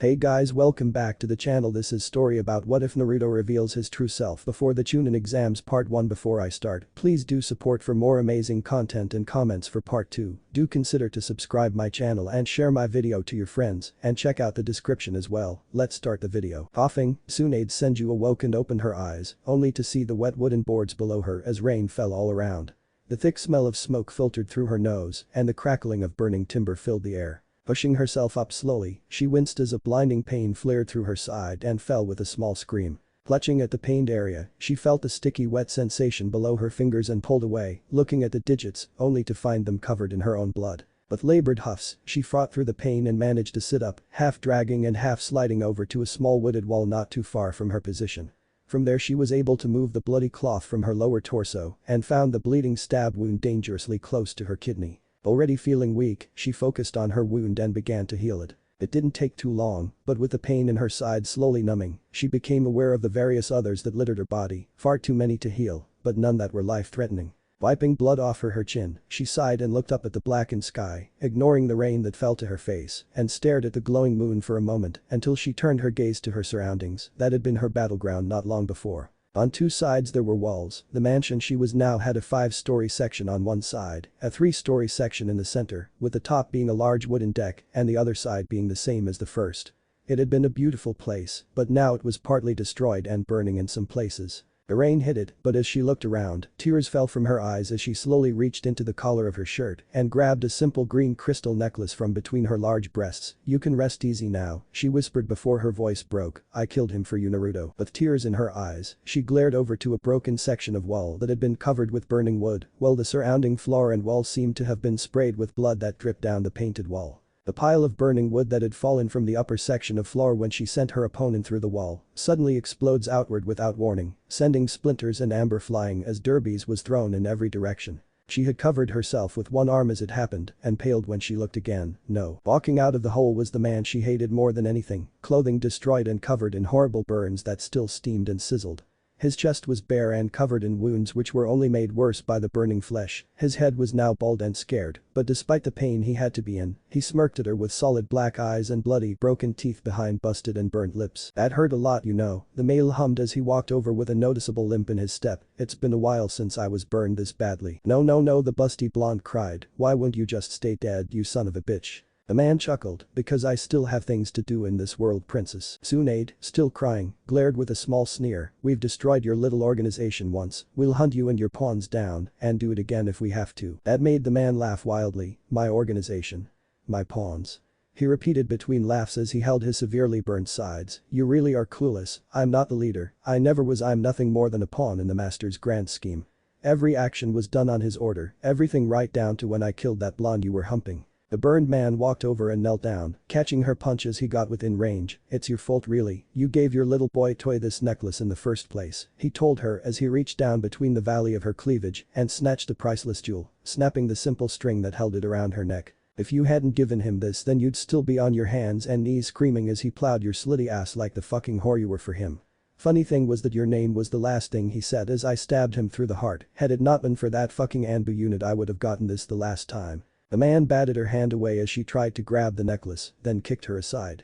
Hey guys, welcome back to the channel. This is story about what if Naruto reveals his true self before the Chunin exams part 1. Before I start, please do support for more amazing content and comments for part 2. Do consider to subscribe my channel and share my video to your friends and check out the description as well. Let's start the video. Coughing, Tsunade Senju awoke and opened her eyes, only to see the wet wooden boards below her as rain fell all around. The thick smell of smoke filtered through her nose and the crackling of burning timber filled the air. Pushing herself up slowly, she winced as a blinding pain flared through her side and fell with a small scream. Clutching at the pained area, she felt the sticky wet sensation below her fingers and pulled away, looking at the digits, only to find them covered in her own blood. With labored huffs, she fought through the pain and managed to sit up, half dragging and half sliding over to a small wooded wall not too far from her position. From there she was able to move the bloody cloth from her lower torso and found the bleeding stab wound dangerously close to her kidney. Already feeling weak, she focused on her wound and began to heal it. It didn't take too long, but with the pain in her side slowly numbing, she became aware of the various others that littered her body, far too many to heal, but none that were life-threatening. Wiping blood off her chin, she sighed and looked up at the blackened sky, ignoring the rain that fell to her face, and stared at the glowing moon for a moment until she turned her gaze to her surroundings that had been her battleground not long before. On two sides there were walls. The mansion she was now had a 5-story section on one side, a 3-story section in the center, with the top being a large wooden deck and the other side being the same as the first. It had been a beautiful place, but now it was partly destroyed and burning in some places. The rain hit it, but as she looked around, tears fell from her eyes as she slowly reached into the collar of her shirt and grabbed a simple green crystal necklace from between her large breasts. "You can rest easy now," she whispered before her voice broke. "I killed him for you, Naruto." With tears in her eyes, she glared over to a broken section of wall that had been covered with burning wood, while the surrounding floor and walls seemed to have been sprayed with blood that dripped down the painted wall. The pile of burning wood that had fallen from the upper section of floor when she sent her opponent through the wall suddenly explodes outward without warning, sending splinters and amber flying as derbies was thrown in every direction. She had covered herself with one arm as it happened and paled when she looked again. No. Walking out of the hole was the man she hated more than anything, clothing destroyed and covered in horrible burns that still steamed and sizzled. His chest was bare and covered in wounds which were only made worse by the burning flesh. His head was now bald and scared, but despite the pain he had to be in, he smirked at her with solid black eyes and bloody, broken teeth behind busted and burnt lips. "That hurt a lot, you know," the male hummed as he walked over with a noticeable limp in his step. "It's been a while since I was burned this badly." "No, the busty blonde cried. "Why won't you just stay dead, you son of a bitch?" The man chuckled, "Because I still have things to do in this world, princess." Tsunade, still crying, glared with a small sneer. "We've destroyed your little organization once, we'll hunt you and your pawns down and do it again if we have to." That made the man laugh wildly. "My organization? My pawns?" He repeated between laughs as he held his severely burnt sides. "You really are clueless. I'm not the leader. I never was. I'm nothing more than a pawn in the master's grand scheme. Every action was done on his order, everything right down to when I killed that blonde you were humping." The burned man walked over and knelt down, catching her punch as he got within range. "It's your fault really. You gave your little boy toy this necklace in the first place," he told her as he reached down between the valley of her cleavage and snatched the priceless jewel, snapping the simple string that held it around her neck. "If you hadn't given him this then you'd still be on your hands and knees screaming as he plowed your slitty ass like the fucking whore you were for him. Funny thing was that your name was the last thing he said as I stabbed him through the heart. Had it not been for that fucking Anbu unit I would have gotten this the last time." The man batted her hand away as she tried to grab the necklace, then kicked her aside.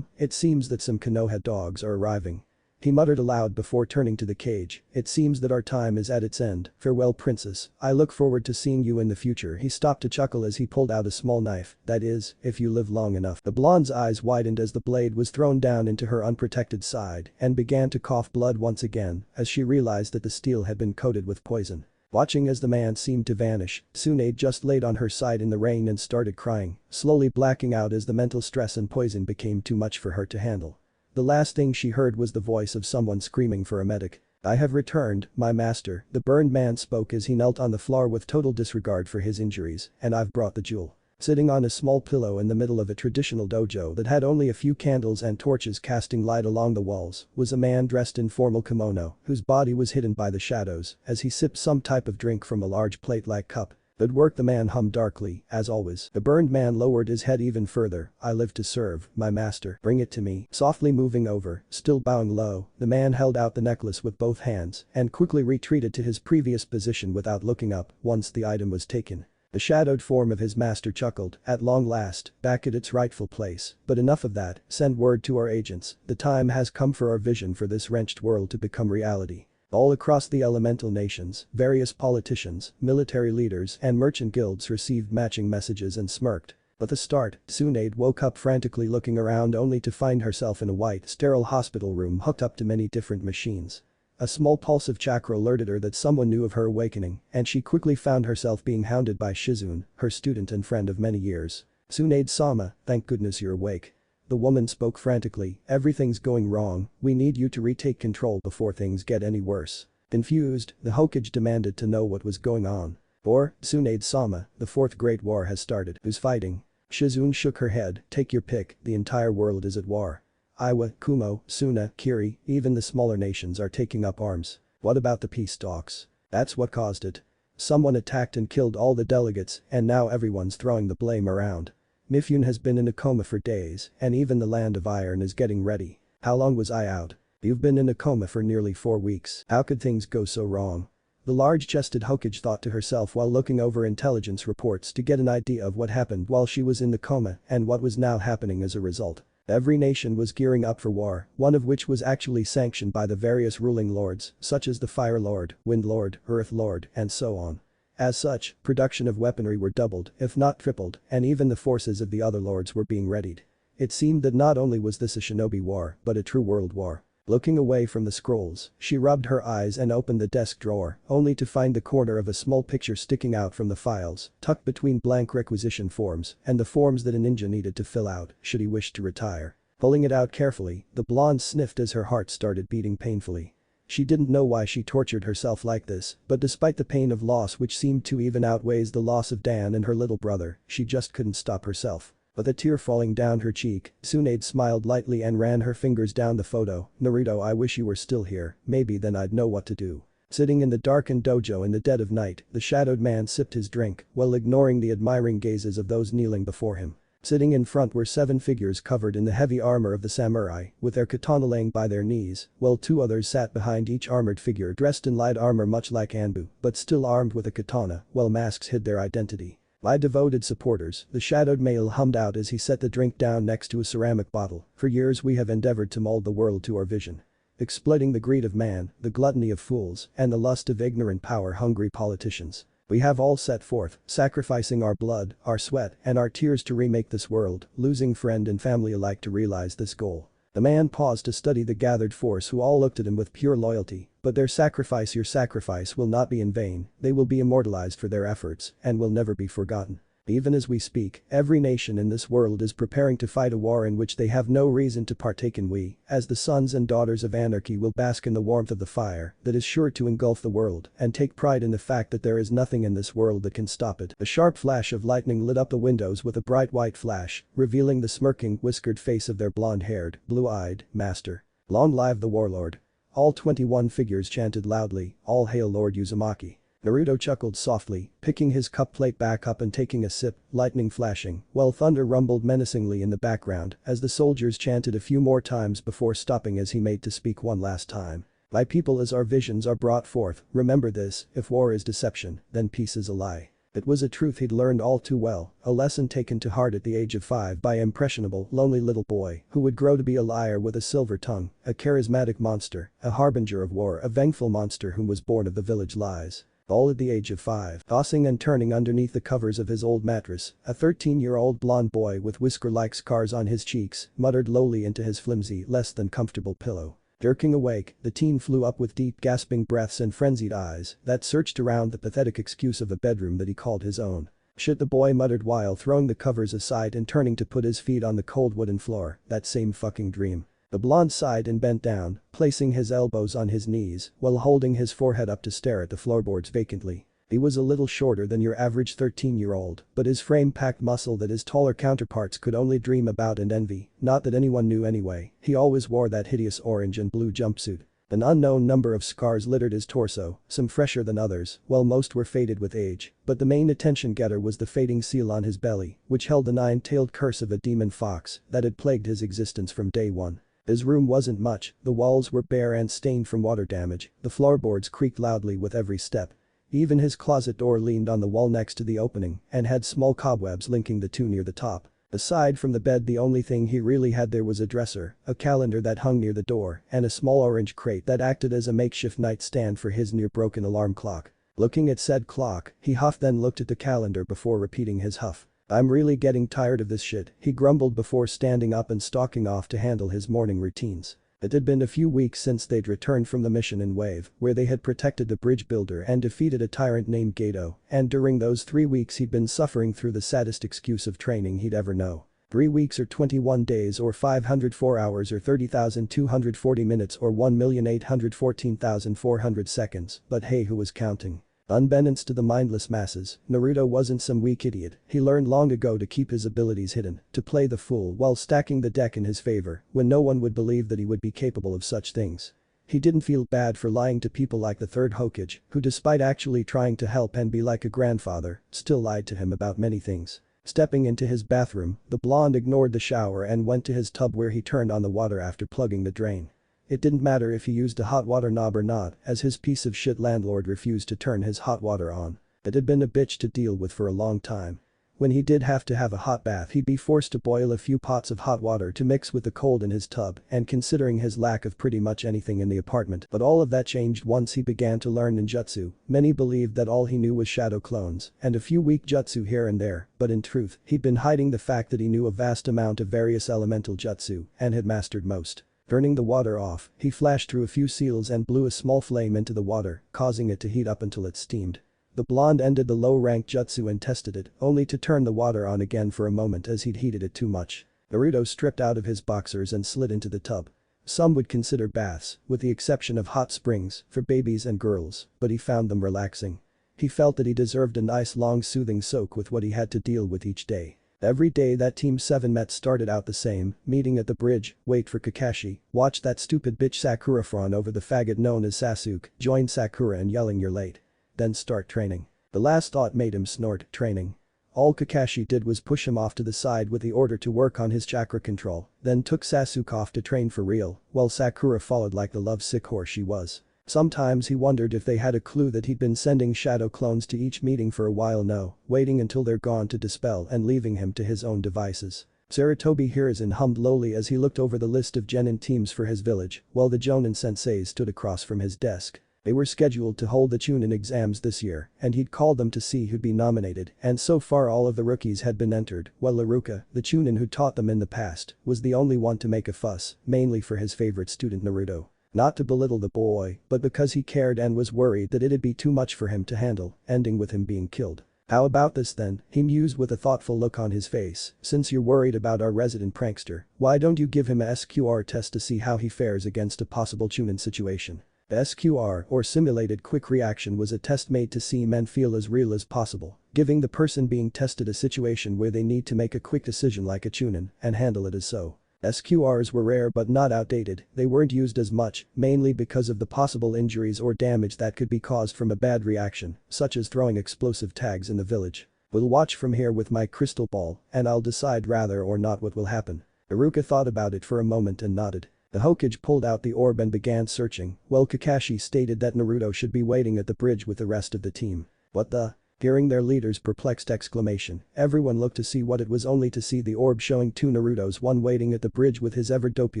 It seems that some Konoha dogs are arriving." He muttered aloud before turning to the cage. "It seems that our time is at its end. Farewell, princess. I look forward to seeing you in the future." He stopped to chuckle as he pulled out a small knife. "That is, if you live long enough." The blonde's eyes widened as the blade was thrown down into her unprotected side and began to cough blood once again as she realized that the steel had been coated with poison. Watching as the man seemed to vanish, Tsunade just laid on her side in the rain and started crying, slowly blacking out as the mental stress and poison became too much for her to handle. The last thing she heard was the voice of someone screaming for a medic. "I have returned, my master," the burned man spoke as he knelt on the floor with total disregard for his injuries, "and I've brought the jewel." Sitting on a small pillow in the middle of a traditional dojo that had only a few candles and torches casting light along the walls was a man dressed in formal kimono whose body was hidden by the shadows as he sipped some type of drink from a large plate-like cup. "Good work," the man hummed darkly, "as always." The burned man lowered his head even further. "I live to serve, my master. Bring it to me." Softly moving over, still bowing low, the man held out the necklace with both hands and quickly retreated to his previous position without looking up once the item was taken. The shadowed form of his master chuckled, "At long last, back at its rightful place, but enough of that, send word to our agents, the time has come for our vision for this wrenched world to become reality." All across the elemental nations, various politicians, military leaders and merchant guilds received matching messages and smirked. At the start, Tsunade woke up frantically looking around only to find herself in a white, sterile hospital room hooked up to many different machines. A small pulse of chakra alerted her that someone knew of her awakening, and she quickly found herself being hounded by Shizune, her student and friend of many years. "Tsunade-sama, thank goodness you're awake." The woman spoke frantically, "Everything's going wrong, we need you to retake control before things get any worse." Confused, the Hokage demanded to know what was going on. "Or, Tsunade-sama, the Fourth Great War has started, who's fighting?" Shizune shook her head, "Take your pick, the entire world is at war. Iwa, Kumo, Suna, Kiri, even the smaller nations are taking up arms. What about the peace talks? That's what caused it. Someone attacked and killed all the delegates and now everyone's throwing the blame around. Mifune has been in a coma for days and even the Land of Iron is getting ready. How long was I out? You've been in a coma for nearly 4 weeks. How could things go so wrong?" The large-chested Hokage thought to herself while looking over intelligence reports to get an idea of what happened while she was in the coma and what was now happening as a result. Every nation was gearing up for war, one of which was actually sanctioned by the various ruling lords, such as the Fire Lord, Wind Lord, Earth Lord, and so on. As such, production of weaponry were doubled, if not tripled, and even the forces of the other lords were being readied. It seemed that not only was this a shinobi war, but a true world war. Looking away from the scrolls, she rubbed her eyes and opened the desk drawer, only to find the corner of a small picture sticking out from the files, tucked between blank requisition forms and the forms that a ninja needed to fill out, should he wish to retire. Pulling it out carefully, the blonde sniffed as her heart started beating painfully. She didn't know why she tortured herself like this, but despite the pain of loss which seemed to even outweighs the loss of Dan and her little brother, she just couldn't stop herself. With a tear falling down her cheek, Tsunade smiled lightly and ran her fingers down the photo. "Naruto, I wish you were still here, maybe then I'd know what to do." Sitting in the darkened dojo in the dead of night, the shadowed man sipped his drink while ignoring the admiring gazes of those kneeling before him. Sitting in front were 7 figures covered in the heavy armor of the samurai, with their katana laying by their knees, while 2 others sat behind each armored figure dressed in light armor much like Anbu, but still armed with a katana, while masks hid their identity. "My devoted supporters," the shadowed male hummed out as he set the drink down next to a ceramic bottle, "for years we have endeavored to mold the world to our vision. Exploiting the greed of man, the gluttony of fools, and the lust of ignorant power-hungry politicians. We have all set forth, sacrificing our blood, our sweat, and our tears to remake this world, losing friend and family alike to realize this goal." The man paused to study the gathered force who all looked at him with pure loyalty, "But their sacrifice, your sacrifice, will not be in vain, they will be immortalized for their efforts and will never be forgotten. Even as we speak, every nation in this world is preparing to fight a war in which they have no reason to partake in. We, as the sons and daughters of anarchy, will bask in the warmth of the fire that is sure to engulf the world and take pride in the fact that there is nothing in this world that can stop it." A sharp flash of lightning lit up the windows with a bright white flash, revealing the smirking, whiskered face of their blonde-haired, blue-eyed master. "Long live the warlord." All 21 figures chanted loudly, "All hail Lord Uzumaki." Naruto chuckled softly, picking his cup plate back up and taking a sip, lightning flashing, while thunder rumbled menacingly in the background as the soldiers chanted a few more times before stopping as he made to speak one last time. "My people, as our visions are brought forth, remember this, if war is deception, then peace is a lie." It was a truth he'd learned all too well, a lesson taken to heart at the age of 5 by an impressionable, lonely little boy who would grow to be a liar with a silver tongue, a charismatic monster, a harbinger of war, a vengeful monster who was born of the village lies. All at the age of 5. Tossing and turning underneath the covers of his old mattress, a 13-year-old blonde boy with whisker-like scars on his cheeks muttered lowly into his flimsy, less than comfortable pillow. Jerking awake, the teen flew up with deep gasping breaths and frenzied eyes that searched around the pathetic excuse of a bedroom that he called his own. "Shit," the boy muttered while throwing the covers aside and turning to put his feet on the cold wooden floor, "that same fucking dream." The blonde sighed and bent down, placing his elbows on his knees while holding his forehead up to stare at the floorboards vacantly. He was a little shorter than your average 13-year-old, but his frame packed muscle that his taller counterparts could only dream about and envy, not that anyone knew anyway. He always wore that hideous orange and blue jumpsuit. An unknown number of scars littered his torso, some fresher than others, while most were faded with age, but the main attention-getter was the fading seal on his belly, which held the 9-tailed curse of a demon fox that had plagued his existence from day one. His room wasn't much, the walls were bare and stained from water damage, the floorboards creaked loudly with every step. Even his closet door leaned on the wall next to the opening and had small cobwebs linking the two near the top. Aside from the bed, the only thing he really had there was a dresser, a calendar that hung near the door, and a small orange crate that acted as a makeshift nightstand for his near-broken alarm clock. Looking at said clock, he huffed, then looked at the calendar before repeating his huff. "I'm really getting tired of this shit," he grumbled before standing up and stalking off to handle his morning routines. It had been a few weeks since they'd returned from the mission in Wave, where they had protected the bridge builder and defeated a tyrant named Gato, and during those 3 weeks he'd been suffering through the saddest excuse of training he'd ever know. 3 weeks or 21 days or 504 hours or 30,240 minutes or 1,814,400 seconds, but hey, who was counting? Unbeknownst to the mindless masses, Naruto wasn't some weak idiot. He learned long ago to keep his abilities hidden, to play the fool while stacking the deck in his favor when no one would believe that he would be capable of such things. He didn't feel bad for lying to people like the third Hokage, who despite actually trying to help and be like a grandfather, still lied to him about many things. Stepping into his bathroom, the blonde ignored the shower and went to his tub where he turned on the water after plugging the drain. It didn't matter if he used a hot water knob or not, as his piece of shit landlord refused to turn his hot water on. It had been a bitch to deal with for a long time. When he did have to have a hot bath, he'd be forced to boil a few pots of hot water to mix with the cold in his tub, and considering his lack of pretty much anything in the apartment. But all of that changed once he began to learn ninjutsu. Many believed that all he knew was shadow clones and a few weak jutsu here and there, but in truth, he'd been hiding the fact that he knew a vast amount of various elemental jutsu and had mastered most. Turning the water off, he flashed through a few seals and blew a small flame into the water, causing it to heat up until it steamed. The blonde ended the low-ranked jutsu and tested it, only to turn the water on again for a moment as he'd heated it too much. Naruto stripped out of his boxers and slid into the tub. Some would consider baths, with the exception of hot springs, for babies and girls, but he found them relaxing. He felt that he deserved a nice long soothing soak with what he had to deal with each day. Every day that Team 7 met started out the same, meeting at the bridge, wait for Kakashi, watch that stupid bitch Sakura fawn over the faggot known as Sasuke, join Sakura and yelling you're late. Then start training. The last thought made him snort, training. All Kakashi did was push him off to the side with the order to work on his chakra control, then took Sasuke off to train for real, while Sakura followed like the lovesick horse she was. Sometimes he wondered if they had a clue that he'd been sending shadow clones to each meeting for a while, no, waiting until they're gone to dispel and leaving him to his own devices. Sarutobi Hiruzen hummed lowly as he looked over the list of genin teams for his village, while the Jonin senseis stood across from his desk. They were scheduled to hold the Chunin exams this year, and he'd called them to see who'd be nominated, and so far all of the rookies had been entered, while Iruka, the Chunin who taught them in the past, was the only one to make a fuss, mainly for his favorite student Naruto. Not to belittle the boy, but because he cared and was worried that it'd be too much for him to handle, ending with him being killed. "How about this then?" he mused with a thoughtful look on his face. "Since you're worried about our resident prankster, why don't you give him a SQR test to see how he fares against a possible Chunin situation?" The SQR, or Simulated Quick Reaction, was a test made to seem and feel as real as possible, giving the person being tested a situation where they need to make a quick decision like a Chunin and handle it as so. SQRs were rare but not outdated. They weren't used as much, mainly because of the possible injuries or damage that could be caused from a bad reaction, such as throwing explosive tags in the village. "We'll watch from here with my crystal ball, and I'll decide rather or not what will happen." Iruka thought about it for a moment and nodded. The Hokage pulled out the orb and began searching, while Kakashi stated that Naruto should be waiting at the bridge with the rest of the team. "What the?" Hearing their leader's perplexed exclamation, everyone looked to see what it was, only to see the orb showing two Narutos, one waiting at the bridge with his ever dopey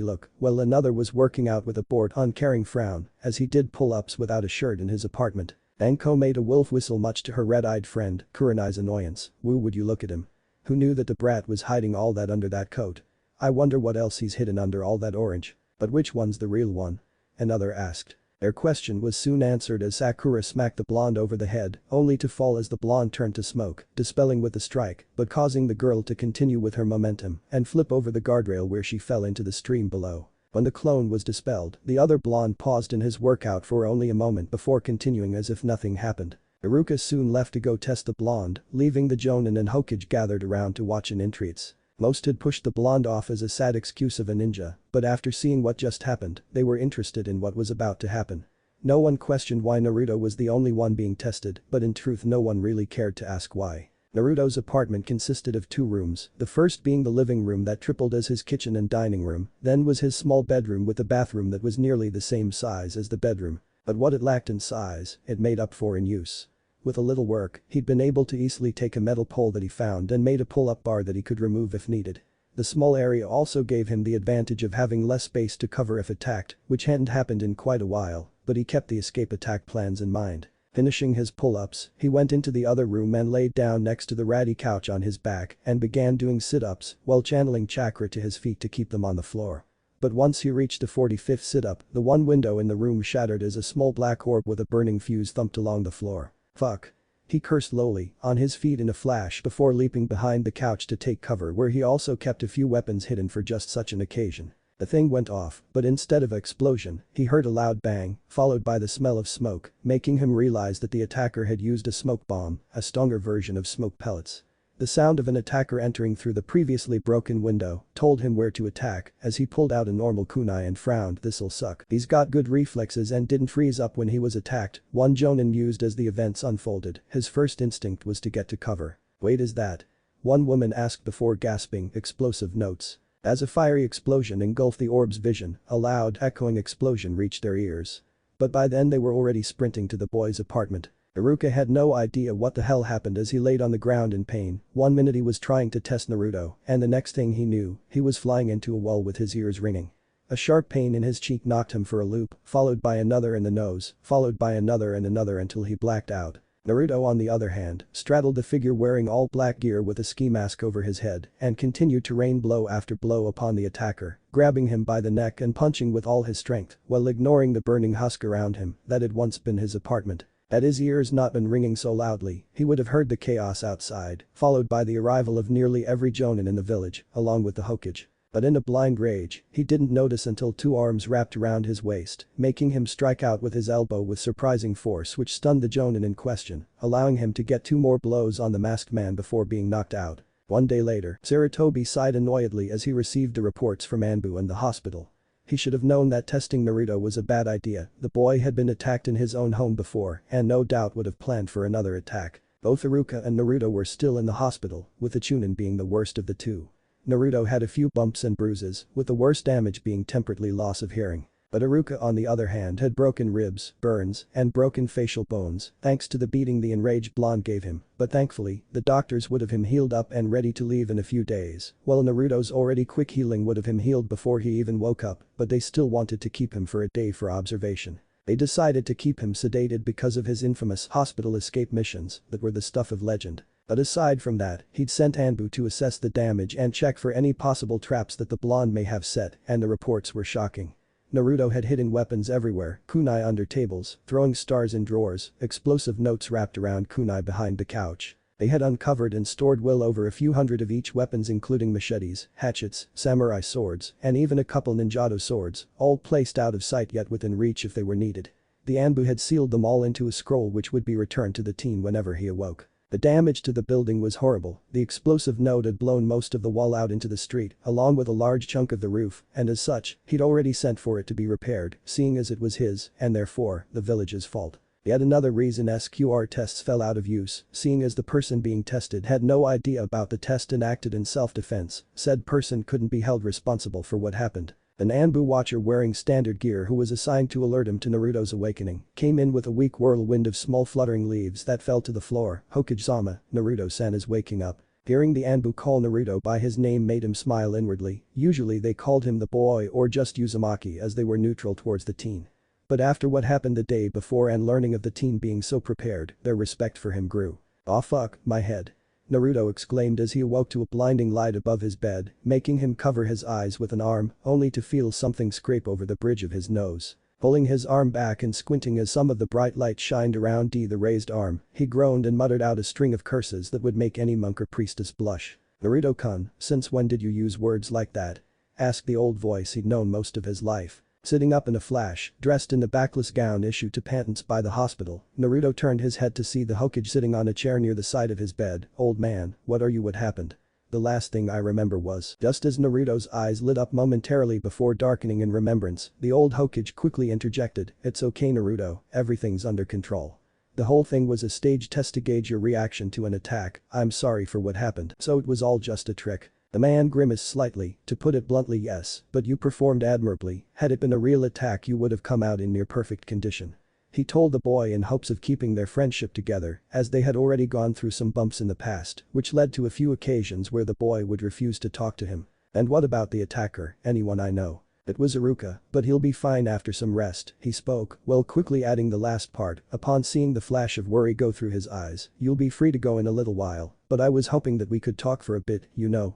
look, while another was working out with a bored, uncaring frown, as he did pull-ups without a shirt in his apartment. Anko made a wolf whistle much to her red-eyed friend, Kurenai's annoyance. "Woo, would you look at him? Who knew that the brat was hiding all that under that coat? I wonder what else he's hidden under all that orange. But which one's the real one?" another asked. Their question was soon answered as Sakura smacked the blonde over the head, only to fall as the blonde turned to smoke, dispelling with the strike, but causing the girl to continue with her momentum and flip over the guardrail where she fell into the stream below. When the clone was dispelled, the other blonde paused in his workout for only a moment before continuing as if nothing happened. Iruka soon left to go test the blonde, leaving the Jonin and Hokage gathered around to watch and entreats. Most had pushed the blonde off as a sad excuse of a ninja, but after seeing what just happened, they were interested in what was about to happen. No one questioned why Naruto was the only one being tested, but in truth no one really cared to ask why. Naruto's apartment consisted of 2 rooms, the first being the living room that tripled as his kitchen and dining room, then was his small bedroom with a bathroom that was nearly the same size as the bedroom. But what it lacked in size, it made up for in use. with a little work, he'd been able to easily take a metal pole that he found and made a pull-up bar that he could remove if needed. The small area also gave him the advantage of having less space to cover if attacked, which hadn't happened in quite a while, but he kept the escape attack plans in mind. Finishing his pull-ups, he went into the other room and laid down next to the ratty couch on his back and began doing sit-ups while channeling chakra to his feet to keep them on the floor. But once he reached the 45th sit-up, the one window in the room shattered as a small black orb with a burning fuse thumped along the floor. Fuck. He cursed lowly, on his feet in a flash before leaping behind the couch to take cover where he also kept a few weapons hidden for just such an occasion. The thing went off, but instead of an explosion, he heard a loud bang, followed by the smell of smoke, making him realize that the attacker had used a smoke bomb, a stronger version of smoke pellets. The sound of an attacker entering through the previously broken window told him where to attack as he pulled out a normal kunai and frowned, "This'll suck. He's got good reflexes and didn't freeze up when he was attacked," one Jonin mused as the events unfolded. His first instinct was to get to cover. "Wait, is that?" one woman asked before gasping, explosive notes. As a fiery explosion engulfed the orb's vision, a loud, echoing explosion reached their ears. But by then they were already sprinting to the boy's apartment. Iruka had no idea what the hell happened as he laid on the ground in pain. One minute he was trying to test Naruto, and the next thing he knew, he was flying into a wall with his ears ringing. A sharp pain in his cheek knocked him for a loop, followed by another in the nose, followed by another and another until he blacked out. Naruto, on the other hand, straddled the figure wearing all black gear with a ski mask over his head and continued to rain blow after blow upon the attacker, grabbing him by the neck and punching with all his strength while ignoring the burning husk around him that had once been his apartment. Had his ears not been ringing so loudly, he would have heard the chaos outside, followed by the arrival of nearly every Jonin in the village, along with the Hokage. But in a blind rage, he didn't notice until two arms wrapped around his waist, making him strike out with his elbow with surprising force which stunned the Jonin in question, allowing him to get two more blows on the masked man before being knocked out. One day later, Sarutobi sighed annoyedly as he received the reports from Anbu and the hospital. He should have known that testing Naruto was a bad idea. The boy had been attacked in his own home before and no doubt would have planned for another attack. Both Iruka and Naruto were still in the hospital, with the Chunin being the worst of the two. Naruto had a few bumps and bruises, with the worst damage being temporary loss of hearing. But Iruka, on the other hand, had broken ribs, burns, and broken facial bones thanks to the beating the enraged blonde gave him, but thankfully, the doctors would have him healed up and ready to leave in a few days, while Naruto's already quick healing would have him healed before he even woke up, but they still wanted to keep him for a day for observation. They decided to keep him sedated because of his infamous hospital escape missions that were the stuff of legend. But aside from that, he'd sent Anbu to assess the damage and check for any possible traps that the blonde may have set, and the reports were shocking. Naruto had hidden weapons everywhere, kunai under tables, throwing stars in drawers, explosive notes wrapped around kunai behind the couch. They had uncovered and stored well over a few hundred of each weapons including machetes, hatchets, samurai swords, and even a couple ninjato swords, all placed out of sight yet within reach if they were needed. The Anbu had sealed them all into a scroll which would be returned to the teen whenever he awoke. The damage to the building was horrible. The explosive note had blown most of the wall out into the street, along with a large chunk of the roof, and as such, he'd already sent for it to be repaired, seeing as it was his, and therefore, the village's fault. Yet another reason SQR tests fell out of use, seeing as the person being tested had no idea about the test and acted in self-defense, said person couldn't be held responsible for what happened. An Anbu watcher wearing standard gear who was assigned to alert him to Naruto's awakening came in with a weak whirlwind of small fluttering leaves that fell to the floor. "Hokage-sama, Naruto-san is waking up." Hearing the Anbu call Naruto by his name made him smile inwardly. Usually they called him the boy or just Uzumaki as they were neutral towards the teen. But after what happened the day before and learning of the teen being so prepared, their respect for him grew. "Aw fuck, my head." Naruto exclaimed as he awoke to a blinding light above his bed, making him cover his eyes with an arm, only to feel something scrape over the bridge of his nose. Pulling his arm back and squinting as some of the bright light shined around the raised arm, he groaned and muttered out a string of curses that would make any monk or priestess blush. "Naruto-kun, since when did you use words like that?" asked the old voice he'd known most of his life. Sitting up in a flash, dressed in the backless gown issued to patents by the hospital, Naruto turned his head to see the Hokage sitting on a chair near the side of his bed. "Old man, what are you? What happened?" "The last thing I remember was..." Just as Naruto's eyes lit up momentarily before darkening in remembrance, the old Hokage quickly interjected, "It's okay Naruto, everything's under control. The whole thing was a stage test to gauge your reaction to an attack. I'm sorry for what happened, so it was all just a trick." The man grimaced slightly, "To put it bluntly, yes, but you performed admirably. Had it been a real attack you would have come out in near perfect condition." He told the boy in hopes of keeping their friendship together, as they had already gone through some bumps in the past, which led to a few occasions where the boy would refuse to talk to him. "And what about the attacker, anyone I know?" "It was Iruka, but he'll be fine after some rest," he spoke, while quickly adding the last part upon seeing the flash of worry go through his eyes. "You'll be free to go in a little while, but I was hoping that we could talk for a bit,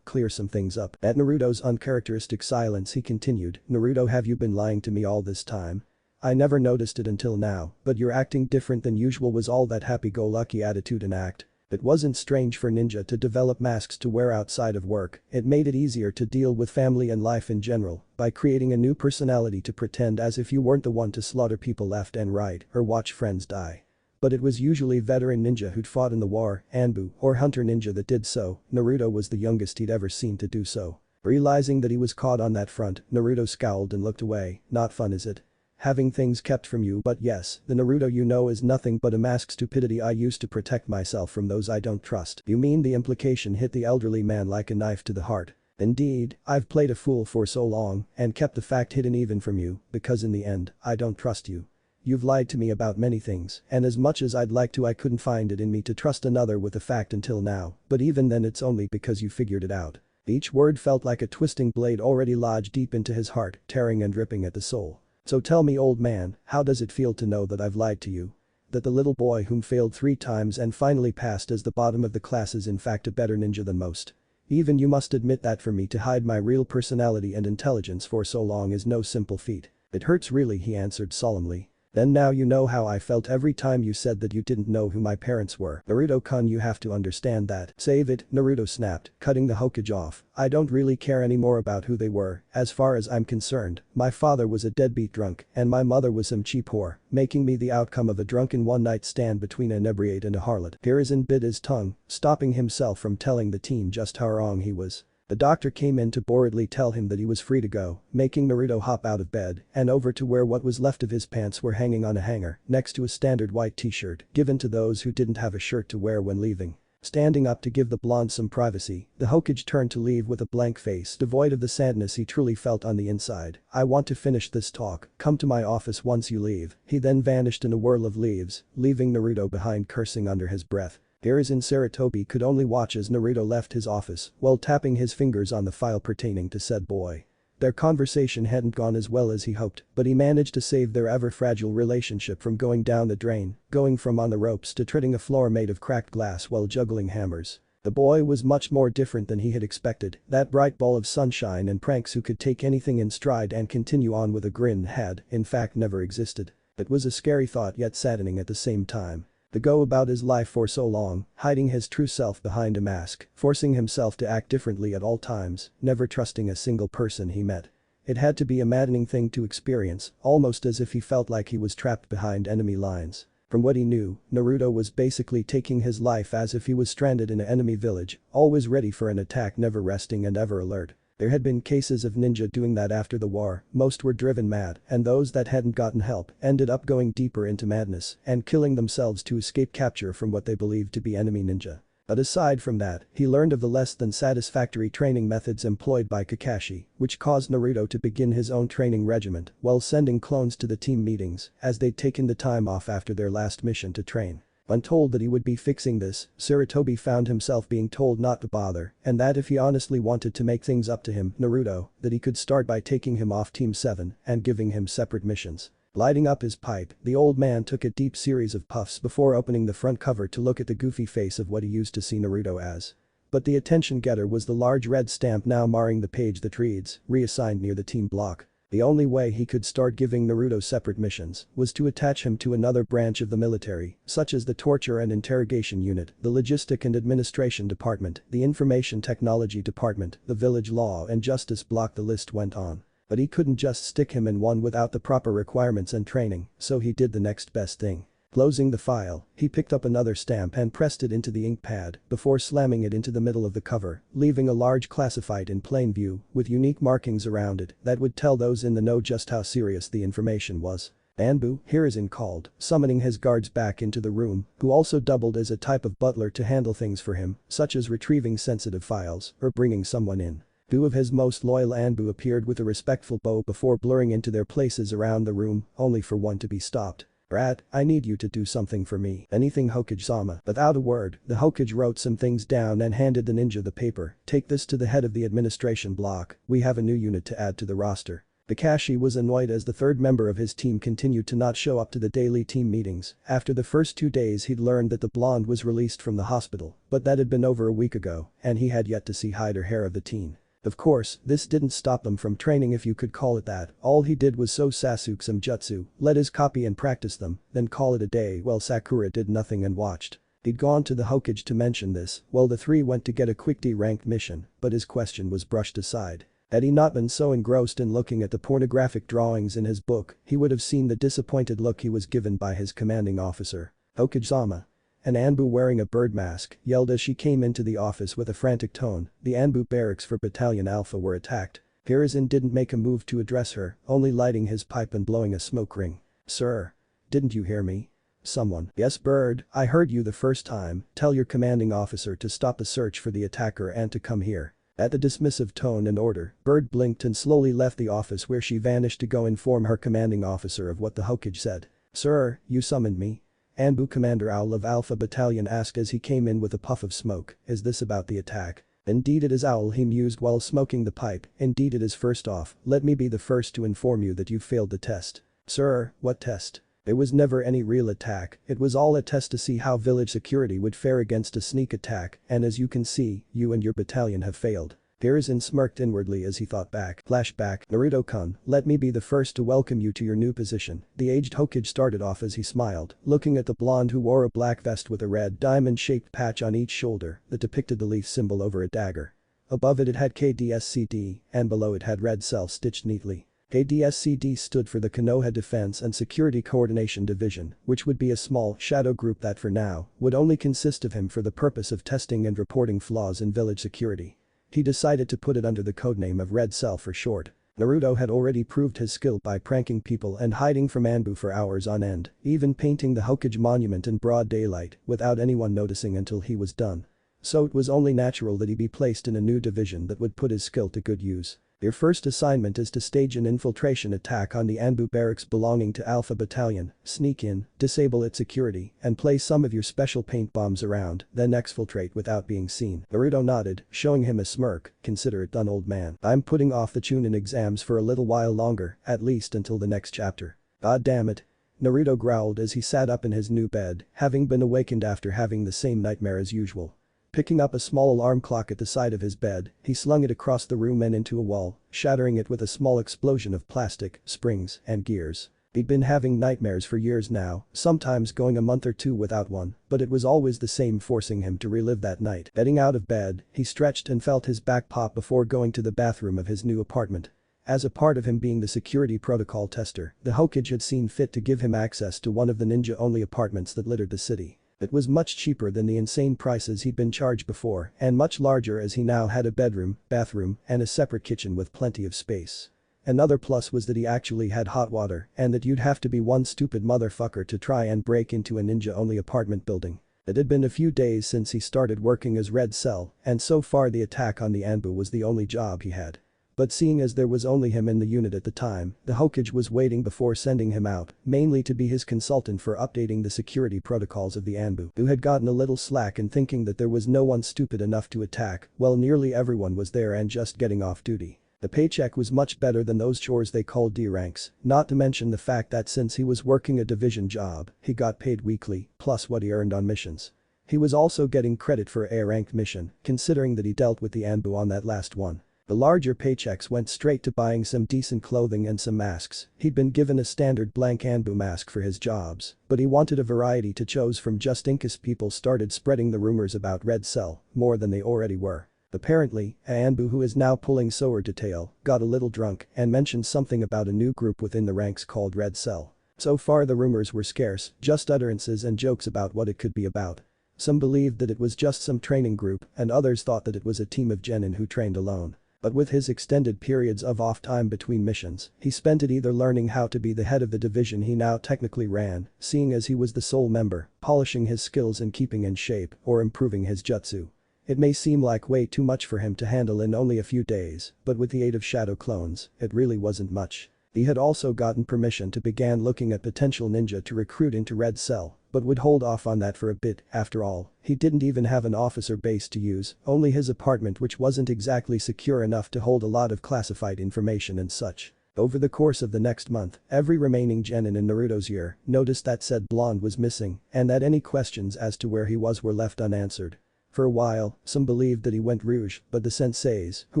clear some things up." At Naruto's uncharacteristic silence he continued, "Naruto, have you been lying to me all this time? I never noticed it until now, but you're acting different than usual. Was all that happy-go-lucky attitude an act?" It wasn't strange for ninja to develop masks to wear outside of work, it made it easier to deal with family and life in general by creating a new personality to pretend as if you weren't the one to slaughter people left and right or watch friends die. But it was usually veteran ninja who'd fought in the war, Anbu, or hunter ninja that did so. Naruto was the youngest he'd ever seen to do so. Realizing that he was caught on that front, Naruto scowled and looked away. "Not fun, is it? Having things kept from you, but yes, the Naruto you know is nothing but a masked stupidity I used to protect myself from those I don't trust." "You mean?" The implication hit the elderly man like a knife to the heart. "Indeed, I've played a fool for so long and kept the fact hidden even from you, because in the end, I don't trust you. You've lied to me about many things, and as much as I'd like to I couldn't find it in me to trust another with a fact until now, but even then it's only because you figured it out." Each word felt like a twisting blade already lodged deep into his heart, tearing and ripping at the soul. "So tell me, old man, how does it feel to know that I've lied to you? That the little boy whom failed 3 times and finally passed as the bottom of the class is in fact a better ninja than most? Even you must admit that for me to hide my real personality and intelligence for so long is no simple feat." "It hurts really," he answered solemnly. "Then now you know how I felt every time you said that you didn't know who my parents were. Naruto-kun, you have to understand that." "Save it," Naruto snapped, cutting the Hokage off. "I don't really care anymore about who they were, as far as I'm concerned. My father was a deadbeat drunk and my mother was some cheap whore, making me the outcome of a drunken one-night stand between an inebriate and a harlot." Hiruzen bit his tongue, stopping himself from telling the teen just how wrong he was. The doctor came in to boredly tell him that he was free to go, making Naruto hop out of bed and over to where what was left of his pants were hanging on a hanger next to a standard white t-shirt given to those who didn't have a shirt to wear when leaving. Standing up to give the blonde some privacy, the Hokage turned to leave with a blank face devoid of the sadness he truly felt on the inside. "I want to finish this talk, come to my office once you leave." He then vanished in a whirl of leaves, leaving Naruto behind cursing under his breath. Hiruzen Sarutobi could only watch as Naruto left his office while tapping his fingers on the file pertaining to said boy. Their conversation hadn't gone as well as he hoped, but he managed to save their ever-fragile relationship from going down the drain, going from on the ropes to treading a floor made of cracked glass while juggling hammers. The boy was much more different than he had expected. That bright ball of sunshine and pranks who could take anything in stride and continue on with a grin had, in fact, never existed. It was a scary thought yet saddening at the same time. To go about his life for so long, hiding his true self behind a mask, forcing himself to act differently at all times, never trusting a single person he met. It had to be a maddening thing to experience, almost as if he felt like he was trapped behind enemy lines. From what he knew, Naruto was basically taking his life as if he was stranded in an enemy village, always ready for an attack, never resting and ever alert. There had been cases of ninja doing that after the war, most were driven mad, and those that hadn't gotten help ended up going deeper into madness and killing themselves to escape capture from what they believed to be enemy ninja. But aside from that, he learned of the less than satisfactory training methods employed by Kakashi, which caused Naruto to begin his own training regiment while sending clones to the team meetings as they'd taken the time off after their last mission to train. When told that he would be fixing this, Sarutobi found himself being told not to bother and that if he honestly wanted to make things up to him, Naruto, that he could start by taking him off Team 7 and giving him separate missions. Lighting up his pipe, the old man took a deep series of puffs before opening the front cover to look at the goofy face of what he used to see Naruto as. But the attention getter was the large red stamp now marring the page that reads, "Reassigned" near the team block. The only way he could start giving Naruto separate missions was to attach him to another branch of the military, such as the torture and interrogation unit, the logistic and administration department, the information technology department, the village law and justice block. The list went on. But he couldn't just stick him in one without the proper requirements and training, so he did the next best thing. Closing the file, he picked up another stamp and pressed it into the ink pad before slamming it into the middle of the cover, leaving a large classified in plain view with unique markings around it that would tell those in the know just how serious the information was. "Anbu," Hiruzen called, summoning his guards back into the room, who also doubled as a type of butler to handle things for him, such as retrieving sensitive files or bringing someone in. 2 of his most loyal Anbu appeared with a respectful bow before blurring into their places around the room, only for one to be stopped. Brat, I need you to do something for me. Anything Hokage-sama. Without a word, the Hokage wrote some things down and handed the ninja the paper. Take this to the head of the administration block, we have a new unit to add to the roster. Kakashi was annoyed as the third member of his team continued to not show up to the daily team meetings. After the first 2 days he'd learned that the blonde was released from the hospital, but that had been over a week ago, and he had yet to see hide or hair of the teen. Of course, this didn't stop him from training if you could call it that. All he did was show Sasuke some jutsu, let his copy and practice them, then call it a day while Sakura did nothing and watched. He'd gone to the Hokage to mention this, while the three went to get a quick D-ranked mission, but his question was brushed aside. Had he not been so engrossed in looking at the pornographic drawings in his book, he would have seen the disappointed look he was given by his commanding officer. Hokage-sama. An Anbu wearing a bird mask yelled as she came into the office with a frantic tone. The Anbu barracks for Battalion Alpha were attacked. Hiruzen didn't make a move to address her, only lighting his pipe and blowing a smoke ring. Sir. Didn't you hear me? Someone. Yes, Bird, I heard you the first time. Tell your commanding officer to stop the search for the attacker and to come here. At the dismissive tone and order, Bird blinked and slowly left the office where she vanished to go inform her commanding officer of what the Hokage said. Sir, you summoned me? Anbu Commander Owl of Alpha Battalion asked as he came in with a puff of smoke. Is this about the attack? Indeed it is, Owl, he mused while smoking the pipe. Indeed it is. First off, let me be the first to inform you that you failed the test. Sir, what test? There was never any real attack, it was all a test to see how village security would fare against a sneak attack, and as you can see, you and your battalion have failed. Hiruzen smirked inwardly as he thought back. Flashback. Naruto-kun, let me be the first to welcome you to your new position. The aged Hokage started off as he smiled, looking at the blonde who wore a black vest with a red diamond-shaped patch on each shoulder that depicted the leaf symbol over a dagger. Above it had KDSCD, and below it had red cell stitched neatly. KDSCD stood for the Konoha Defense and Security Coordination Division, which would be a small, shadow group that for now, would only consist of him for the purpose of testing and reporting flaws in village security. He decided to put it under the codename of Red Cell for short. Naruto had already proved his skill by pranking people and hiding from Anbu for hours on end, even painting the Hokage monument in broad daylight without anyone noticing until he was done. So it was only natural that he be placed in a new division that would put his skill to good use. Your first assignment is to stage an infiltration attack on the Anbu barracks belonging to Alpha Battalion, sneak in, disable its security, and place some of your special paint bombs around, then exfiltrate without being seen. Naruto nodded, showing him a smirk. Consider it done, old man. I'm putting off the Chunin exams for a little while longer, at least until the next chapter. God damn it. Naruto growled as he sat up in his new bed, having been awakened after having the same nightmare as usual. Picking up a small alarm clock at the side of his bed, he slung it across the room and into a wall, shattering it with a small explosion of plastic, springs, and gears. He'd been having nightmares for years now, sometimes going a month or two without one, but it was always the same, forcing him to relive that night. Getting out of bed, he stretched and felt his back pop before going to the bathroom of his new apartment. As a part of him being the security protocol tester, the Hokage had seen fit to give him access to one of the ninja-only apartments that littered the city. It was much cheaper than the insane prices he'd been charged before and much larger as he now had a bedroom, bathroom, and a separate kitchen with plenty of space. Another plus was that he actually had hot water and that you'd have to be one stupid motherfucker to try and break into a ninja-only apartment building. It had been a few days since he started working as Red Cell, and so far the attack on the Anbu was the only job he had. But seeing as there was only him in the unit at the time, the Hokage was waiting before sending him out, mainly to be his consultant for updating the security protocols of the Anbu, who had gotten a little slack in thinking that there was no one stupid enough to attack, while nearly everyone was there and just getting off duty. The paycheck was much better than those chores they called D-ranks, not to mention the fact that since he was working a division job, he got paid weekly, plus what he earned on missions. He was also getting credit for a ranked mission, considering that he dealt with the Anbu on that last one. The larger paychecks went straight to buying some decent clothing and some masks. He'd been given a standard blank Anbu mask for his jobs, but he wanted a variety to choose from just in case people started spreading the rumors about Red Cell more than they already were. Apparently, a Anbu who is now pulling sword to tail got a little drunk and mentioned something about a new group within the ranks called Red Cell. So far the rumors were scarce, just utterances and jokes about what it could be about. Some believed that it was just some training group and others thought that it was a team of genin who trained alone. But with his extended periods of off time between missions, he spent it either learning how to be the head of the division he now technically ran, seeing as he was the sole member, polishing his skills and keeping in shape, or improving his jutsu. It may seem like way too much for him to handle in only a few days, but with the aid of shadow clones, it really wasn't much. He had also gotten permission to begin looking at potential ninja to recruit into Red Cell, but would hold off on that for a bit. After all, he didn't even have an officer base to use, only his apartment, which wasn't exactly secure enough to hold a lot of classified information and such. Over the course of the next month, every remaining genin in Naruto's year noticed that said blonde was missing and that any questions as to where he was were left unanswered. For a while, some believed that he went rouge, but the senseis, who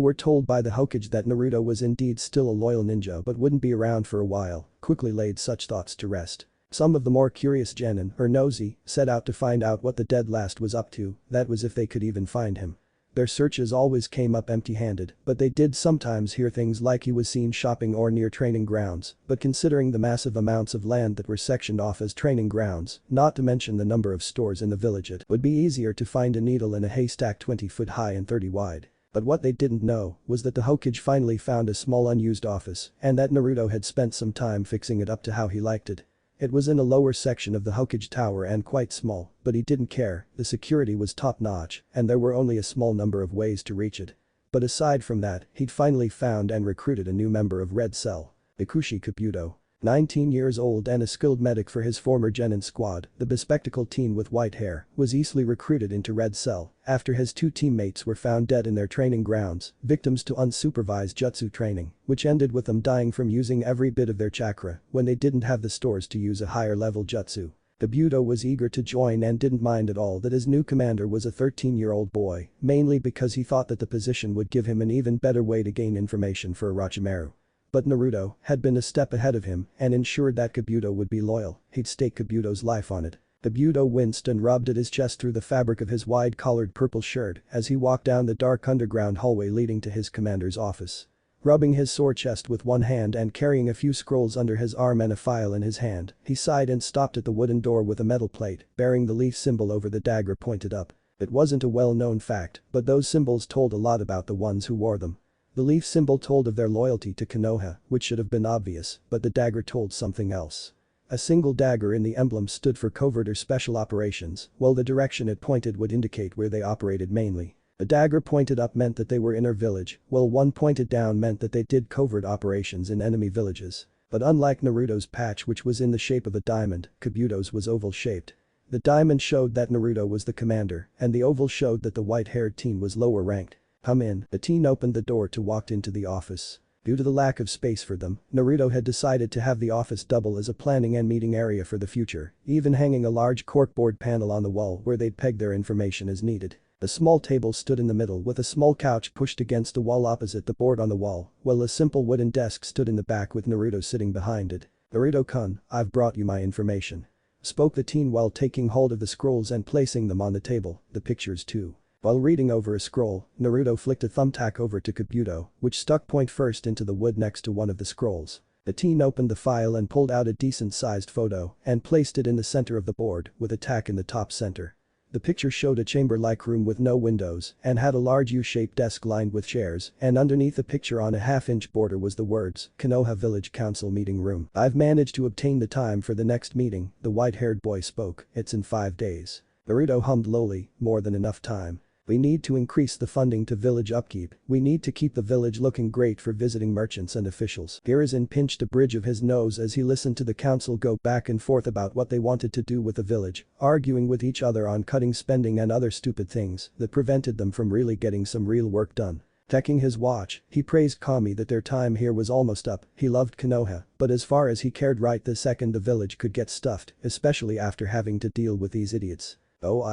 were told by the Hokage that Naruto was indeed still a loyal ninja but wouldn't be around for a while, quickly laid such thoughts to rest. Some of the more curious genin, or nosy, set out to find out what the dead last was up to, that was if they could even find him. Their searches always came up empty-handed, but they did sometimes hear things like he was seen shopping or near training grounds, but considering the massive amounts of land that were sectioned off as training grounds, not to mention the number of stores in the village, it would be easier to find a needle in a haystack 20 foot high and 30 wide. But what they didn't know was that the Hokage finally found a small unused office and that Naruto had spent some time fixing it up to how he liked it. It was in a lower section of the Hokage tower and quite small, but he didn't care, the security was top-notch and there were only a small number of ways to reach it. But aside from that, he'd finally found and recruited a new member of Red Cell, Ikushi Kabuto. 19 years old and a skilled medic for his former genin squad, the bespectacled teen with white hair was easily recruited into Red Cell after his two teammates were found dead in their training grounds, victims to unsupervised jutsu training, which ended with them dying from using every bit of their chakra when they didn't have the stores to use a higher level jutsu. Kabuto was eager to join and didn't mind at all that his new commander was a 13-year-old boy, mainly because he thought that the position would give him an even better way to gain information for Orochimaru. But Naruto had been a step ahead of him and ensured that Kabuto would be loyal, he'd stake Kabuto's life on it. Kabuto winced and rubbed at his chest through the fabric of his wide-collared purple shirt as he walked down the dark underground hallway leading to his commander's office. Rubbing his sore chest with one hand and carrying a few scrolls under his arm and a file in his hand, he sighed and stopped at the wooden door with a metal plate bearing the leaf symbol over the dagger pointed up. It wasn't a well-known fact, but those symbols told a lot about the ones who wore them. The leaf symbol told of their loyalty to Konoha, which should have been obvious, but the dagger told something else. A single dagger in the emblem stood for covert or special operations, while the direction it pointed would indicate where they operated mainly. A dagger pointed up meant that they were in our village, while one pointed down meant that they did covert operations in enemy villages. But unlike Naruto's patch, which was in the shape of a diamond, Kabuto's was oval-shaped. The diamond showed that Naruto was the commander, and the oval showed that the white-haired teen was lower ranked. "Come in." The teen opened the door to walk into the office. Due to the lack of space for them, Naruto had decided to have the office double as a planning and meeting area for the future, even hanging a large corkboard panel on the wall where they'd peg their information as needed. A small table stood in the middle with a small couch pushed against the wall opposite the board on the wall, while a simple wooden desk stood in the back with Naruto sitting behind it. "Naruto-kun, I've brought you my information," spoke the teen while taking hold of the scrolls and placing them on the table, the pictures too. While reading over a scroll, Naruto flicked a thumbtack over to Kabuto, which stuck point first into the wood next to one of the scrolls. The teen opened the file and pulled out a decent-sized photo and placed it in the center of the board, with a tack in the top center. The picture showed a chamber-like room with no windows and had a large U-shaped desk lined with chairs, and underneath the picture on a half-inch border was the words, "Konoha Village Council Meeting Room." "I've managed to obtain the time for the next meeting," the white-haired boy spoke. "It's in 5 days." Naruto hummed lowly, "More than enough time. We need to increase the funding to village upkeep, we need to keep the village looking great for visiting merchants and officials." Hiruzen pinched a bridge of his nose as he listened to the council go back and forth about what they wanted to do with the village, arguing with each other on cutting spending and other stupid things that prevented them from really getting some real work done. Checking his watch, he praised Kami that their time here was almost up. He loved Konoha, but as far as he cared right this second the village could get stuffed, especially after having to deal with these idiots. "Oh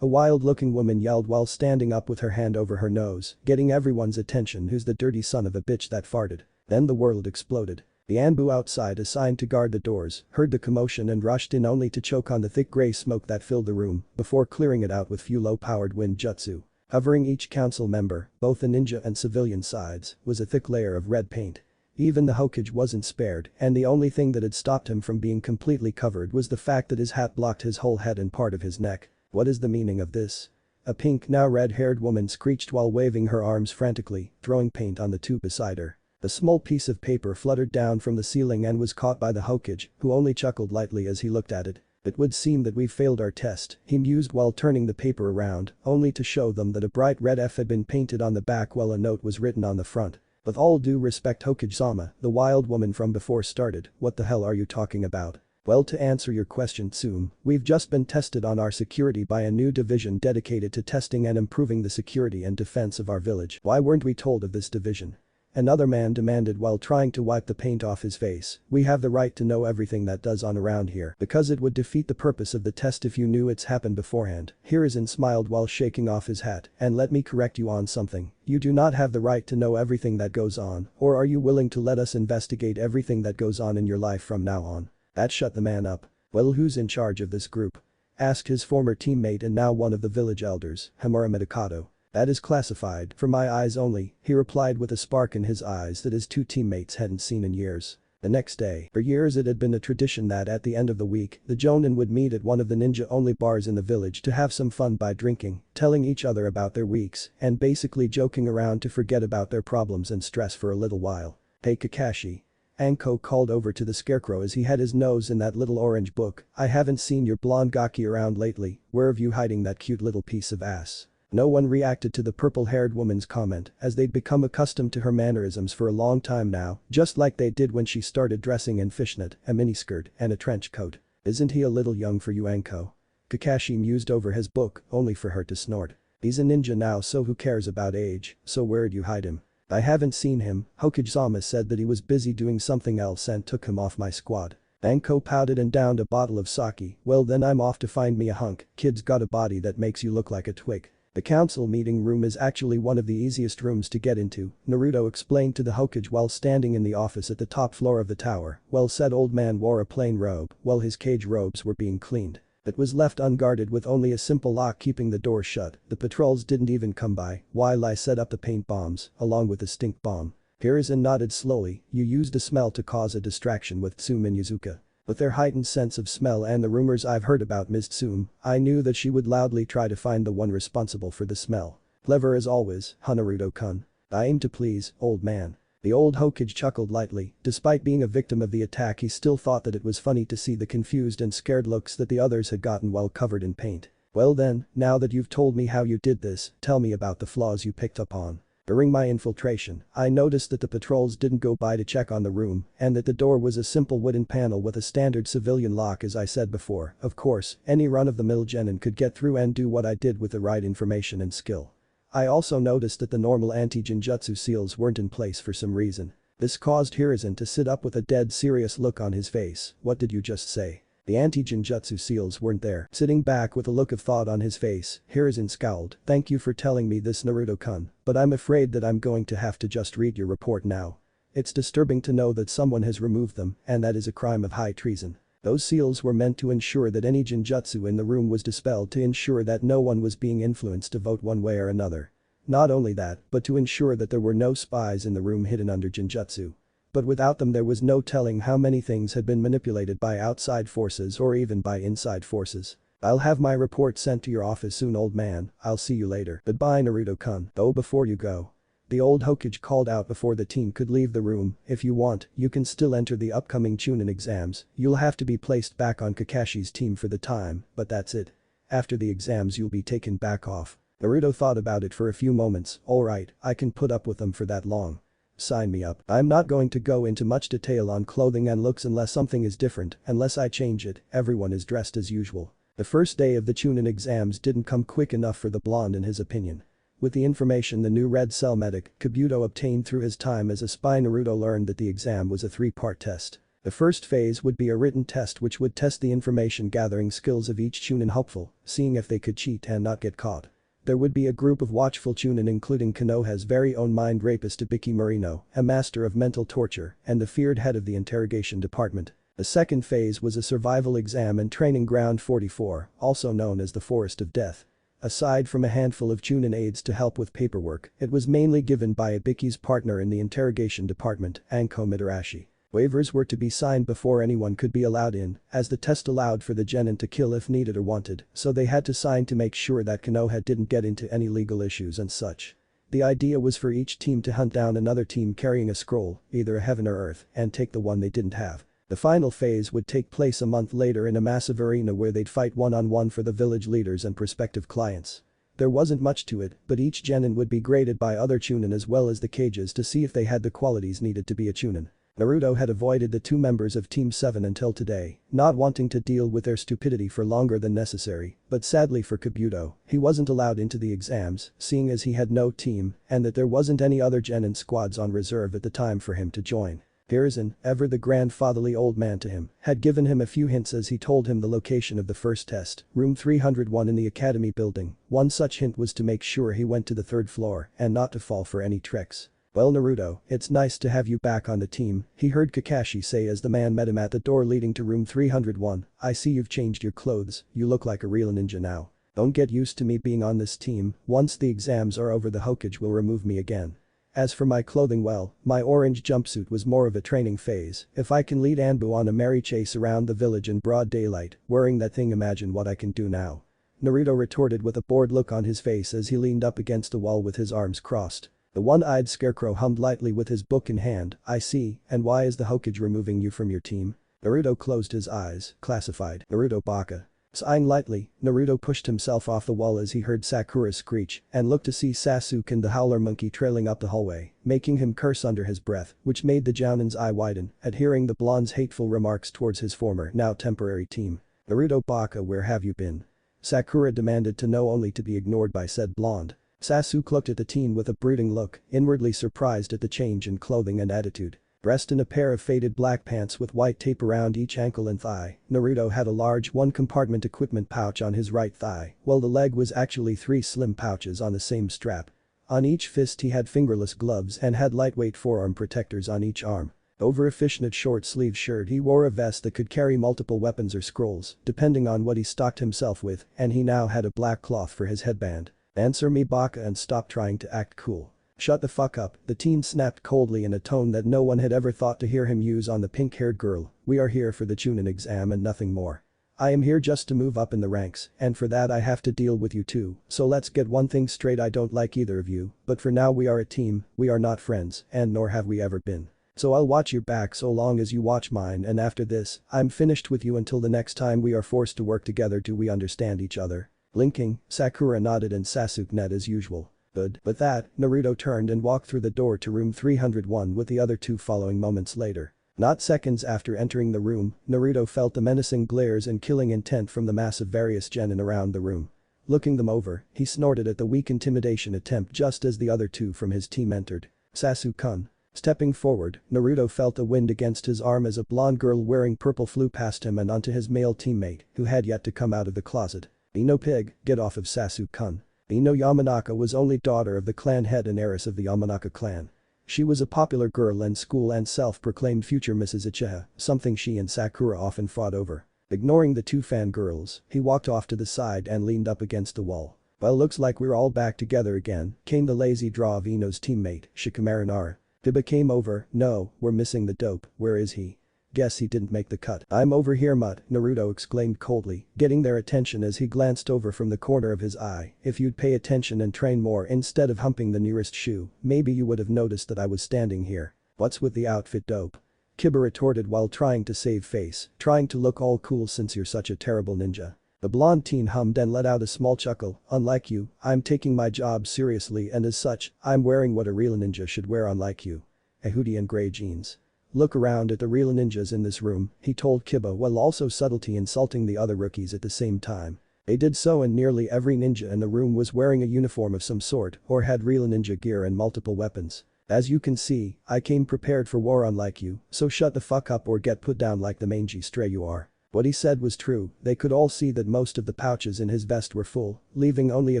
A wild-looking woman yelled while standing up with her hand over her nose, getting everyone's attention. "Who's the dirty son of a bitch that farted?" Then the world exploded. The Anbu outside assigned to guard the doors heard the commotion and rushed in only to choke on the thick gray smoke that filled the room before clearing it out with few low-powered wind jutsu. Covering each council member, both the ninja and civilian sides, was a thick layer of red paint. Even the Hokage wasn't spared, and the only thing that had stopped him from being completely covered was the fact that his hat blocked his whole head and part of his neck. "What is the meaning of this?" A pink, now red-haired woman screeched while waving her arms frantically, throwing paint on the tube beside her. A small piece of paper fluttered down from the ceiling and was caught by the Hokage, who only chuckled lightly as he looked at it. "It would seem that we've failed our test," he mused while turning the paper around, only to show them that a bright red F had been painted on the back while a note was written on the front. With all due respect Hokage-sama, the wild woman from before started, what the hell are you talking about? Well, to answer your question Tsume, we've just been tested on our security by a new division dedicated to testing and improving the security and defense of our village. Why weren't we told of this division? Another man demanded while trying to wipe the paint off his face. We have the right to know everything that does on around here because it would defeat the purpose of the test if you knew it's happened beforehand. Hiruzen smiled while shaking off his hat, and let me correct you on something. You do not have the right to know everything that goes on, or are you willing to let us investigate everything that goes on in your life from now on? That shut the man up. Well, who's in charge of this group? Asked his former teammate and now one of the village elders, Hamura Midokado. That is classified, for my eyes only, he replied with a spark in his eyes that his two teammates hadn't seen in years. The next day, for years it had been a tradition that at the end of the week, the Jonin would meet at one of the ninja-only bars in the village to have some fun by drinking, telling each other about their weeks, and basically joking around to forget about their problems and stress for a little while. Hey Kakashi. Anko called over to the scarecrow as he had his nose in that little orange book. I haven't seen your blonde gaki around lately, where have you hiding that cute little piece of ass? No one reacted to the purple-haired woman's comment as they'd become accustomed to her mannerisms for a long time now, just like they did when she started dressing in fishnet, a miniskirt, and a trench coat. Isn't he a little young for you Anko? Kakashi mused over his book, only for her to snort. He's a ninja now so who cares about age, so where'd you hide him? I haven't seen him, Hokage-sama said that he was busy doing something else and took him off my squad. Anko pouted and downed a bottle of sake. Well then I'm off to find me a hunk, kid's got a body that makes you look like a twig. The council meeting room is actually one of the easiest rooms to get into, Naruto explained to the Hokage while standing in the office at the top floor of the tower. Well said old man wore a plain robe while his cage robes were being cleaned. It was left unguarded with only a simple lock keeping the door shut. The patrols didn't even come by while I set up the paint bombs, along with the stink bomb. Hiruzen nodded slowly. You used a smell to cause a distraction with Tsume and Yuzuka. With their heightened sense of smell and the rumors I've heard about Ms. Tsume, I knew that she would loudly try to find the one responsible for the smell. Clever as always, Naruto-kun. I aim to please, old man. The old Hokage chuckled lightly. Despite being a victim of the attack he still thought that it was funny to see the confused and scared looks that the others had gotten while covered in paint. Well then, now that you've told me how you did this, tell me about the flaws you picked up on. During my infiltration, I noticed that the patrols didn't go by to check on the room and that the door was a simple wooden panel with a standard civilian lock as I said before. Of course, any run-of-the-mill genin could get through and do what I did with the right information and skill. I also noticed that the normal anti-genjutsu seals weren't in place for some reason. This caused Hiruzen to sit up with a dead serious look on his face. What did you just say? The anti-genjutsu seals weren't there. Sitting back with a look of thought on his face, Hiruzen scowled. Thank you for telling me this Naruto-kun, but I'm afraid that I'm going to have to just read your report now. It's disturbing to know that someone has removed them and that is a crime of high treason. Those seals were meant to ensure that any genjutsu in the room was dispelled to ensure that no one was being influenced to vote one way or another. Not only that, but to ensure that there were no spies in the room hidden under genjutsu. But without them there was no telling how many things had been manipulated by outside forces or even by inside forces. I'll have my report sent to your office soon old man, I'll see you later. Goodbye Naruto-kun. Though before you go. The old Hokage called out before the team could leave the room, if you want, you can still enter the upcoming Chunin exams, you'll have to be placed back on Kakashi's team for the time, but that's it. After the exams you'll be taken back off. Naruto thought about it for a few moments. Alright, I can put up with them for that long. Sign me up. I'm not going to go into much detail on clothing and looks unless something is different, unless I change it, everyone is dressed as usual. The first day of the Chunin exams didn't come quick enough for the blonde in his opinion. With the information the new red cell medic, Kabuto obtained through his time as a spy Naruto learned that the exam was a 3-part test. The first phase would be a written test which would test the information gathering skills of each Chunin hopeful, seeing if they could cheat and not get caught. There would be a group of watchful Chunin including Konoha's very own mind rapist Ibiki Marino, a master of mental torture, and the feared head of the interrogation department. The second phase was a survival exam and training ground 44, also known as the Forest of Death. Aside from a handful of Chunin aides to help with paperwork, it was mainly given by Ibiki's partner in the interrogation department, Anko Mitarashi. Waivers were to be signed before anyone could be allowed in, as the test allowed for the genin to kill if needed or wanted, so they had to sign to make sure that Konoha didn't get into any legal issues and such. The idea was for each team to hunt down another team carrying a scroll, either a heaven or earth, and take the one they didn't have. The final phase would take place a month later in a massive arena where they'd fight one-on-one for the village leaders and prospective clients. There wasn't much to it, but each genin would be graded by other Chunin as well as the cages to see if they had the qualities needed to be a Chunin. Naruto had avoided the two members of Team 7 until today, not wanting to deal with their stupidity for longer than necessary, but sadly for Kabuto, he wasn't allowed into the exams, seeing as he had no team and that there wasn't any other genin squads on reserve at the time for him to join. Hiruzen, ever the grandfatherly old man to him, had given him a few hints as he told him the location of the first test, room 301 in the academy building. One such hint was to make sure he went to the third floor and not to fall for any tricks. "Well Naruto, it's nice to have you back on the team," he heard Kakashi say as the man met him at the door leading to room 301. "I see you've changed your clothes, you look like a real ninja now. Don't get used to me being on this team, once the exams are over the Hokage will remove me again. As for my clothing, well, my orange jumpsuit was more of a training phase. If I can lead Anbu on a merry chase around the village in broad daylight, wearing that thing, imagine what I can do now." Naruto retorted with a bored look on his face as he leaned up against the wall with his arms crossed. The one-eyed scarecrow hummed lightly with his book in hand. "I see, and why is the Hokage removing you from your team?" Naruto closed his eyes, classified. Naruto Baka. Sighing lightly, Naruto pushed himself off the wall as he heard Sakura screech and looked to see Sasuke and the howler monkey trailing up the hallway, making him curse under his breath, which made the Jounin's eye widen at hearing the blonde's hateful remarks towards his former, now temporary team. "Naruto Baka, where have you been?" Sakura demanded to know, only to be ignored by said blonde. Sasuke looked at the teen with a brooding look, inwardly surprised at the change in clothing and attitude. Dressed in a pair of faded black pants with white tape around each ankle and thigh, Naruto had a large one-compartment equipment pouch on his right thigh, while the leg was actually 3 slim pouches on the same strap. On each fist he had fingerless gloves and had lightweight forearm protectors on each arm. Over a fishnet short-sleeve shirt he wore a vest that could carry multiple weapons or scrolls, depending on what he stocked himself with, and he now had a black cloth for his headband. "Answer me Baka and stop trying to act cool." "Shut the fuck up," the teen snapped coldly in a tone that no one had ever thought to hear him use on the pink-haired girl. "We are here for the Chunin exam and nothing more. I am here just to move up in the ranks, and for that I have to deal with you too, so let's get one thing straight, I don't like either of you, but for now we are a team, we are not friends, and nor have we ever been. So I'll watch your back so long as you watch mine, and after this, I'm finished with you until the next time we are forced to work together. Do we understand each other?" Blinking, Sakura nodded and Sasuke nodded as usual. Good. With that, Naruto turned and walked through the door to room 301 with the other two following moments later. Not seconds after entering the room, Naruto felt the menacing glares and killing intent from the mass of various genin around the room. Looking them over, he snorted at the weak intimidation attempt just as the other two from his team entered. "Sasuke-kun." Stepping forward, Naruto felt a wind against his arm as a blonde girl wearing purple flew past him and onto his male teammate, who had yet to come out of the closet. "Ino pig, get off of Sasuke-kun." Ino Yamanaka was only daughter of the clan head and heiress of the Yamanaka clan. She was a popular girl in school and self-proclaimed future Mrs. Uchiha, something she and Sakura often fought over. Ignoring the two fangirls, he walked off to the side and leaned up against the wall. "Well, looks like we're all back together again," came the lazy draw of Ino's teammate, Shikamaru Nara. "Biba came over, no, we're missing the dope, where is he? Guess he didn't make the cut." "I'm over here Mutt," Naruto exclaimed coldly, getting their attention as he glanced over from the corner of his eye. "If you'd pay attention and train more instead of humping the nearest shoe, maybe you would have noticed that I was standing here." "What's with the outfit dope?" Kiba retorted while trying to save face, "Trying to look all cool since you're such a terrible ninja." The blonde teen hummed and let out a small chuckle. "Unlike you, I'm taking my job seriously and as such, I'm wearing what a real ninja should wear, unlike you. A hoodie and grey jeans. Look around at the real ninjas in this room," he told Kiba while also subtly insulting the other rookies at the same time. They did so and nearly every ninja in the room was wearing a uniform of some sort or had real ninja gear and multiple weapons. "As you can see, I came prepared for war unlike you, so shut the fuck up or get put down like the mangy stray you are." What he said was true, they could all see that most of the pouches in his vest were full, leaving only a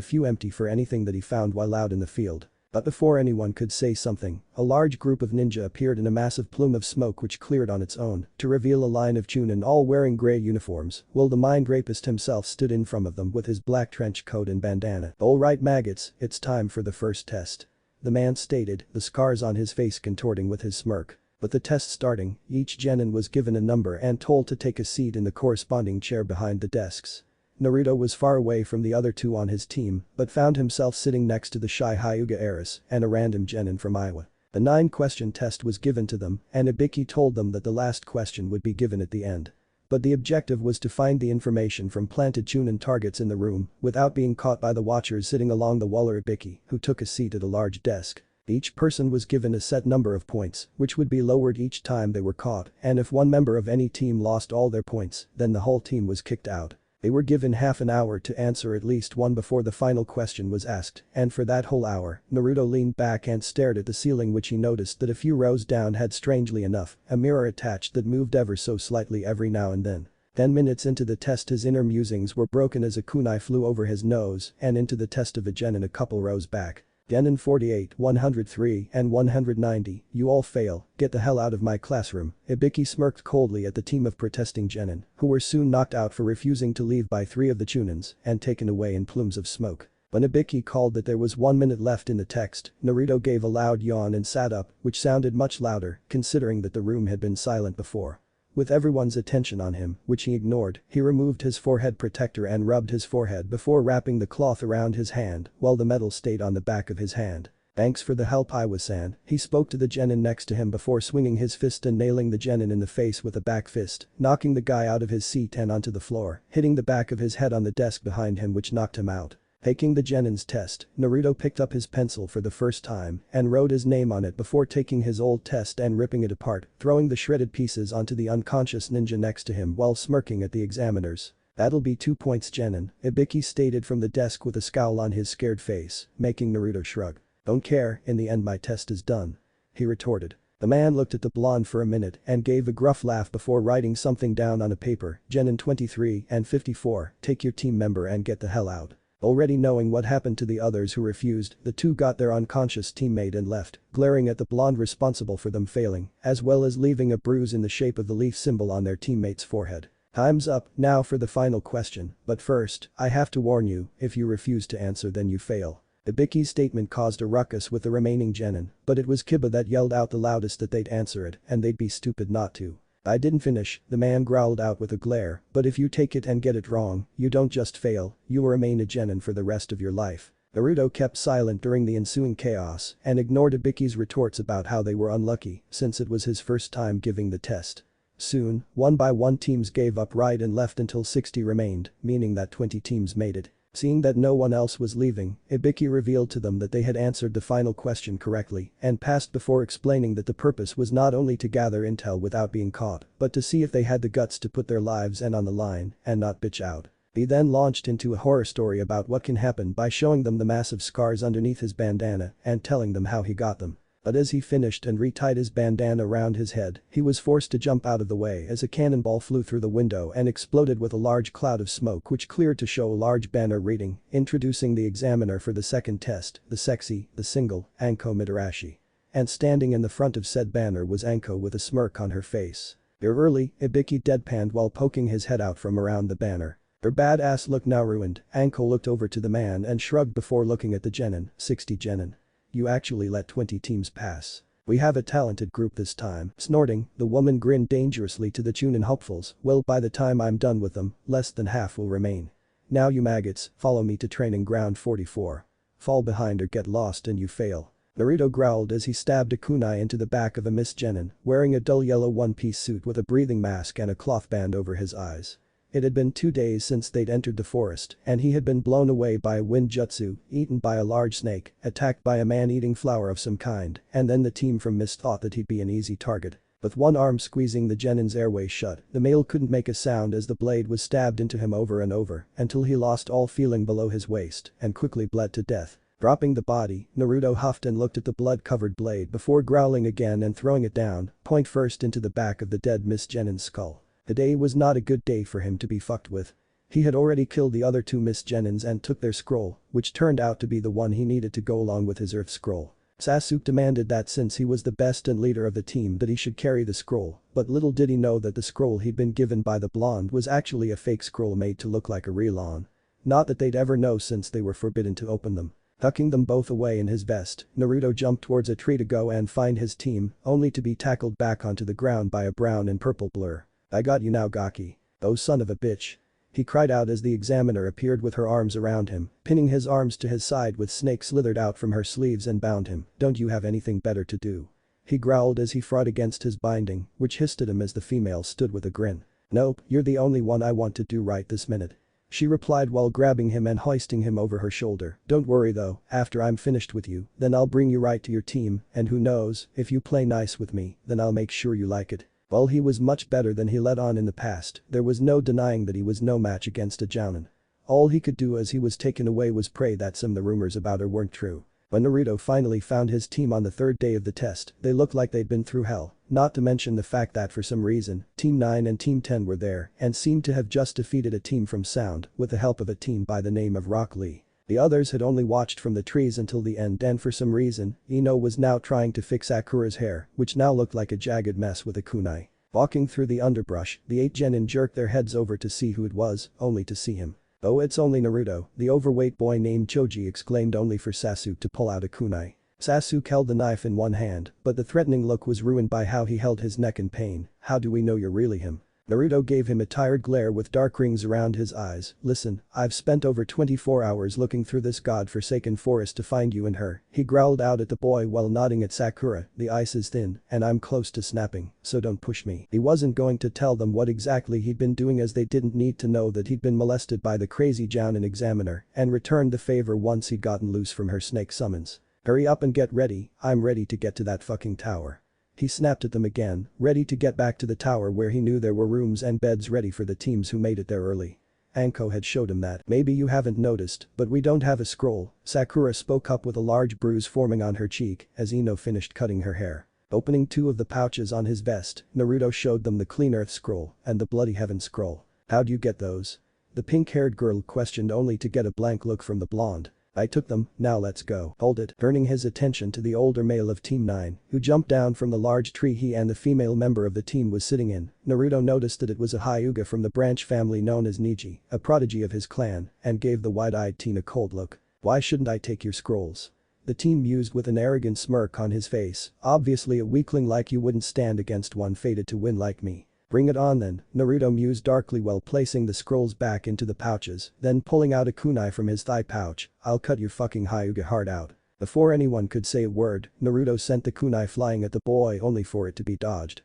few empty for anything that he found while out in the field. But before anyone could say something, a large group of ninja appeared in a massive plume of smoke which cleared on its own to reveal a line of Chunin all wearing grey uniforms, while the mind rapist himself stood in front of them with his black trench coat and bandana. "Alright maggots, it's time for the first test," the man stated, the scars on his face contorting with his smirk. With the test starting, each genin was given a number and told to take a seat in the corresponding chair behind the desks. Naruto was far away from the other two on his team, but found himself sitting next to the shy Hyuga heiress and a random genin from Iowa. The 9-question test was given to them, and Ibiki told them that the last question would be given at the end. But the objective was to find the information from planted Chunin targets in the room without being caught by the watchers sitting along the wall or Ibiki, who took a seat at a large desk. Each person was given a set number of points, which would be lowered each time they were caught, and if one member of any team lost all their points, then the whole team was kicked out. They were given half an hour to answer at least one before the final question was asked, and for that whole hour, Naruto leaned back and stared at the ceiling, which he noticed that a few rows down had, strangely enough, a mirror attached that moved ever so slightly every now and then. 10 minutes into the test, his inner musings were broken as a kunai flew over his nose and into the test of a genin a couple rows back. Genin 48, 103, and 190, you all fail, get the hell out of my classroom. Ibiki smirked coldly at the team of protesting genin, who were soon knocked out for refusing to leave by 3 of the Chunins and taken away in plumes of smoke. When Ibiki called that there was 1 minute left in the text, Naruto gave a loud yawn and sat up, which sounded much louder considering that the room had been silent before. With everyone's attention on him, which he ignored, he removed his forehead protector and rubbed his forehead before wrapping the cloth around his hand while the metal stayed on the back of his hand. Thanks for the help, Iwa-san, he spoke to the genin next to him before swinging his fist and nailing the genin in the face with a back fist, knocking the guy out of his seat and onto the floor, hitting the back of his head on the desk behind him, which knocked him out. Taking the genin's test, Naruto picked up his pencil for the first time and wrote his name on it before taking his old test and ripping it apart, throwing the shredded pieces onto the unconscious ninja next to him while smirking at the examiners. That'll be 2 points, genin, Ibiki stated from the desk with a scowl on his scared face, making Naruto shrug. Don't care, in the end my test is done. He retorted. The man looked at the blonde for a minute and gave a gruff laugh before writing something down on a paper. Genin 23 and 54, take your team member and get the hell out. Already knowing what happened to the others who refused, the two got their unconscious teammate and left, glaring at the blonde responsible for them failing, as well as leaving a bruise in the shape of the leaf symbol on their teammate's forehead. Time's up, now for the final question, but first, I have to warn you, if you refuse to answer then you fail. Ibiki's statement caused a ruckus with the remaining genin, but it was Kiba that yelled out the loudest that they'd answer it and they'd be stupid not to. I didn't finish, the man growled out with a glare, but if you take it and get it wrong, you don't just fail, you will remain a genin for the rest of your life. Naruto kept silent during the ensuing chaos and ignored Ibiki's retorts about how they were unlucky since it was his first time giving the test. Soon, one by one teams gave up right and left until 60 remained, meaning that 20 teams made it. Seeing that no one else was leaving, Ibiki revealed to them that they had answered the final question correctly and passed before explaining that the purpose was not only to gather intel without being caught, but to see if they had the guts to put their lives on the line and not bitch out. He then launched into a horror story about what can happen by showing them the massive scars underneath his bandana and telling them how he got them. But as he finished and retied his bandana around his head, he was forced to jump out of the way as a cannonball flew through the window and exploded with a large cloud of smoke, which cleared to show a large banner reading, introducing the examiner for the second test, the sexy, the single, Anko Midarashi. And standing in the front of said banner was Anko with a smirk on her face. You're early, Ibiki deadpanned while poking his head out from around the banner. Her badass look now ruined, Anko looked over to the man and shrugged before looking at the genin, 60 genin. You actually let 20 teams pass. We have a talented group this time. Snorting, the woman grinned dangerously to the Chunin hopefuls. Well, by the time I'm done with them, less than half will remain. Now you maggots, follow me to training ground 44. Fall behind or get lost and you fail. Naruto growled as he stabbed a kunai into the back of a Miss Genin, wearing a dull yellow one-piece suit with a breathing mask and a cloth band over his eyes. It had been 2 days since they'd entered the forest and he had been blown away by a wind jutsu, eaten by a large snake, attacked by a man-eating flower of some kind, and then the team from Mist thought that he'd be an easy target. With one arm squeezing the genin's airway shut, the male couldn't make a sound as the blade was stabbed into him over and over until he lost all feeling below his waist and quickly bled to death. Dropping the body, Naruto huffed and looked at the blood-covered blade before growling again and throwing it down, point first into the back of the dead Miss Genin's skull. The day was not a good day for him to be fucked with. He had already killed the other 2 Miss Genins and took their scroll, which turned out to be the one he needed to go along with his Earth scroll. Sasuke demanded that since he was the best and leader of the team that he should carry the scroll, but little did he know that the scroll he'd been given by the blonde was actually a fake scroll made to look like a real one. Not that they'd ever know since they were forbidden to open them. Tucking them both away in his vest, Naruto jumped towards a tree to go and find his team, only to be tackled back onto the ground by a brown and purple blur. I got you now, Gaki. Oh son of a bitch. He cried out as the examiner appeared with her arms around him, pinning his arms to his side with snakes slithered out from her sleeves and bound him. Don't you have anything better to do? He growled as he fought against his binding, which hissed at him as the female stood with a grin. Nope, you're the only one I want to do right this minute. She replied while grabbing him and hoisting him over her shoulder. Don't worry though, after I'm finished with you, then I'll bring you right to your team, and who knows, if you play nice with me, then I'll make sure you like it. While he was much better than he let on in the past, there was no denying that he was no match against a Jounin. All he could do as he was taken away was pray that some of the rumors about her weren't true. When Naruto finally found his team on the third day of the test, they looked like they'd been through hell, not to mention the fact that for some reason, Team 9 and Team 10 were there and seemed to have just defeated a team from Sound with the help of a team by the name of Rock Lee. The others had only watched from the trees until the end, and for some reason, Ino was now trying to fix Sakura's hair, which now looked like a jagged mess with a kunai. Walking through the underbrush, the 8 genin jerked their heads over to see who it was, only to see him. "Oh, it's only Naruto," the overweight boy named Choji exclaimed, only for Sasuke to pull out a kunai. Sasuke held the knife in one hand, but the threatening look was ruined by how he held his neck in pain. "How do we know you're really him?" Naruto gave him a tired glare with dark rings around his eyes. "Listen, I've spent over 24 hours looking through this god-forsaken forest to find you and her," he growled out at the boy while nodding at Sakura. "The ice is thin, and I'm close to snapping, so don't push me." He wasn't going to tell them what exactly he'd been doing, as they didn't need to know that he'd been molested by the crazy Jounin examiner and returned the favor once he'd gotten loose from her snake summons. "Hurry up and get ready, I'm ready to get to that fucking tower." He snapped at them again, ready to get back to the tower where he knew there were rooms and beds ready for the teams who made it there early. Anko had showed him that. "Maybe you haven't noticed, but we don't have a scroll," Sakura spoke up with a large bruise forming on her cheek as Ino finished cutting her hair. Opening 2 of the pouches on his vest, Naruto showed them the Clean Earth scroll and the Bloody Heaven scroll. "How'd you get those?" the pink-haired girl questioned, only to get a blank look from the blonde. "I took them, now let's go." "Hold it," turning his attention to the older male of Team 9, who jumped down from the large tree he and the female member of the team was sitting in. Naruto noticed that it was a Hyuga from the branch family known as Neji, a prodigy of his clan, and gave the wide-eyed teen a cold look. "Why shouldn't I take your scrolls?" the teen mused with an arrogant smirk on his face. "Obviously a weakling like you wouldn't stand against one fated to win like me." "Bring it on then," Naruto mused darkly while placing the scrolls back into the pouches, then pulling out a kunai from his thigh pouch. "I'll cut your fucking Hyuga heart out." Before anyone could say a word, Naruto sent the kunai flying at the boy, only for it to be dodged.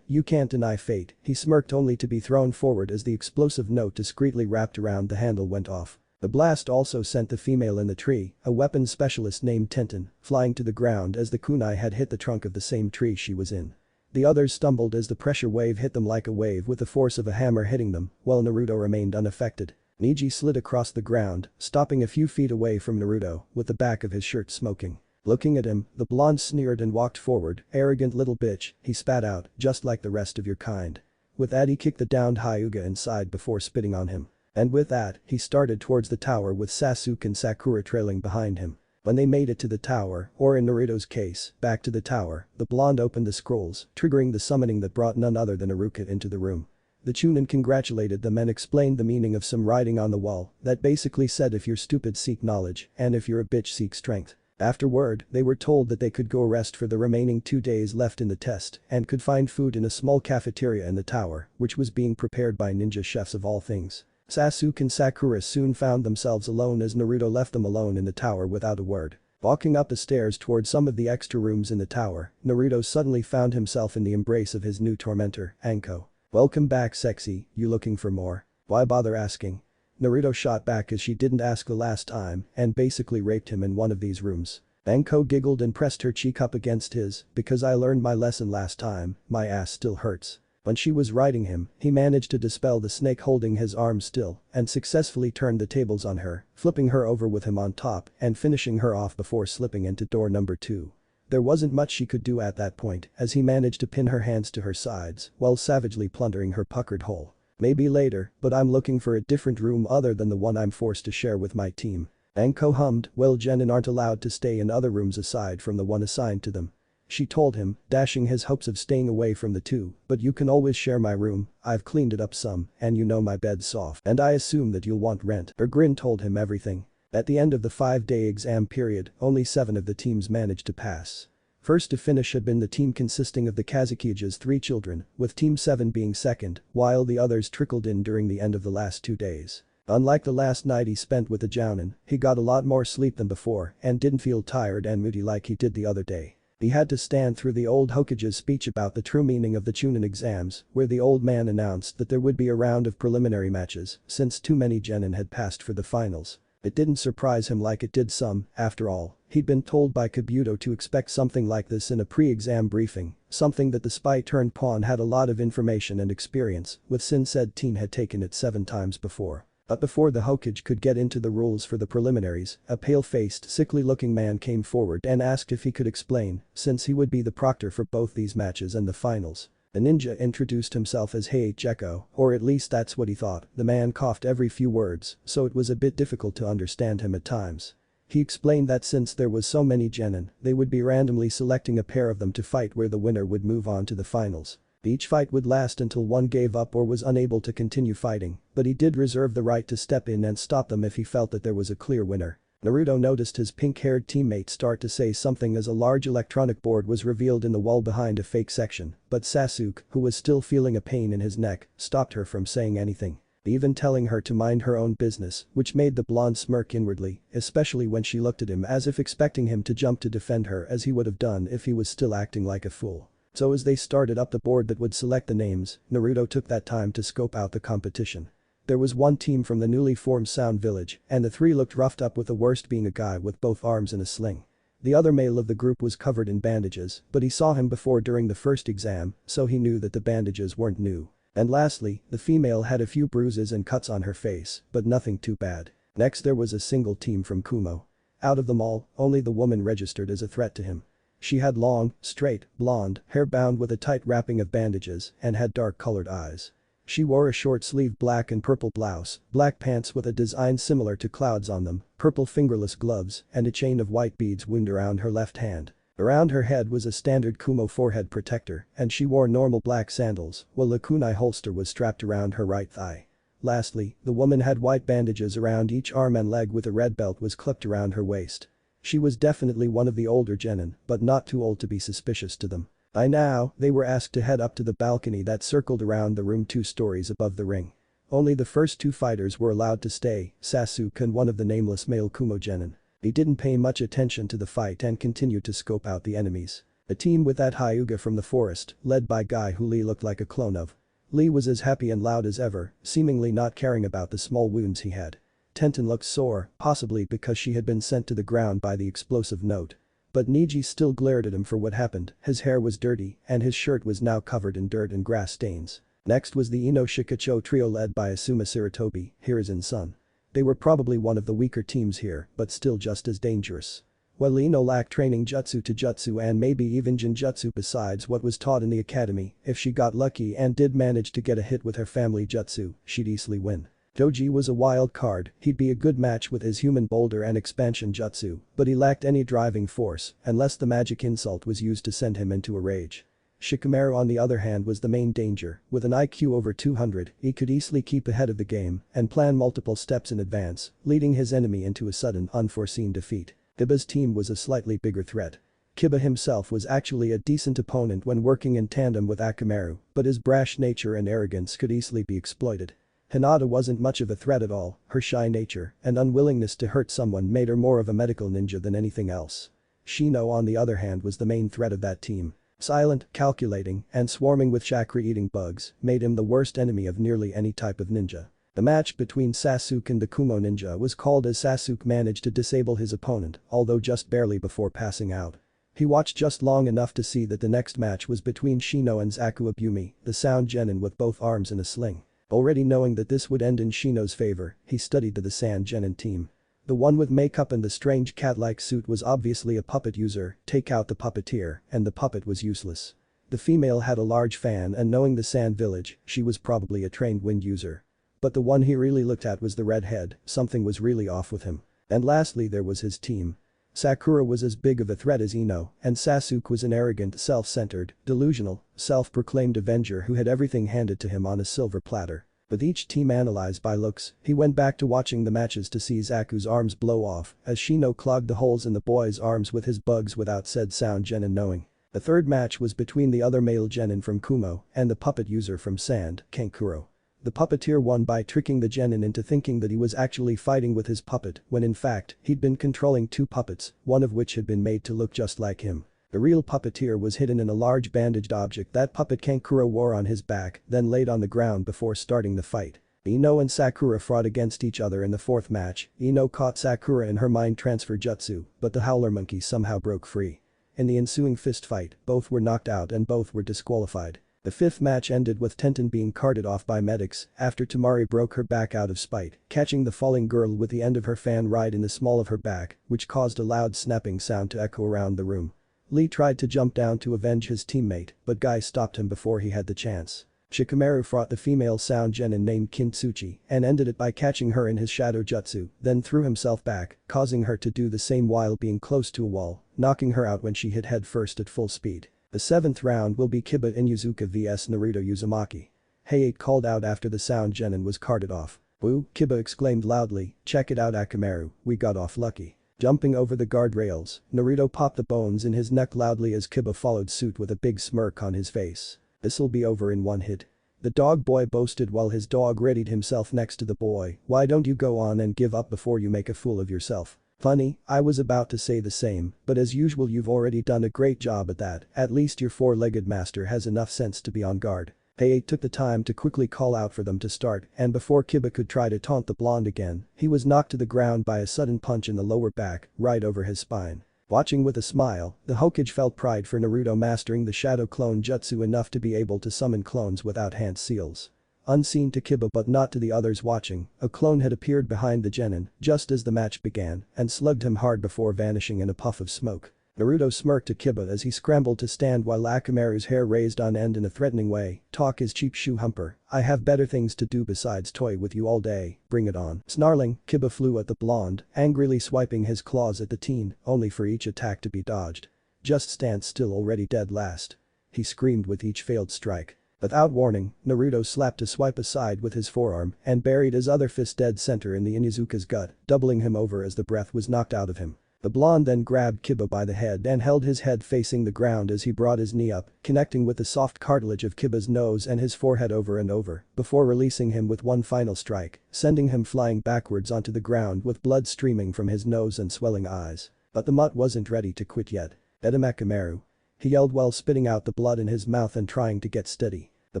You can't deny fate," he smirked, only to be thrown forward as the explosive note discreetly wrapped around the handle went off. The blast also sent the female in the tree, a weapons specialist named Tenten, flying to the ground as the kunai had hit the trunk of the same tree she was in. The others stumbled as the pressure wave hit them like a wave, with the force of a hammer hitting them, while Naruto remained unaffected. Neji slid across the ground, stopping a few feet away from Naruto, with the back of his shirt smoking. Looking at him, the blonde sneered and walked forward. "Arrogant little bitch," he spat out, "just like the rest of your kind." With that he kicked the downed Hyuga inside before spitting on him. And with that, he started towards the tower with Sasuke and Sakura trailing behind him. When they made it to the tower, or in Naruto's case, back to the tower, the blonde opened the scrolls, triggering the summoning that brought none other than Iruka into the room. The Chunin congratulated them and explained the meaning of some writing on the wall that basically said, "If you're stupid, seek knowledge, and if you're a bitch, seek strength." Afterward, they were told that they could go rest for the remaining 2 days left in the test and could find food in a small cafeteria in the tower, which was being prepared by ninja chefs of all things. Sasuke and Sakura soon found themselves alone as Naruto left them alone in the tower without a word. Walking up the stairs towards some of the extra rooms in the tower, Naruto suddenly found himself in the embrace of his new tormentor, Anko. "Welcome back, sexy, you looking for more?" "Why bother asking?" Naruto shot back as she didn't ask the last time and basically raped him in one of these rooms. Anko giggled and pressed her cheek up against his. "Because I learned my lesson last time, my ass still hurts." When she was riding him, he managed to dispel the snake holding his arm still and successfully turned the tables on her, flipping her over with him on top and finishing her off before slipping into door number 2. There wasn't much she could do at that point as he managed to pin her hands to her sides while savagely plundering her puckered hole. "Maybe later, but I'm looking for a different room other than the one I'm forced to share with my team." Anko hummed, "Well, genin aren't allowed to stay in other rooms aside from the one assigned to them." She told him, dashing his hopes of staying away from the 2, "But you can always share my room, I've cleaned it up some, and you know my bed's soft, and I assume that you'll want rent." Her grin told him everything. At the end of the 5-day exam period, only 7 of the teams managed to pass. First to finish had been the team consisting of the Kazukige's 3 children, with Team 7 being second, while the others trickled in during the end of the last 2 days. Unlike the last night he spent with the Jounin, he got a lot more sleep than before and didn't feel tired and moody like he did the other day. He had to stand through the old Hokage's speech about the true meaning of the Chunin exams, where the old man announced that there would be a round of preliminary matches since too many genin had passed for the finals. It didn't surprise him like it did some, after all, he'd been told by Kabuto to expect something like this in a pre-exam briefing, something that the spy-turned-pawn had a lot of information and experience with since said team had taken it 7 times before. But before the Hokage could get into the rules for the preliminaries, a pale-faced, sickly-looking man came forward and asked if he could explain, since he would be the proctor for both these matches and the finals. The ninja introduced himself as Heiichiko, or at least that's what he thought. The man coughed every few words, so it was a bit difficult to understand him at times. He explained that since there was so many genin, they would be randomly selecting a pair of them to fight where the winner would move on to the finals. Each fight would last until one gave up or was unable to continue fighting, but he did reserve the right to step in and stop them if he felt that there was a clear winner. Naruto noticed his pink-haired teammate start to say something as a large electronic board was revealed in the wall behind a fake section, but Sasuke, who was still feeling a pain in his neck, stopped her from saying anything, even telling her to mind her own business, which made the blonde smirk inwardly, especially when she looked at him as if expecting him to jump to defend her as he would have done if he was still acting like a fool. So as they started up the board that would select the names, Naruto took that time to scope out the competition. There was one team from the newly formed Sound Village, and the 3 looked roughed up, with the worst being a guy with both arms in a sling. The other male of the group was covered in bandages, but he saw him before during the first exam, so he knew that the bandages weren't new. And lastly, the female had a few bruises and cuts on her face, but nothing too bad. Next there was a single team from Kumo. Out of them all, only the woman registered as a threat to him. She had long, straight, blonde hair bound with a tight wrapping of bandages and had dark-colored eyes. She wore a short-sleeved black and purple blouse, black pants with a design similar to clouds on them, purple fingerless gloves, and a chain of white beads wound around her left hand. Around her head was a standard Kumo forehead protector, and she wore normal black sandals, while a kunai holster was strapped around her right thigh. Lastly, the woman had white bandages around each arm and leg, with a red belt was clipped around her waist. She was definitely one of the older genin, but not too old to be suspicious to them. By now, they were asked to head up to the balcony that circled around the room 2 stories above the ring. Only the first 2 fighters were allowed to stay, Sasuke and one of the nameless male Kumo genin. He didn't pay much attention to the fight and continued to scope out the enemies. A team with that Hyuga from the forest, led by guy who Lee looked like a clone of. Lee was as happy and loud as ever, seemingly not caring about the small wounds he had. Tenten looked sore, possibly because she had been sent to the ground by the explosive note. But Niji still glared at him for what happened. His hair was dirty, and his shirt was now covered in dirt and grass stains. Next was the Ino Shikacho trio led by Asuma Sarutobi, Hiruzen's son. They were probably one of the weaker teams here, but still just as dangerous. While Ino lacked training jutsu to jutsu and maybe even genjutsu besides what was taught in the academy, if she got lucky and did manage to get a hit with her family jutsu, she'd easily win. Doji was a wild card, he'd be a good match with his human boulder and expansion jutsu, but he lacked any driving force unless the magic insult was used to send him into a rage. Shikamaru on the other hand was the main danger. With an IQ over 200, he could easily keep ahead of the game and plan multiple steps in advance, leading his enemy into a sudden, unforeseen defeat. Kiba's team was a slightly bigger threat. Kiba himself was actually a decent opponent when working in tandem with Akamaru, but his brash nature and arrogance could easily be exploited. Hinata wasn't much of a threat at all, her shy nature and unwillingness to hurt someone made her more of a medical ninja than anything else. Shino on the other hand was the main threat of that team. Silent, calculating, and swarming with chakra-eating bugs made him the worst enemy of nearly any type of ninja. The match between Sasuke and the Kumo ninja was called as Sasuke managed to disable his opponent, although just barely before passing out. He watched just long enough to see that the next match was between Shino and Zaku Abumi, the sound genin with both arms in a sling. Already knowing that this would end in Shino's favor, he studied the Sand Genin team. The one with makeup and the strange cat-like suit was obviously a puppet user, take out the puppeteer, and the puppet was useless. The female had a large fan and knowing the Sand Village, she was probably a trained wind user. But the one he really looked at was the redhead, something was really off with him. And lastly there was his team. Sakura was as big of a threat as Ino, and Sasuke was an arrogant, self-centered, delusional, self-proclaimed avenger who had everything handed to him on a silver platter. With each team analyzed by looks, he went back to watching the matches to see Zaku's arms blow off as Shino clogged the holes in the boy's arms with his bugs without said sound genin knowing. The third match was between the other male genin from Kumo and the puppet user from Sand, Kankuro. The puppeteer won by tricking the genin into thinking that he was actually fighting with his puppet when in fact he'd been controlling 2 puppets, one of which had been made to look just like him. The real puppeteer was hidden in a large bandaged object that puppet Kankuro wore on his back, then laid on the ground before starting the fight. Ino and Sakura fought against each other in the fourth match. Ino caught Sakura in her mind transfer jutsu, but the howler monkey somehow broke free. In the ensuing fist fight, both were knocked out and both were disqualified. The fifth match ended with Tenten being carted off by medics after Tamari broke her back out of spite, catching the falling girl with the end of her fan right in the small of her back, which caused a loud snapping sound to echo around the room. Lee tried to jump down to avenge his teammate, but Guy stopped him before he had the chance. Shikamaru fought the female sound genin named Kintsuchi and ended it by catching her in his shadow jutsu, then threw himself back, causing her to do the same while being close to a wall, knocking her out when she hit head first at full speed. The seventh round will be Kiba Inuzuka vs Naruto Uzumaki. Hayate called out after the sound genin was carted off. "Woo," Kiba exclaimed loudly, "check it out Akamaru, we got off lucky." Jumping over the guardrails, Naruto popped the bones in his neck loudly as Kiba followed suit with a big smirk on his face. "This'll be over in one hit." The dog boy boasted while his dog readied himself next to the boy. "Why don't you go on and give up before you make a fool of yourself?" "Funny, I was about to say the same, but as usual you've already done a great job at that, at least your four-legged master has enough sense to be on guard." Hayate took the time to quickly call out for them to start, and before Kiba could try to taunt the blonde again, he was knocked to the ground by a sudden punch in the lower back, right over his spine. Watching with a smile, the Hokage felt pride for Naruto mastering the shadow clone jutsu enough to be able to summon clones without hand seals. Unseen to Kiba but not to the others watching, a clone had appeared behind the genin just as the match began and slugged him hard before vanishing in a puff of smoke. Naruto smirked to Kiba as he scrambled to stand while Akamaru's hair raised on end in a threatening way. "Talk is cheap, shoe humper. I have better things to do besides toy with you all day, bring it on." Snarling, Kiba flew at the blonde, angrily swiping his claws at the teen, only for each attack to be dodged. "Just stand still, already dead last," he screamed with each failed strike. Without warning, Naruto slapped a swipe aside with his forearm and buried his other fist dead center in the Inuzuka's gut, doubling him over as the breath was knocked out of him. The blonde then grabbed Kiba by the head and held his head facing the ground as he brought his knee up, connecting with the soft cartilage of Kiba's nose and his forehead over and over, before releasing him with one final strike, sending him flying backwards onto the ground with blood streaming from his nose and swelling eyes. But the mutt wasn't ready to quit yet. "Get him Akamaru," he yelled while spitting out the blood in his mouth and trying to get steady. The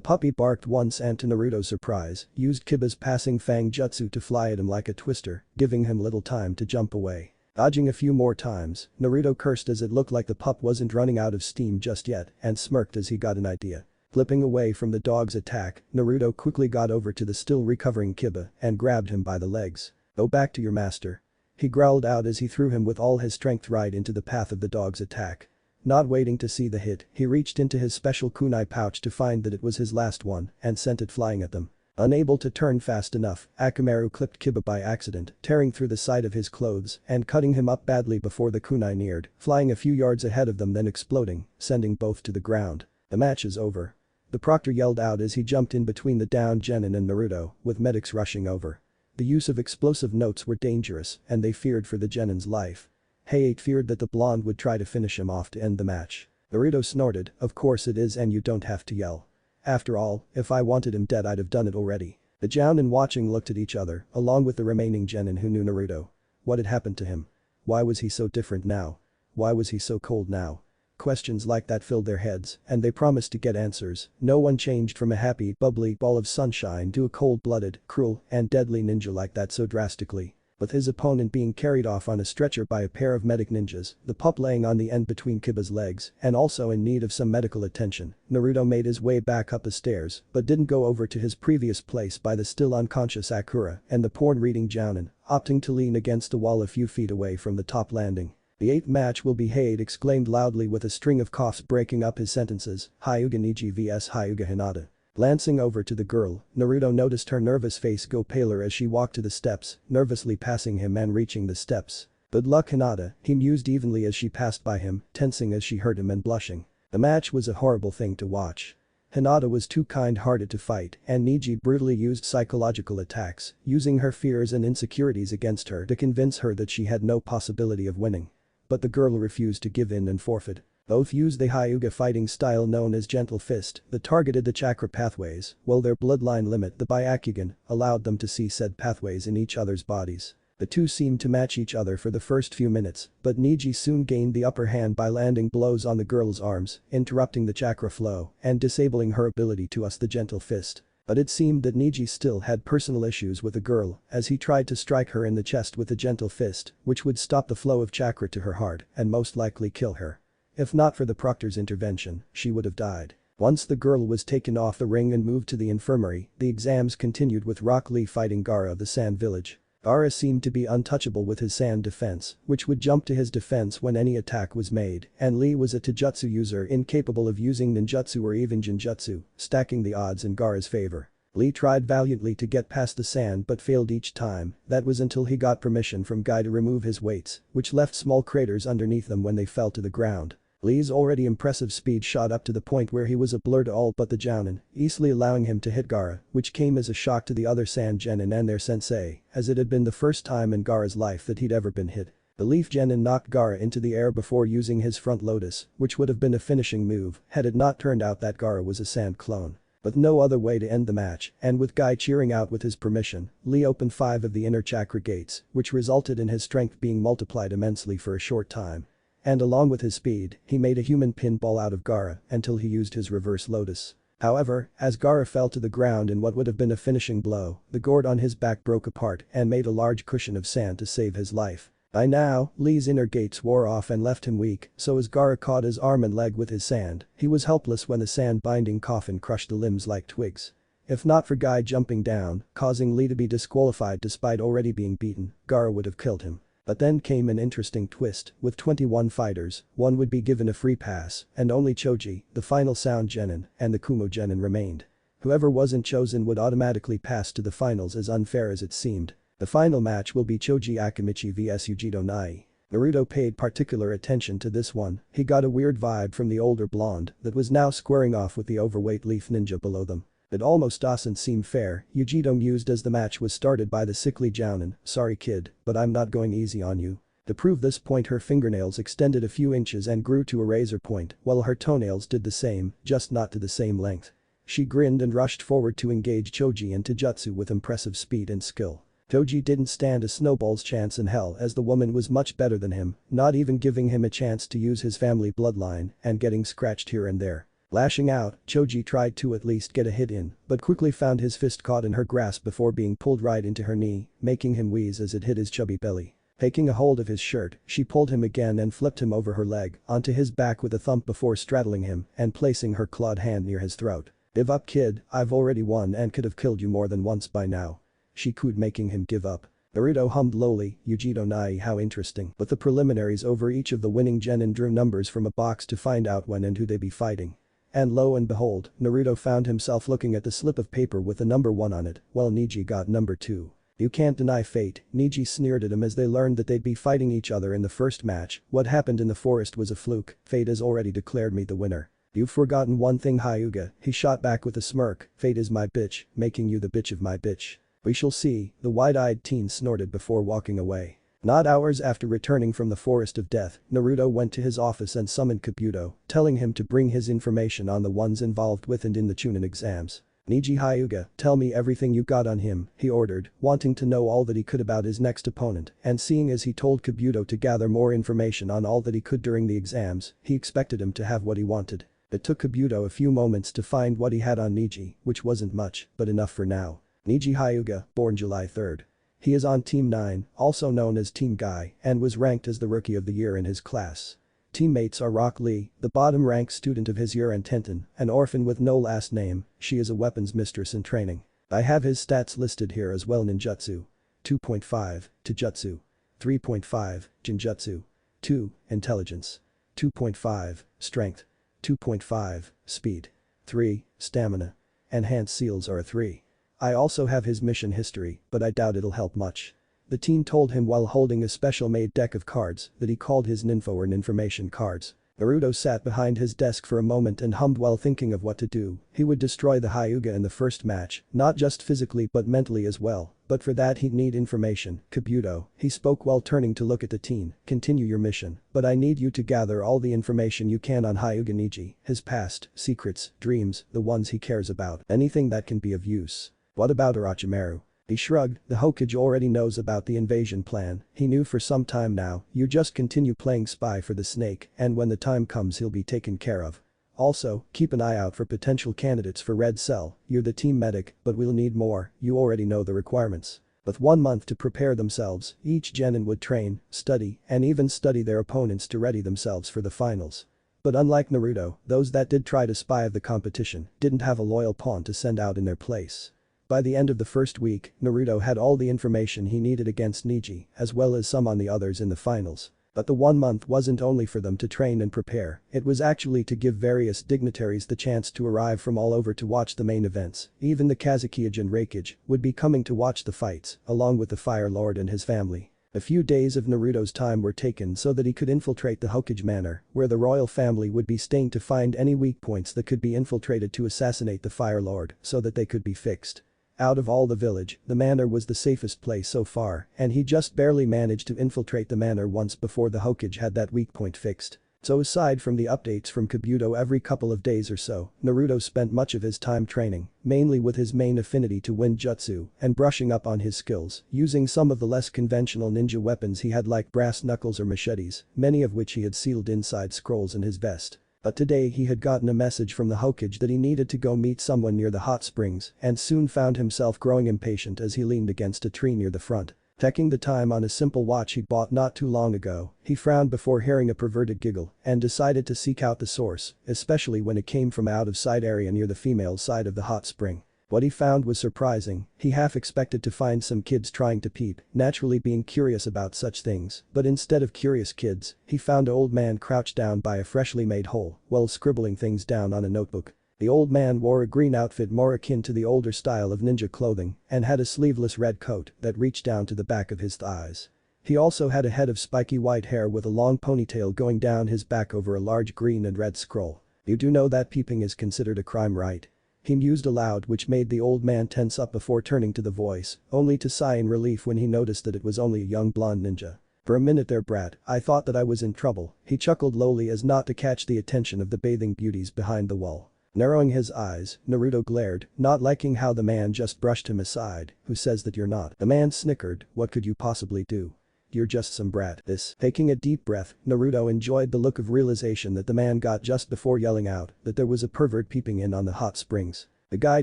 puppy barked once and to Naruto's surprise, used Kiba's passing fang jutsu to fly at him like a twister, giving him little time to jump away. Dodging a few more times, Naruto cursed as it looked like the pup wasn't running out of steam just yet and smirked as he got an idea. Flipping away from the dog's attack, Naruto quickly got over to the still recovering Kiba and grabbed him by the legs. "Go back to your master," he growled out as he threw him with all his strength right into the path of the dog's attack. Not waiting to see the hit, he reached into his special kunai pouch to find that it was his last one and sent it flying at them. Unable to turn fast enough, Akamaru clipped Kiba by accident, tearing through the side of his clothes and cutting him up badly before the kunai neared, flying a few yards ahead of them then exploding, sending both to the ground. "The match is over," the proctor yelled out as he jumped in between the downed genin and Naruto, with medics rushing over. The use of explosive notes were dangerous and they feared for the genin's life. Hayate feared that the blonde would try to finish him off to end the match. Naruto snorted, "Of course it is and you don't have to yell. After all, if I wanted him dead I'd have done it already." The Jounin watching looked at each other, along with the remaining genin who knew Naruto. What had happened to him? Why was he so different now? Why was he so cold now? Questions like that filled their heads, and they promised to get answers. No one changed from a happy, bubbly ball of sunshine to a cold-blooded, cruel, and deadly ninja like that so drastically. With his opponent being carried off on a stretcher by a pair of medic ninjas, the pup laying on the end between Kiba's legs, and also in need of some medical attention, Naruto made his way back up the stairs, but didn't go over to his previous place by the still unconscious Sakura and the porn-reading Jounin, opting to lean against a wall a few feet away from the top landing. "The eighth match will be Hayate," exclaimed loudly with a string of coughs breaking up his sentences, "Hyuga Niji vs Hyuga Hinata." Glancing over to the girl, Naruto noticed her nervous face go paler as she walked to the steps, nervously passing him and reaching the steps. "Good luck Hinata," he mused evenly as she passed by him, tensing as she heard him and blushing. The match was a horrible thing to watch. Hinata was too kind-hearted to fight and Niji brutally used psychological attacks, using her fears and insecurities against her to convince her that she had no possibility of winning. But the girl refused to give in and forfeit. Both used the Hyuga fighting style known as Gentle Fist that targeted the chakra pathways, while their bloodline limit, the Byakugan, allowed them to see said pathways in each other's bodies. The two seemed to match each other for the first few minutes, but Niji soon gained the upper hand by landing blows on the girl's arms, interrupting the chakra flow and disabling her ability to use the gentle fist. But it seemed that Niji still had personal issues with the girl as he tried to strike her in the chest with a gentle fist, which would stop the flow of chakra to her heart and most likely kill her. If not for the proctor's intervention, she would have died. Once the girl was taken off the ring and moved to the infirmary, the exams continued with Rock Lee fighting Gaara of the Sand Village. Gaara seemed to be untouchable with his sand defense, which would jump to his defense when any attack was made, and Lee was a taijutsu user incapable of using ninjutsu or even jinjutsu, stacking the odds in Gaara's favor. Lee tried valiantly to get past the sand but failed each time, that was until he got permission from Guy to remove his weights, which left small craters underneath them when they fell to the ground. Lee's already impressive speed shot up to the point where he was a blur to all but the Jounin, easily allowing him to hit Gaara, which came as a shock to the other Sand Genin and their sensei, as it had been the first time in Gaara's life that he'd ever been hit. The Leaf Genin knocked Gaara into the air before using his front lotus, which would have been a finishing move had it not turned out that Gaara was a sand clone. With no other way to end the match, and with Guy cheering out with his permission, Lee opened 5 of the inner chakra gates, which resulted in his strength being multiplied immensely for a short time. And along with his speed, he made a human pinball out of Gaara until he used his reverse lotus. However, as Gaara fell to the ground in what would have been a finishing blow, the gourd on his back broke apart and made a large cushion of sand to save his life. By now, Lee's inner gates wore off and left him weak, so as Gaara caught his arm and leg with his sand, he was helpless when the sand-binding coffin crushed the limbs like twigs. If not for Guy jumping down, causing Lee to be disqualified despite already being beaten, Gaara would have killed him. But then came an interesting twist, with 21 fighters, one would be given a free pass, and only Choji, the final Sound Genin, and the Kumo Genin remained. Whoever wasn't chosen would automatically pass to the finals, as unfair as it seemed. The final match will be Choji Akimichi vs Yujiro Nai. Naruto paid particular attention to this one, he got a weird vibe from the older blonde that was now squaring off with the overweight leaf ninja below them. It almost doesn't seem fair, Yujiro mused as the match was started by the sickly Jounin, sorry kid, but I'm not going easy on you. To prove this point, her fingernails extended a few inches and grew to a razor point, while her toenails did the same, just not to the same length. She grinned and rushed forward to engage Choji in taijutsu with impressive speed and skill. Choji didn't stand a snowball's chance in hell as the woman was much better than him, not even giving him a chance to use his family bloodline and getting scratched here and there. Lashing out, Choji tried to at least get a hit in, but quickly found his fist caught in her grasp before being pulled right into her knee, making him wheeze as it hit his chubby belly. Taking a hold of his shirt, she pulled him again and flipped him over her leg, onto his back with a thump before straddling him and placing her clawed hand near his throat. Give up kid, I've already won and could have killed you more than once by now. She cooed, making him give up. Naruto hummed lowly, Yujiro Nai, how interesting. But the preliminaries over each of the winning genin drew numbers from a box to find out when and who they'd be fighting. And lo and behold, Naruto found himself looking at the slip of paper with the number 1 on it, while Niji got number 2. You can't deny fate, Niji sneered at him as they learned that they'd be fighting each other in the first match. What happened in the forest was a fluke, fate has already declared me the winner. You've forgotten one thing, Hyuga, he shot back with a smirk, fate is my bitch, making you the bitch of my bitch. We shall see, the wide-eyed teen snorted before walking away. Not hours after returning from the Forest of Death, Naruto went to his office and summoned Kabuto, telling him to bring his information on the ones involved with and in the Chunin exams. Niji Hyuga, tell me everything you got on him, he ordered, wanting to know all that he could about his next opponent, and seeing as he told Kabuto to gather more information on all that he could during the exams, he expected him to have what he wanted. It took Kabuto a few moments to find what he had on Niji, which wasn't much, but enough for now. Niji Hyuga, born July 3rd. He is on Team 9, also known as Team Guy, and was ranked as the Rookie of the Year in his class. Teammates are Rock Lee, the bottom-ranked student of his year, and Tenten, an orphan with no last name, she is a weapons mistress in training. I have his stats listed here as well. Ninjutsu. 2.5, Taijutsu. 3.5, Jinjutsu. 2, Intelligence. 2.5, Strength. 2.5, Speed. 3, Stamina. Enhanced seals are a 3. I also have his mission history, but I doubt it'll help much. The teen told him while holding a special-made deck of cards that he called his Ninfo or Information cards. Naruto sat behind his desk for a moment and hummed while thinking of what to do. He would destroy the Hyuga in the first match, not just physically but mentally as well, but for that he'd need information. Kabuto, he spoke while turning to look at the teen, continue your mission, but I need you to gather all the information you can on Hyuga Niji, his past, secrets, dreams, the ones he cares about, anything that can be of use. What about Orochimaru? He shrugged, the Hokage already knows about the invasion plan, he knew for some time now, you just continue playing spy for the snake and when the time comes he'll be taken care of. Also, keep an eye out for potential candidates for Red Cell, you're the team medic, but we'll need more, you already know the requirements. With 1 month to prepare themselves, each genin would train, study, and even study their opponents to ready themselves for the finals. But unlike Naruto, those that did try to spy of the competition didn't have a loyal pawn to send out in their place. By the end of the first week, Naruto had all the information he needed against Neji, as well as some on the others in the finals. But the 1 month wasn't only for them to train and prepare, it was actually to give various dignitaries the chance to arrive from all over to watch the main events. Even the Kazekage and Raikage would be coming to watch the fights, along with the Fire Lord and his family. A few days of Naruto's time were taken so that he could infiltrate the Hokage manor, where the royal family would be staying to find any weak points that could be infiltrated to assassinate the Fire Lord so that they could be fixed. Out of all the village, the manor was the safest place so far, and he just barely managed to infiltrate the manor once before the Hokage had that weak point fixed. So aside from the updates from Kabuto every couple of days or so, Naruto spent much of his time training, mainly with his main affinity to wind jutsu and brushing up on his skills, using some of the less conventional ninja weapons he had like brass knuckles or machetes, many of which he had sealed inside scrolls in his vest. But today he had gotten a message from the Hokage that he needed to go meet someone near the hot springs and soon found himself growing impatient as he leaned against a tree near the front. Checking the time on a simple watch he bought not too long ago, he frowned before hearing a perverted giggle and decided to seek out the source, especially when it came from out of sight area near the female side of the hot spring. What he found was surprising, he half expected to find some kids trying to peep, naturally being curious about such things, but instead of curious kids, he found an old man crouched down by a freshly made hole while scribbling things down on a notebook. The old man wore a green outfit more akin to the older style of ninja clothing and had a sleeveless red coat that reached down to the back of his thighs. He also had a head of spiky white hair with a long ponytail going down his back over a large green and red scroll. You do know that peeping is considered a crime, right? He mused aloud, which made the old man tense up before turning to the voice, only to sigh in relief when he noticed that it was only a young blonde ninja. For a minute there, brat, I thought that I was in trouble, he chuckled lowly as not to catch the attention of the bathing beauties behind the wall. Narrowing his eyes, Naruto glared, not liking how the man just brushed him aside. Who says that you're not? The man snickered, what could you possibly do? You're just some brat. Taking a deep breath, Naruto enjoyed the look of realization that the man got just before yelling out that there was a pervert peeping in on the hot springs. The guy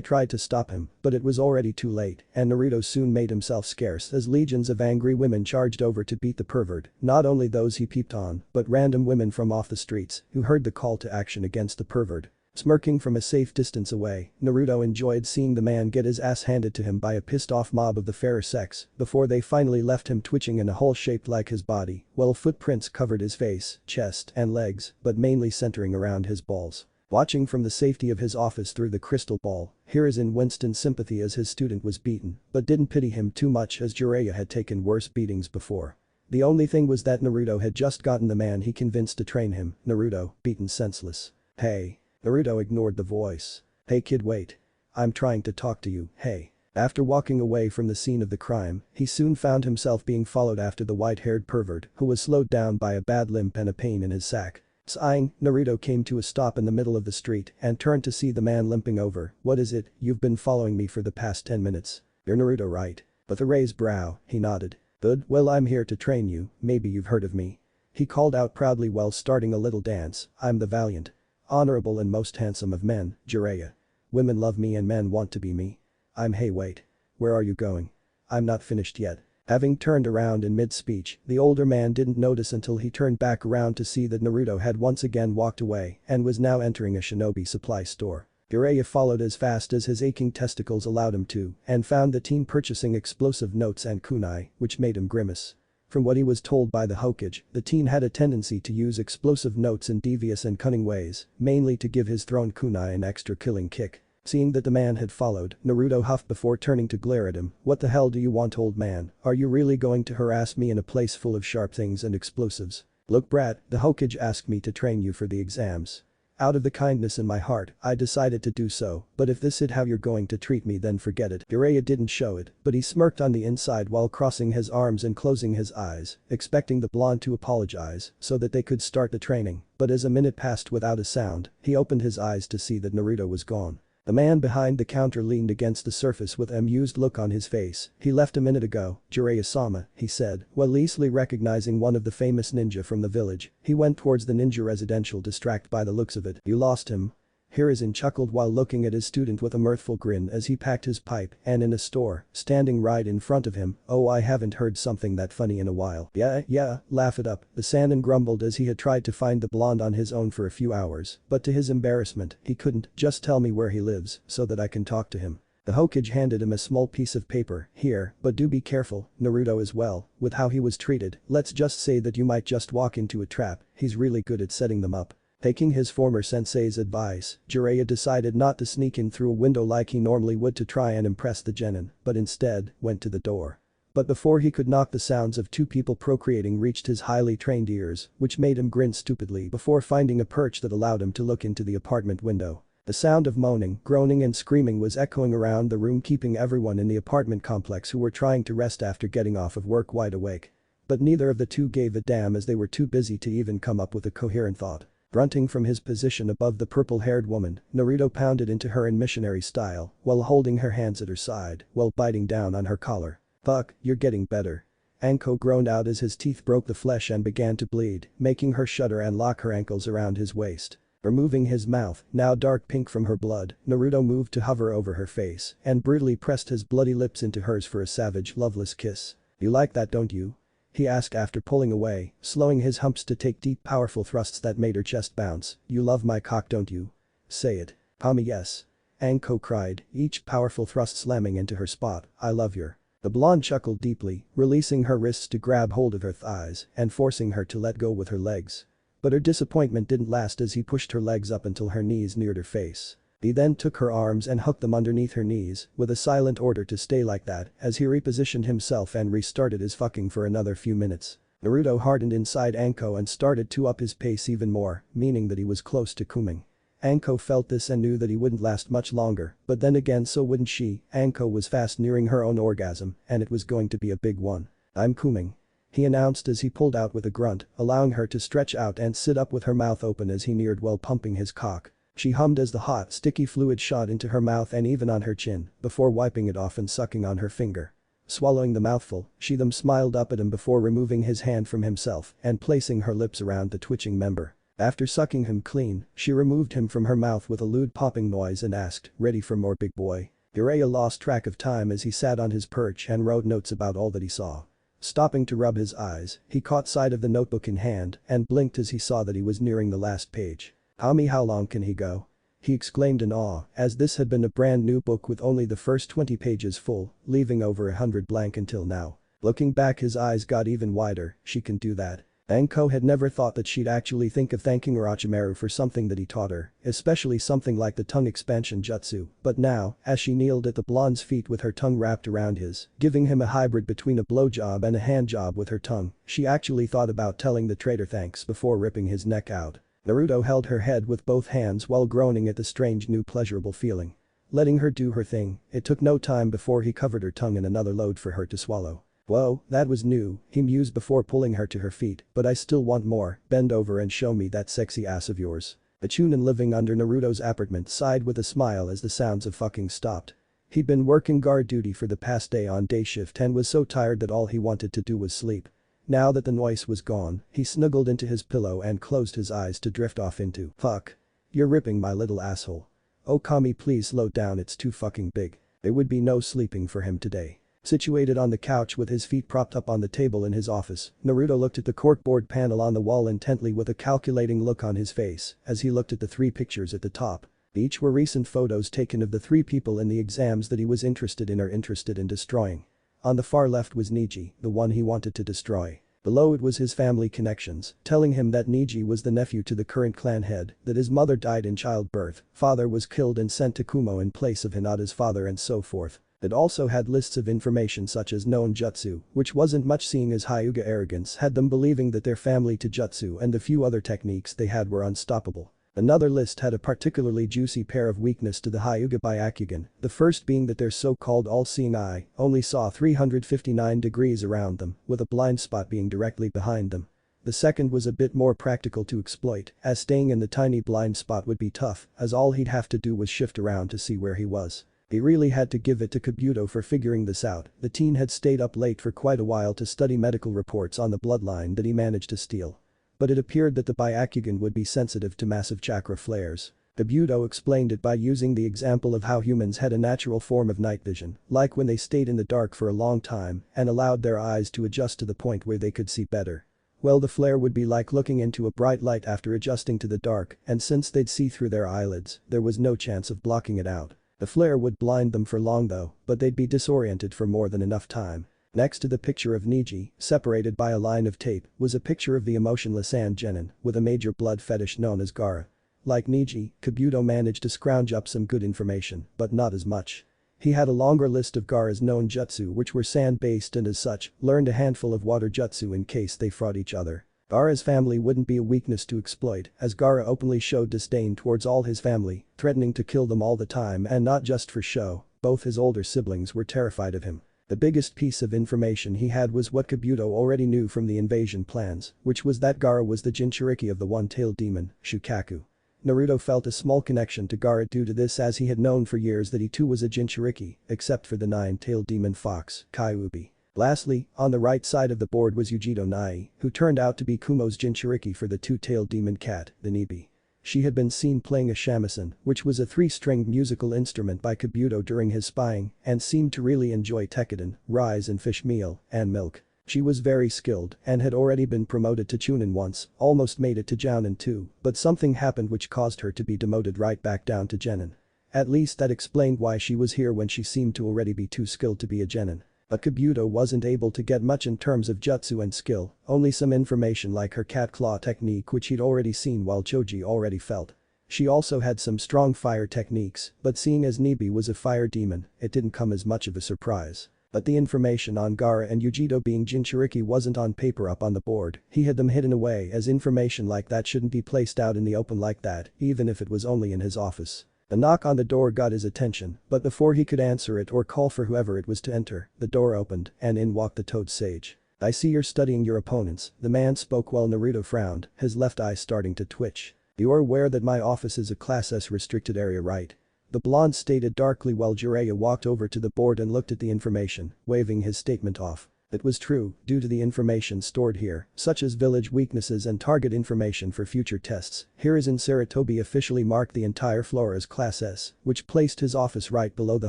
tried to stop him, but it was already too late, and Naruto soon made himself scarce as legions of angry women charged over to beat the pervert, not only those he peeped on, but random women from off the streets who heard the call to action against the pervert. Smirking from a safe distance away, Naruto enjoyed seeing the man get his ass handed to him by a pissed-off mob of the fairer sex before they finally left him twitching in a hole shaped like his body, while footprints covered his face, chest, and legs, but mainly centering around his balls. Watching from the safety of his office through the crystal ball, Hiruzen winced in sympathy as his student was beaten, but didn't pity him too much as Jiraiya had taken worse beatings before. The only thing was that Naruto had just gotten the man he convinced to train him, Naruto, beaten senseless. Hey. Naruto ignored the voice. Hey kid, wait. I'm trying to talk to you, hey. After walking away from the scene of the crime, he soon found himself being followed after the white-haired pervert who was slowed down by a bad limp and a pain in his sack. Sighing, Naruto came to a stop in the middle of the street and turned to see the man limping over. What is it, you've been following me for the past 10 minutes. You're Naruto, right? With a raised brow, he nodded. Good, well I'm here to train you, maybe you've heard of me. He called out proudly while starting a little dance, I'm the valiant, honorable and most handsome of men, Jiraiya. Women love me and men want to be me. Hey wait. Where are you going? I'm not finished yet. Having turned around in mid-speech, the older man didn't notice until he turned back around to see that Naruto had once again walked away and was now entering a shinobi supply store. Jiraiya followed as fast as his aching testicles allowed him to and found the teen purchasing explosive notes and kunai, which made him grimace. From what he was told by the Hokage, the teen had a tendency to use explosive notes in devious and cunning ways, mainly to give his thrown kunai an extra killing kick. Seeing that the man had followed, Naruto huffed before turning to glare at him. What the hell do you want, old man? Are you really going to harass me in a place full of sharp things and explosives? Look brat, the Hokage asked me to train you for the exams. Out of the kindness in my heart, I decided to do so, but if this is how you're going to treat me then forget it. Jiraiya didn't show it, but he smirked on the inside while crossing his arms and closing his eyes, expecting the blonde to apologize so that they could start the training, but as a minute passed without a sound, he opened his eyes to see that Naruto was gone. The man behind the counter leaned against the surface with an amused look on his face. "He left a minute ago, Jiraiya-sama," he said, while easily recognizing one of the famous ninja from the village. He went towards the ninja residential distracted by the looks of it. "You lost him?" Hiruzen chuckled while looking at his student with a mirthful grin as he packed his pipe and in a store, standing right in front of him. "Oh, I haven't heard something that funny in a while." Yeah, laugh it up," the Sannin grumbled as he had tried to find the blonde on his own for a few hours, but to his embarrassment, he couldn't. "Just tell me where he lives, so that I can talk to him." The Hokage handed him a small piece of paper. "Here, but do be careful, Naruto as well, with how he was treated. Let's just say that you might just walk into a trap, he's really good at setting them up." Taking his former sensei's advice, Jiraiya decided not to sneak in through a window like he normally would to try and impress the genin, but instead, went to the door. But before he could knock, the sounds of two people procreating reached his highly trained ears, which made him grin stupidly before finding a perch that allowed him to look into the apartment window. The sound of moaning, groaning and screaming was echoing around the room, keeping everyone in the apartment complex who were trying to rest after getting off of work wide awake. But neither of the two gave a damn as they were too busy to even come up with a coherent thought. Grunting from his position above the purple-haired woman, Naruto pounded into her in missionary style while holding her hands at her side while biting down on her collar. "Fuck, you're getting better." Anko groaned out as his teeth broke the flesh and began to bleed, making her shudder and lock her ankles around his waist. Removing his mouth, now dark pink from her blood, Naruto moved to hover over her face and brutally pressed his bloody lips into hers for a savage, loveless kiss. "You like that, don't you?" he asked after pulling away, slowing his humps to take deep powerful thrusts that made her chest bounce. "You love my cock, don't you? Say it." "Pommy, yes." Anko cried, each powerful thrust slamming into her spot. "I love your." The blonde chuckled deeply, releasing her wrists to grab hold of her thighs and forcing her to let go with her legs. But her disappointment didn't last as he pushed her legs up until her knees neared her face. He then took her arms and hooked them underneath her knees with a silent order to stay like that as he repositioned himself and restarted his fucking for another few minutes. Naruto hardened inside Anko and started to up his pace even more, meaning that he was close to coming. Anko felt this and knew that he wouldn't last much longer, but then again so wouldn't she. Anko was fast nearing her own orgasm and it was going to be a big one. "I'm coming," he announced as he pulled out with a grunt, allowing her to stretch out and sit up with her mouth open as he neared while pumping his cock. She hummed as the hot, sticky fluid shot into her mouth and even on her chin, before wiping it off and sucking on her finger. Swallowing the mouthful, she then smiled up at him before removing his hand from himself and placing her lips around the twitching member. After sucking him clean, she removed him from her mouth with a lewd popping noise and asked, "Ready for more, big boy?" Jiraiya lost track of time as he sat on his perch and wrote notes about all that he saw. Stopping to rub his eyes, he caught sight of the notebook in hand and blinked as he saw that he was nearing the last page. "Tommy, how long can he go?" he exclaimed in awe, as this had been a brand new book with only the first 20 pages full, leaving over 100 blank until now. Looking back, his eyes got even wider. "She can do that." Anko had never thought that she'd actually think of thanking Orochimaru for something that he taught her, especially something like the tongue expansion jutsu, but now, as she kneeled at the blonde's feet with her tongue wrapped around his, giving him a hybrid between a blowjob and a handjob with her tongue, she actually thought about telling the traitor thanks before ripping his neck out. Naruto held her head with both hands while groaning at the strange new pleasurable feeling. Letting her do her thing, it took no time before he covered her tongue in another load for her to swallow. "Whoa, that was new," he mused before pulling her to her feet, "but I still want more. Bend over and show me that sexy ass of yours." The Chunin living under Naruto's apartment sighed with a smile as the sounds of fucking stopped. He'd been working guard duty for the past day on day shift and was so tired that all he wanted to do was sleep. Now that the noise was gone, he snuggled into his pillow and closed his eyes to drift off into "Fuck. You're ripping my little asshole. Oh Kami, please slow down, it's too fucking big." There would be no sleeping for him today. Situated on the couch with his feet propped up on the table in his office, Naruto looked at the corkboard panel on the wall intently with a calculating look on his face as he looked at the 3 pictures at the top. Each were recent photos taken of the 3 people in the exams that he was interested in or interested in destroying. On the far left was Niji, the one he wanted to destroy. Below it was his family connections, telling him that Niji was the nephew to the current clan head, that his mother died in childbirth, father was killed and sent to Kumo in place of Hinata's father and so forth. It also had lists of information such as known jutsu, which wasn't much, seeing as Hyuga arrogance had them believing that their family to jutsu and the few other techniques they had were unstoppable. Another list had a particularly juicy pair of weakness to the Hyuga Byakugan, the first being that their so-called all-seeing eye only saw 359 degrees around them, with a blind spot being directly behind them. The second was a bit more practical to exploit, as staying in the tiny blind spot would be tough, as all he'd have to do was shift around to see where he was. He really had to give it to Kabuto for figuring this out. The teen had stayed up late for quite a while to study medical reports on the bloodline that he managed to steal. But it appeared that the Byakugan would be sensitive to massive chakra flares. Kabuto explained it by using the example of how humans had a natural form of night vision, like when they stayed in the dark for a long time and allowed their eyes to adjust to the point where they could see better. Well, the flare would be like looking into a bright light after adjusting to the dark, and since they'd see through their eyelids, there was no chance of blocking it out. The flare would blind them for long though, but they'd be disoriented for more than enough time. Next to the picture of Niji, separated by a line of tape, was a picture of the emotionless Sand Genin, with a major blood fetish known as Gaara. Like Niji, Kabuto managed to scrounge up some good information, but not as much. He had a longer list of Gaara's known jutsu which were sand-based and as such, learned a handful of water jutsu in case they fought each other. Gaara's family wouldn't be a weakness to exploit, as Gaara openly showed disdain towards all his family, threatening to kill them all the time and not just for show. Both his older siblings were terrified of him. The biggest piece of information he had was what Kabuto already knew from the invasion plans, which was that Gaara was the Jinchuriki of the one-tailed demon, Shukaku. Naruto felt a small connection to Gaara due to this, as he had known for years that he too was a Jinchuriki, except for the nine-tailed demon fox, Kyuubi. Lastly, on the right side of the board was Yujito Nai, who turned out to be Kumo's Jinchuriki for the two-tailed demon cat, the Nibi. She had been seen playing a shamisen, which was a three-stringed musical instrument by Kabuto during his spying, and seemed to really enjoy tekiden, rice and fish meal, and milk. She was very skilled and had already been promoted to Chunin once, almost made it to Jounin too, but something happened which caused her to be demoted right back down to Genin. At least that explained why she was here when she seemed to already be too skilled to be a Genin. But Kabuto wasn't able to get much in terms of jutsu and skill, only some information like her cat claw technique which he'd already seen while Choji already felt. She also had some strong fire techniques, but seeing as Nibi was a fire demon, it didn't come as much of a surprise. But the information on Gaara and Yujito being Jinchuriki wasn't on paper up on the board, he had them hidden away, as information like that shouldn't be placed out in the open like that, even if it was only in his office. The knock on the door got his attention, but before he could answer it or call for whoever it was to enter, the door opened and in walked the Toad Sage. "I see you're studying your opponents," the man spoke while Naruto frowned, his left eye starting to twitch. "You're aware that my office is a Class S restricted area, right?" The blonde stated darkly while Jiraiya walked over to the board and looked at the information, waving his statement off. It was true, due to the information stored here, such as village weaknesses and target information for future tests. Hiruzen Sarutobi officially marked the entire floor as Class S, which placed his office right below the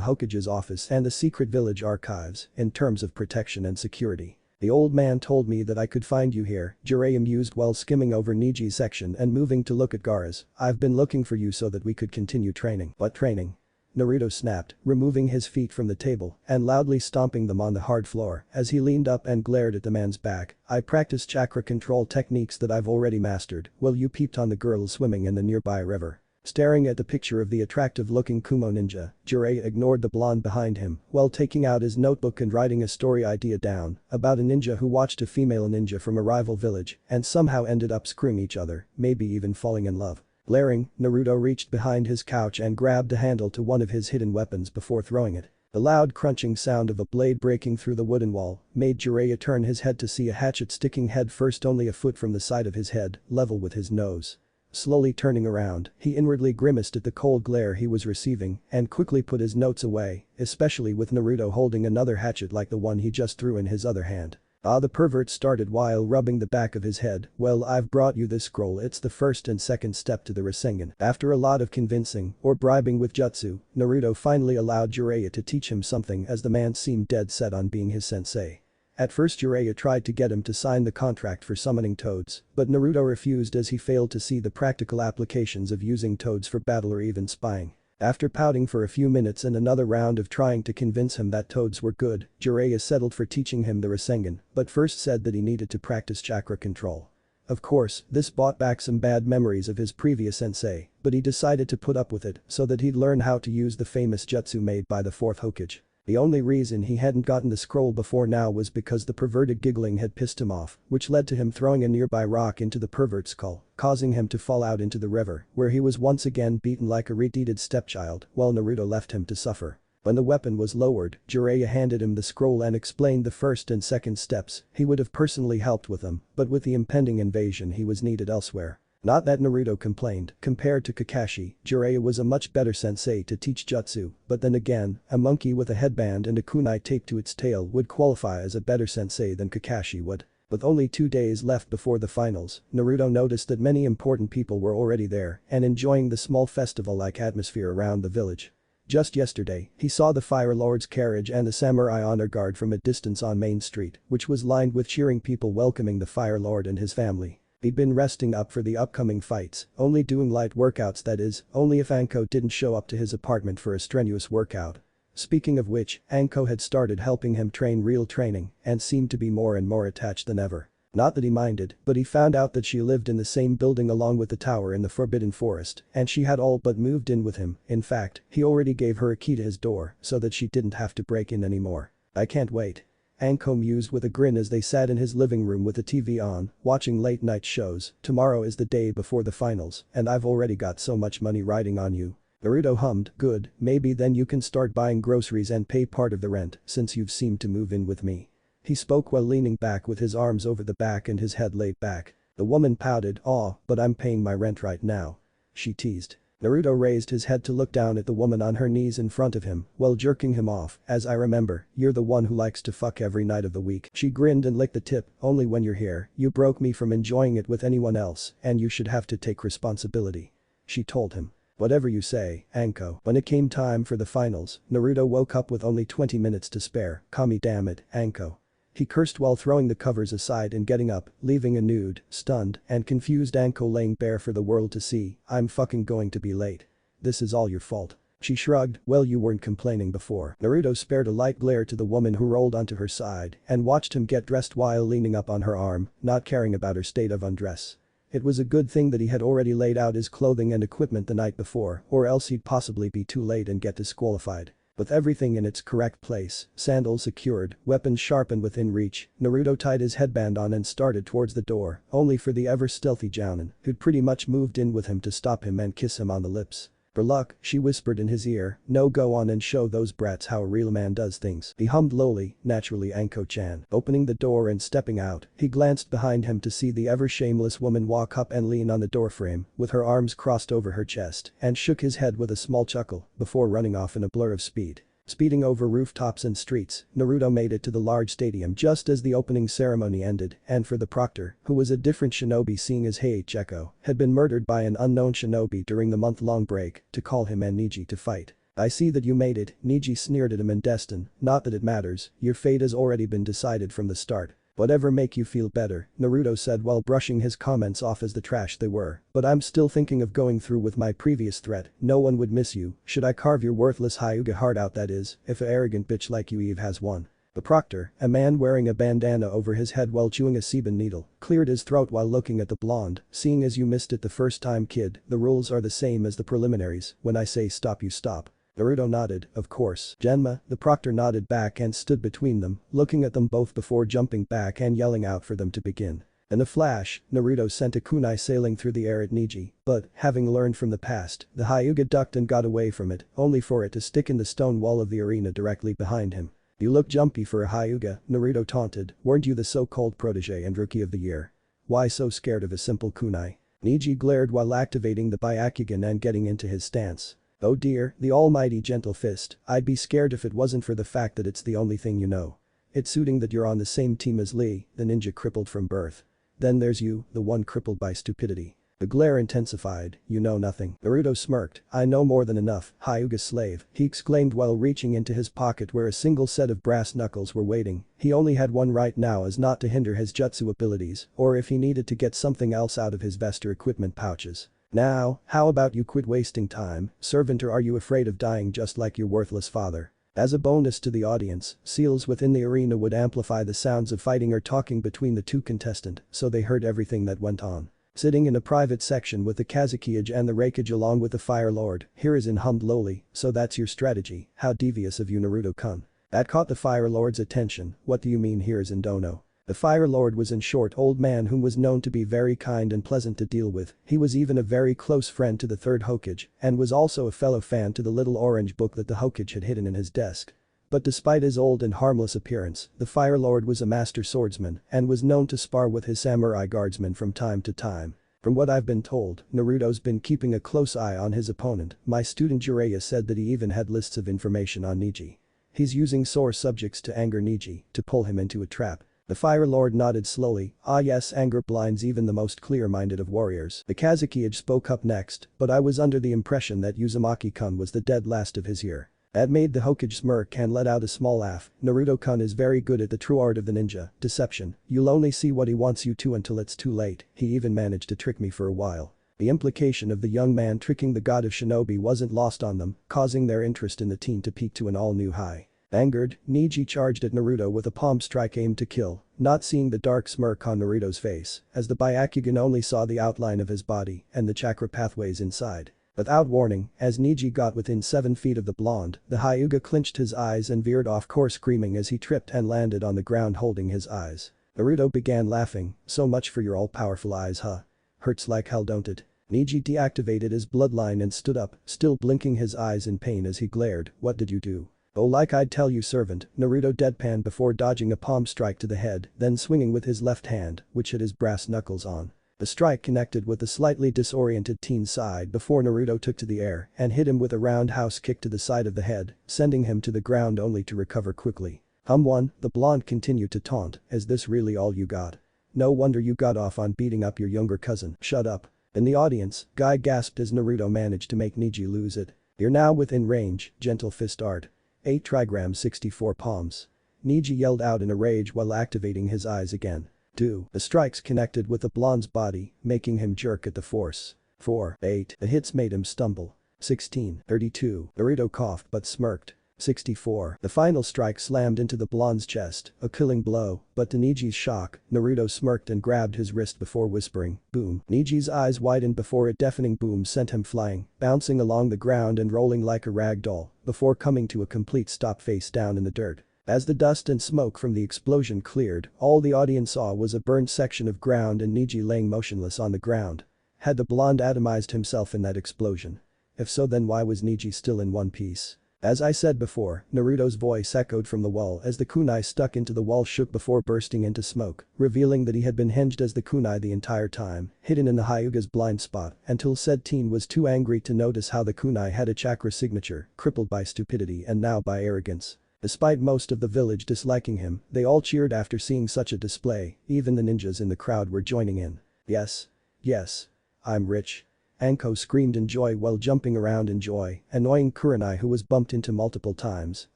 Hokage's office and the secret village archives, in terms of protection and security. "The old man told me that I could find you here," Jiraiya mused while skimming over Niji's section and moving to look at Gaara's. "I've been looking for you so that we could continue training." "What training?" Naruto snapped, removing his feet from the table and loudly stomping them on the hard floor as he leaned up and glared at the man's back. "I practice chakra control techniques that I've already mastered while you peeped on the girls swimming in the nearby river." Staring at the picture of the attractive-looking Kumo ninja, Jiraiya ignored the blonde behind him while taking out his notebook and writing a story idea down about a ninja who watched a female ninja from a rival village and somehow ended up screwing each other, maybe even falling in love. Glaring, Naruto reached behind his couch and grabbed a handle to one of his hidden weapons before throwing it. The loud crunching sound of a blade breaking through the wooden wall made Jiraiya turn his head to see a hatchet sticking head first only a foot from the side of his head, level with his nose. Slowly turning around, he inwardly grimaced at the cold glare he was receiving and quickly put his notes away, especially with Naruto holding another hatchet like the one he just threw in his other hand. The pervert started while rubbing the back of his head. "Well, I've brought you this scroll, it's the first and second step to the Rasengan." After a lot of convincing or bribing with jutsu, Naruto finally allowed Jiraiya to teach him something as the man seemed dead set on being his sensei. At first Jiraiya tried to get him to sign the contract for summoning toads, but Naruto refused as he failed to see the practical applications of using toads for battle or even spying. After pouting for a few minutes and another round of trying to convince him that toads were good, Jiraiya settled for teaching him the Rasengan, but first said that he needed to practice chakra control. Of course, this brought back some bad memories of his previous sensei, but he decided to put up with it so that he'd learn how to use the famous jutsu made by the fourth Hokage. The only reason he hadn't gotten the scroll before now was because the perverted giggling had pissed him off, which led to him throwing a nearby rock into the pervert's skull, causing him to fall out into the river, where he was once again beaten like a retarded stepchild while Naruto left him to suffer. When the weapon was lowered, Jiraiya handed him the scroll and explained the first and second steps. He would have personally helped with them, but with the impending invasion he was needed elsewhere. Not that Naruto complained, compared to Kakashi, Jiraiya was a much better sensei to teach jutsu, but then again, a monkey with a headband and a kunai taped to its tail would qualify as a better sensei than Kakashi would. With only 2 days left before the finals, Naruto noticed that many important people were already there and enjoying the small festival-like atmosphere around the village. Just yesterday, he saw the Fire Lord's carriage and the samurai honor guard from a distance on Main Street, which was lined with cheering people welcoming the Fire Lord and his family. He'd been resting up for the upcoming fights, only doing light workouts, that is, only if Anko didn't show up to his apartment for a strenuous workout. Speaking of which, Anko had started helping him train real training and seemed to be more and more attached than ever. Not that he minded, but he found out that she lived in the same building along with the tower in the Forbidden Forest, and she had all but moved in with him. In fact, he already gave her a key to his door so that she didn't have to break in anymore. I can't wait. Anko mused with a grin as they sat in his living room with the TV on, watching late-night shows. Tomorrow is the day before the finals, and I've already got so much money riding on you. Naruto hummed, good, maybe then you can start buying groceries and pay part of the rent since you've seemed to move in with me. He spoke while leaning back with his arms over the back and his head laid back. The woman pouted, "Aw, but I'm paying my rent right now," she teased. Naruto raised his head to look down at the woman on her knees in front of him while jerking him off. "As I remember, you're the one who likes to fuck every night of the week." She grinned and licked the tip, "Only when you're here, you broke me from enjoying it with anyone else and you should have to take responsibility," she told him. "Whatever you say, Anko." When it came time for the finals, Naruto woke up with only 20 minutes to spare. "Kami damn it, Anko." He cursed while throwing the covers aside and getting up, leaving a nude, stunned, and confused Anko laying bare for the world to see. "I'm fucking going to be late. This is all your fault." She shrugged, "Well, you weren't complaining before." Naruto spared a light glare to the woman who rolled onto her side and watched him get dressed while leaning up on her arm, not caring about her state of undress. It was a good thing that he had already laid out his clothing and equipment the night before, or else he'd possibly be too late and get disqualified. With everything in its correct place, sandals secured, weapons sharpened within reach, Naruto tied his headband on and started towards the door, only for the ever-stealthy Jounin, who'd pretty much moved in with him to stop him and kiss him on the lips. "For luck," she whispered in his ear, "no, go on and show those brats how a real man does things." He hummed lowly, "Naturally, Anko-chan." Opening the door and stepping out, he glanced behind him to see the ever-shameless woman walk up and lean on the doorframe with her arms crossed over her chest and shook his head with a small chuckle before running off in a blur of speed. Speeding over rooftops and streets, Naruto made it to the large stadium just as the opening ceremony ended, and for the proctor, who was a different shinobi seeing as Heiichi Echo had been murdered by an unknown shinobi during the month-long break, to call him and Neji to fight. "I see that you made it," Neji sneered at him in Destin, "not that it matters, your fate has already been decided from the start. Whatever make you feel better," Naruto said while brushing his comments off as the trash they were, "but I'm still thinking of going through with my previous threat. No one would miss you. Should I carve your worthless Hyuga heart out, that is, if a arrogant bitch like you Eve has one?" The proctor, a man wearing a bandana over his head while chewing a sebum needle, cleared his throat while looking at the blonde. "Seeing as you missed it the first time, kid, the rules are the same as the preliminaries. When I say stop, you stop." Naruto nodded, "Of course." "Genma," the proctor nodded back and stood between them, looking at them both before jumping back and yelling out for them to begin. In a flash, Naruto sent a kunai sailing through the air at Neji, but, having learned from the past, the Hyuga ducked and got away from it, only for it to stick in the stone wall of the arena directly behind him. "You look jumpy for a Hyuga," Naruto taunted, "weren't you the so-called protege and rookie of the year? Why so scared of a simple kunai?" Neji glared while activating the Byakugan and getting into his stance. "Oh dear, the almighty gentle fist, I'd be scared if it wasn't for the fact that it's the only thing you know. It's suiting that you're on the same team as Lee, the ninja crippled from birth. Then there's you, the one crippled by stupidity." The glare intensified. "You know nothing." Naruto smirked, "I know more than enough, Hyuga slave," he exclaimed while reaching into his pocket where a single set of brass knuckles were waiting. He only had one right now as not to hinder his jutsu abilities, or if he needed to get something else out of his vest or equipment pouches. "Now, how about you quit wasting time, servant, or are you afraid of dying just like your worthless father?" As a bonus to the audience, seals within the arena would amplify the sounds of fighting or talking between the two contestants, so they heard everything that went on. Sitting in a private section with the Kazekage and the Raikage along with the Fire Lord, Hiruzen hummed lowly, "So that's your strategy, how devious of you, Naruto-kun." That caught the Fire Lord's attention. "What do you mean, Hiruzen dono?" The Fire Lord was in short old man whom was known to be very kind and pleasant to deal with, he was even a very close friend to the third Hokage and was also a fellow fan to the little orange book that the Hokage had hidden in his desk. But despite his old and harmless appearance, the Fire Lord was a master swordsman and was known to spar with his samurai guardsmen from time to time. From what I've been told, Naruto's been keeping a close eye on his opponent. My student Jiraiya said that he even had lists of information on Neji. He's using sore subjects to anger Neji, to pull him into a trap. The Fire Lord nodded slowly. Ah yes, anger blinds even the most clear-minded of warriors. The Kazekage spoke up next, but I was under the impression that Uzumaki-kun was the dead last of his year. That made the Hokage smirk and let out a small laugh. Naruto-kun is very good at the true art of the ninja, deception. You'll only see what he wants you to until it's too late. He even managed to trick me for a while. The implication of the young man tricking the god of shinobi wasn't lost on them, causing their interest in the teen to peak to an all-new high. Angered, Neji charged at Naruto with a palm strike aimed to kill, not seeing the dark smirk on Naruto's face, as the Byakugan only saw the outline of his body and the chakra pathways inside. Without warning, as Neji got within 7 feet of the blonde, the Hyuga clinched his eyes and veered off course screaming as he tripped and landed on the ground holding his eyes. Naruto began laughing, so much for your all-powerful eyes huh? Hurts like hell don't it? Neji deactivated his bloodline and stood up, still blinking his eyes in pain as he glared, what did you do? Oh like I'd tell you servant, Naruto deadpanned before dodging a palm strike to the head, then swinging with his left hand, which hit his brass knuckles on. The strike connected with the slightly disoriented teen's side before Naruto took to the air and hit him with a roundhouse kick to the side of the head, sending him to the ground only to recover quickly. One, the blonde continued to taunt, is this really all you got? No wonder you got off on beating up your younger cousin, shut up. In the audience, Guy gasped as Naruto managed to make Neji lose it. You're now within range, gentle fist art. 8 trigrams 64 palms. Neji yelled out in a rage while activating his eyes again. 2. The strikes connected with the blonde's body, making him jerk at the force. 4. 8. The hits made him stumble. 16. 32. Naruto coughed but smirked. 64. The final strike slammed into the blonde's chest, a killing blow, but to Neji's shock, Naruto smirked and grabbed his wrist before whispering, boom. Neji's eyes widened before a deafening boom sent him flying, bouncing along the ground and rolling like a rag doll, before coming to a complete stop face down in the dirt. As the dust and smoke from the explosion cleared, all the audience saw was a burned section of ground and Neji laying motionless on the ground. Had the blonde atomized himself in that explosion? If so then why was Neji still in one piece? As I said before, Naruto's voice echoed from the wall as the kunai stuck into the wall shook before bursting into smoke, revealing that he had been hinged as the kunai the entire time, hidden in the Hyuga's blind spot, until said teen was too angry to notice how the kunai had a chakra signature, crippled by stupidity and now by arrogance. Despite most of the village disliking him, they all cheered after seeing such a display, even the ninjas in the crowd were joining in. Yes. Yes. I'm rich. Anko screamed in joy while jumping around in joy, annoying Kurenai who was bumped into multiple times.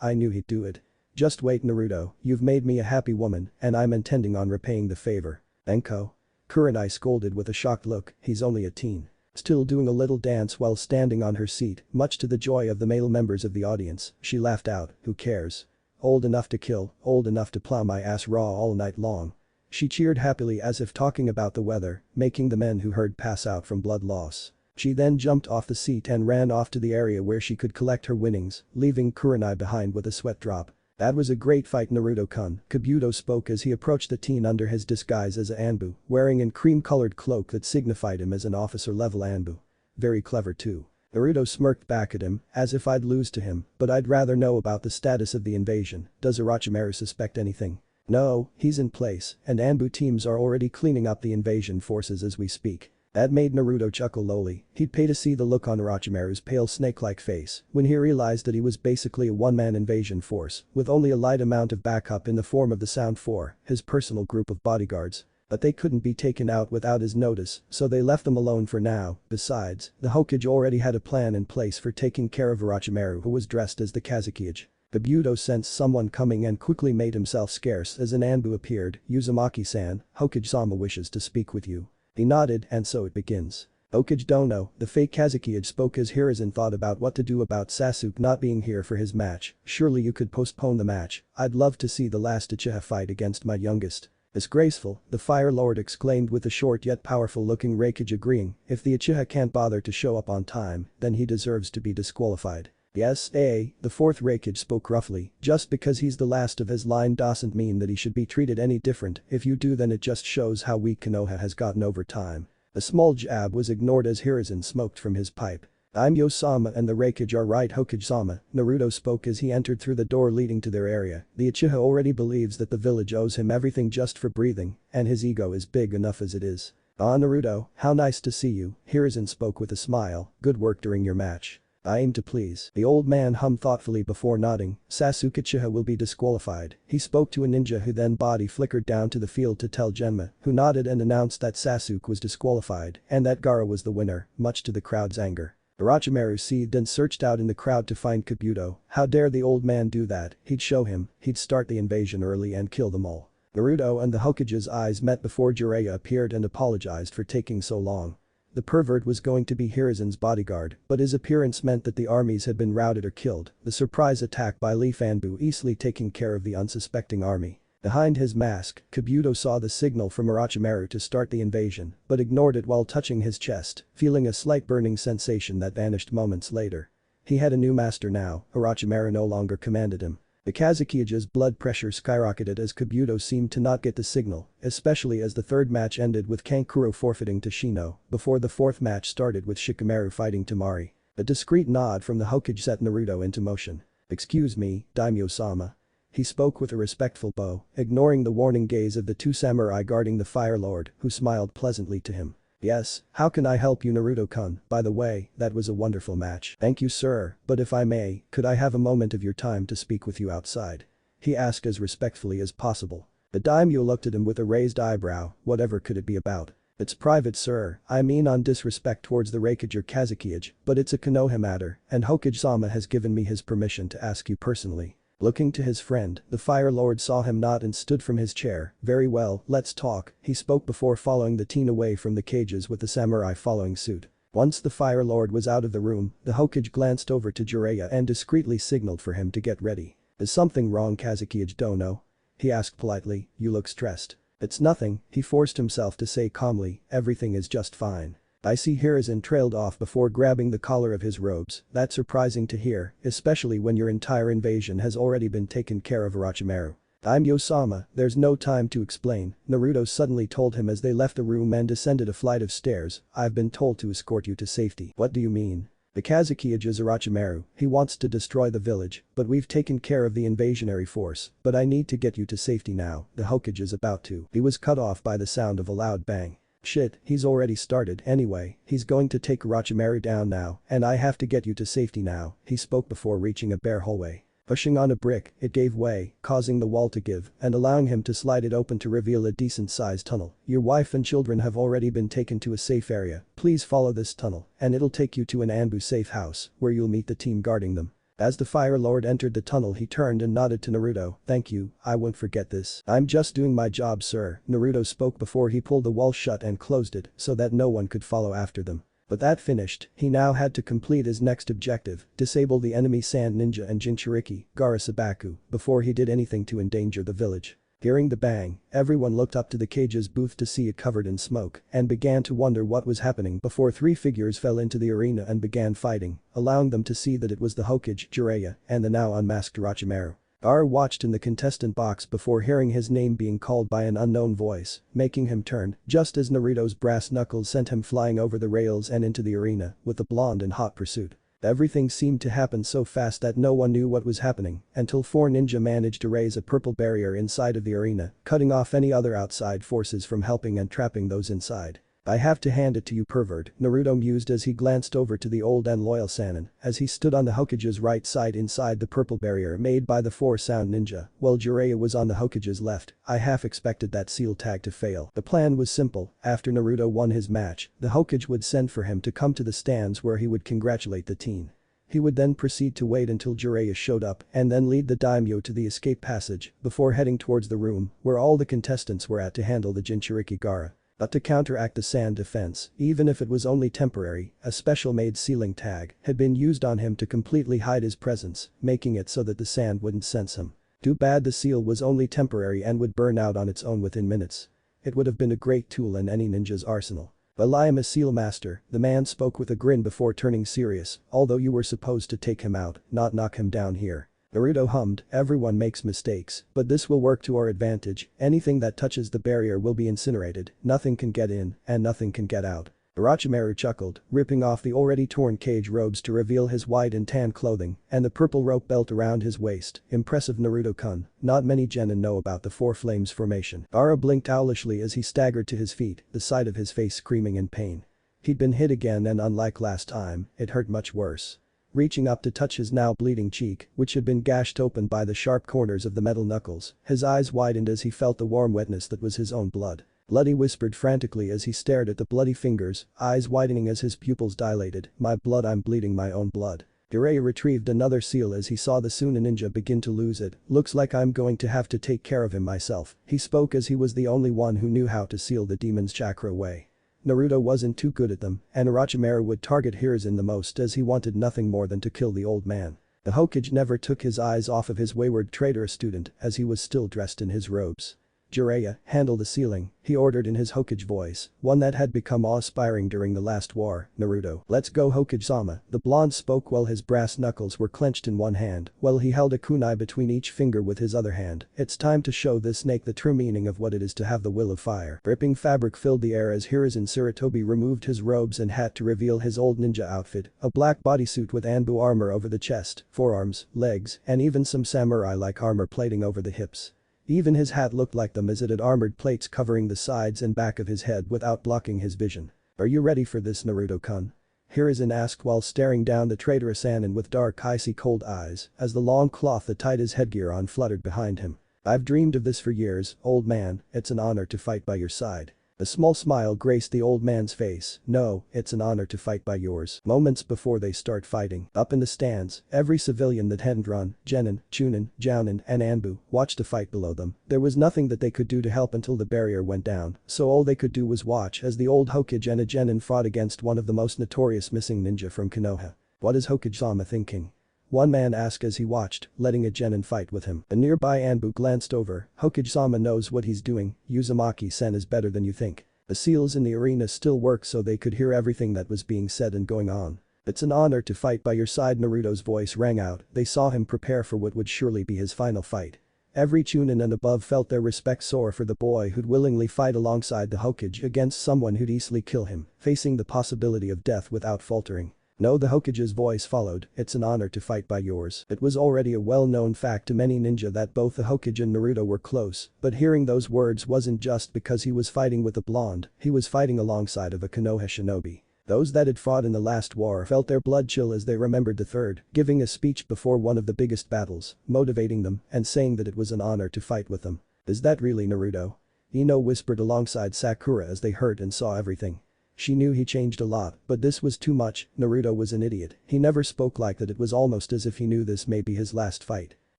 I knew he'd do it. Just wait Naruto, you've made me a happy woman and I'm intending on repaying the favor. Anko? Kurenai scolded with a shocked look, he's only a teen. Still doing a little dance while standing on her seat, much to the joy of the male members of the audience, she laughed out, who cares? Old enough to kill, old enough to plow my ass raw all night long. She cheered happily as if talking about the weather, making the men who heard pass out from blood loss. She then jumped off the seat and ran off to the area where she could collect her winnings, leaving Kurenai behind with a sweat drop. That was a great fight Naruto-kun, Kabuto spoke as he approached the teen under his disguise as a Anbu, wearing a cream-colored cloak that signified him as an officer-level Anbu. Very clever too. Naruto smirked back at him, as if I'd lose to him, but I'd rather know about the status of the invasion. Does Orochimaru suspect anything? No, he's in place, and Anbu teams are already cleaning up the invasion forces as we speak. That made Naruto chuckle lowly, he'd pay to see the look on Orochimaru's pale snake-like face when he realized that he was basically a one-man invasion force, with only a light amount of backup in the form of the Sound Four, his personal group of bodyguards. But they couldn't be taken out without his notice, so they left them alone for now. Besides, the Hokage already had a plan in place for taking care of Orochimaru who was dressed as the Kazekage. Kabuto sensed someone coming and quickly made himself scarce as an Anbu appeared, Uzumaki-san, Hokage-sama wishes to speak with you. He nodded and so it begins. Hokage Dono, the fake Kazekage spoke as Hiruzen thought about what to do about Sasuke not being here for his match. Surely you could postpone the match, I'd love to see the last Uchiha fight against my youngest. Disgraceful, the Fire Lord exclaimed with a short yet powerful looking Raikage agreeing, if the Uchiha can't bother to show up on time, then he deserves to be disqualified. Yes, the fourth Raikage spoke roughly, just because he's the last of his line doesn't mean that he should be treated any different, if you do then it just shows how weak Konoha has gotten over time. A small jab was ignored as Hiruzen smoked from his pipe. I'm Yosama and the Raikage are right Hokage-sama, Naruto spoke as he entered through the door leading to their area. The Uchiha already believes that the village owes him everything just for breathing, and his ego is big enough as it is. Ah Naruto, how nice to see you, Hiruzen spoke with a smile, good work during your match. I aim to please. The old man hummed thoughtfully before nodding. Sasuke Uchiha will be disqualified. He spoke to a ninja who then body flickered down to the field to tell Genma, who nodded and announced that Sasuke was disqualified and that Gaara was the winner, much to the crowd's anger. Orochimaru seethed and searched out in the crowd to find Kabuto. How dare the old man do that? He'd show him, he'd start the invasion early and kill them all. Naruto and the Hokage's eyes met before Jiraiya appeared and apologized for taking so long. The pervert was going to be Hiruzen's bodyguard, but his appearance meant that the armies had been routed or killed, the surprise attack by Lee Fanbu easily taking care of the unsuspecting army. Behind his mask, Kabuto saw the signal from Orochimaru to start the invasion, but ignored it while touching his chest, feeling a slight burning sensation that vanished moments later. He had a new master now, Orochimaru no longer commanded him. The Kazukiya's blood pressure skyrocketed as Kabuto seemed to not get the signal, especially as the third match ended with Kankuro forfeiting to Shino, before the fourth match started with Shikamaru fighting Temari. A discreet nod from the Hokage set Naruto into motion. Excuse me, Daimyo-sama. He spoke with a respectful bow, ignoring the warning gaze of the two samurai guarding the Fire Lord, who smiled pleasantly to him. Yes, how can I help you Naruto-kun? By the way, that was a wonderful match. Thank you sir, but if I may, could I have a moment of your time to speak with you outside? He asked as respectfully as possible. The daimyo looked at him with a raised eyebrow, whatever could it be about? It's private sir, I mean on disrespect towards the Raikage or Kazekage, but it's a Konoha matter, and Hokage-sama has given me his permission to ask you personally. Looking to his friend, the Fire Lord saw him nod and stood from his chair. Very well, let's talk, he spoke before following the teen away from the cages with the samurai following suit. Once the Fire Lord was out of the room, the Hokage glanced over to Jiraiya and discreetly signaled for him to get ready. Is something wrong Kazekage Dono? He asked politely, you look stressed. It's nothing, he forced himself to say calmly, everything is just fine. I see Hiruzen trailed off before grabbing the collar of his robes, that's surprising to hear, especially when your entire invasion has already been taken care of Orochimaru. I'm Yosama, there's no time to explain, Naruto suddenly told him as they left the room and descended a flight of stairs, I've been told to escort you to safety. What do you mean? The Kazukiya is Orochimaru, he wants to destroy the village, but we've taken care of the invasionary force, but I need to get you to safety now, the Hokage is about to. He was cut off by the sound of a loud bang. Shit, he's already started anyway, he's going to take Orochimaru down now, and I have to get you to safety now, he spoke before reaching a bare hallway. Pushing on a brick, it gave way, causing the wall to give and allowing him to slide it open to reveal a decent-sized tunnel. Your wife and children have already been taken to a safe area, please follow this tunnel, and it'll take you to an Anbu safe house, where you'll meet the team guarding them. As the Fire Lord entered the tunnel he turned and nodded to Naruto, thank you, I won't forget this. I'm just doing my job sir, Naruto spoke before he pulled the wall shut and closed it so that no one could follow after them. But that finished, he now had to complete his next objective, disable the enemy Sand Ninja and Jinchuriki, Gaara Sabaku, before he did anything to endanger the village. Hearing the bang, everyone looked up to the cage's booth to see it covered in smoke and began to wonder what was happening before three figures fell into the arena and began fighting, allowing them to see that it was the Hokage, Jiraiya, and the now unmasked Orochimaru. Gaara watched in the contestant box before hearing his name being called by an unknown voice, making him turn, just as Naruto's brass knuckles sent him flying over the rails and into the arena, with the blonde in hot pursuit. Everything seemed to happen so fast that no one knew what was happening until four ninja managed to raise a purple barrier inside of the arena, cutting off any other outside forces from helping and trapping those inside. I have to hand it to you pervert, Naruto mused as he glanced over to the old and loyal Sannin, as he stood on the Hokage's right side inside the purple barrier made by the four sound ninja, while Jiraiya was on the Hokage's left. I half expected that seal tag to fail. The plan was simple, after Naruto won his match, the Hokage would send for him to come to the stands where he would congratulate the teen. He would then proceed to wait until Jiraiya showed up and then lead the daimyo to the escape passage before heading towards the room where all the contestants were at to handle the Jinchuriki Gaara. But to counteract the sand defense, even if it was only temporary, a special-made sealing tag had been used on him to completely hide his presence, making it so that the sand wouldn't sense him. Too bad the seal was only temporary and would burn out on its own within minutes. It would have been a great tool in any ninja's arsenal. "Well, I am a seal master," the man spoke with a grin before turning serious, "although you were supposed to take him out, not knock him down here." Naruto hummed, "Everyone makes mistakes, but this will work to our advantage, anything that touches the barrier will be incinerated, nothing can get in, and nothing can get out." Orochimaru chuckled, ripping off the already torn cage robes to reveal his white and tan clothing and the purple rope belt around his waist. "Impressive, Naruto-kun, not many genin know about the Four Flames formation." Gaara blinked owlishly as he staggered to his feet, the side of his face screaming in pain. He'd been hit again, and unlike last time, it hurt much worse. Reaching up to touch his now bleeding cheek, which had been gashed open by the sharp corners of the metal knuckles, his eyes widened as he felt the warm wetness that was his own blood. "Bloody," whispered frantically as he stared at the bloody fingers, eyes widening as his pupils dilated. "My blood, I'm bleeding my own blood." Jiraiya retrieved another seal as he saw the Suna ninja begin to lose it. "Looks like I'm going to have to take care of him myself." He spoke as he was the only one who knew how to seal the demon's chakra away. Naruto wasn't too good at them, and Orochimaru would target Hiruzen the most as he wanted nothing more than to kill the old man. The Hokage never took his eyes off of his wayward traitorous student as he was still dressed in his robes. "Jiraiya, handle the sealing," he ordered in his Hokage voice, one that had become awe-inspiring during the last war. "Naruto, let's go, Hokage-sama." The blonde spoke while his brass knuckles were clenched in one hand, while he held a kunai between each finger with his other hand. "It's time to show this snake the true meaning of what it is to have the will of fire." Dripping fabric filled the air as Hiruzen Sarutobi removed his robes and hat to reveal his old ninja outfit, a black bodysuit with Anbu armor over the chest, forearms, legs, and even some samurai-like armor plating over the hips. Even his hat looked like them as it had armored plates covering the sides and back of his head without blocking his vision. "Are you ready for this, Naruto-kun?" Hiruzen asked while staring down the traitorous Anin with dark icy cold eyes as the long cloth that tied his headgear on fluttered behind him. "I've dreamed of this for years, old man, it's an honor to fight by your side." A small smile graced the old man's face. "No, it's an honor to fight by yours." Moments before they start fighting, up in the stands, every civilian that hadn't run, Genin, Chunin, Jounin, and Anbu, watched the fight below them. There was nothing that they could do to help until the barrier went down, so all they could do was watch as the old Hokage and a Genin fought against one of the most notorious missing ninja from Konoha. "What is Hokage-sama thinking?" one man asked as he watched, letting a genin fight with him. A nearby Anbu glanced over. "Hokage-sama knows what he's doing, Uzumaki-sen is better than you think." The seals in the arena still worked so they could hear everything that was being said and going on. "It's an honor to fight by your side," Naruto's voice rang out. They saw him prepare for what would surely be his final fight. Every Chunin and above felt their respect soar for the boy who'd willingly fight alongside the Hokage against someone who'd easily kill him, facing the possibility of death without faltering. "No," the Hokage's voice followed, "it's an honor to fight by yours." It was already a well-known fact to many ninja that both the Hokage and Naruto were close, but hearing those words wasn't just because he was fighting with a blonde, he was fighting alongside of a Konoha shinobi. Those that had fought in the last war felt their blood chill as they remembered the third, giving a speech before one of the biggest battles, motivating them and saying that it was an honor to fight with them. "Is that really Naruto?" Ino whispered alongside Sakura as they heard and saw everything. She knew he changed a lot, but this was too much. Naruto was an idiot. He never spoke like that. It was almost as if he knew this may be his last fight.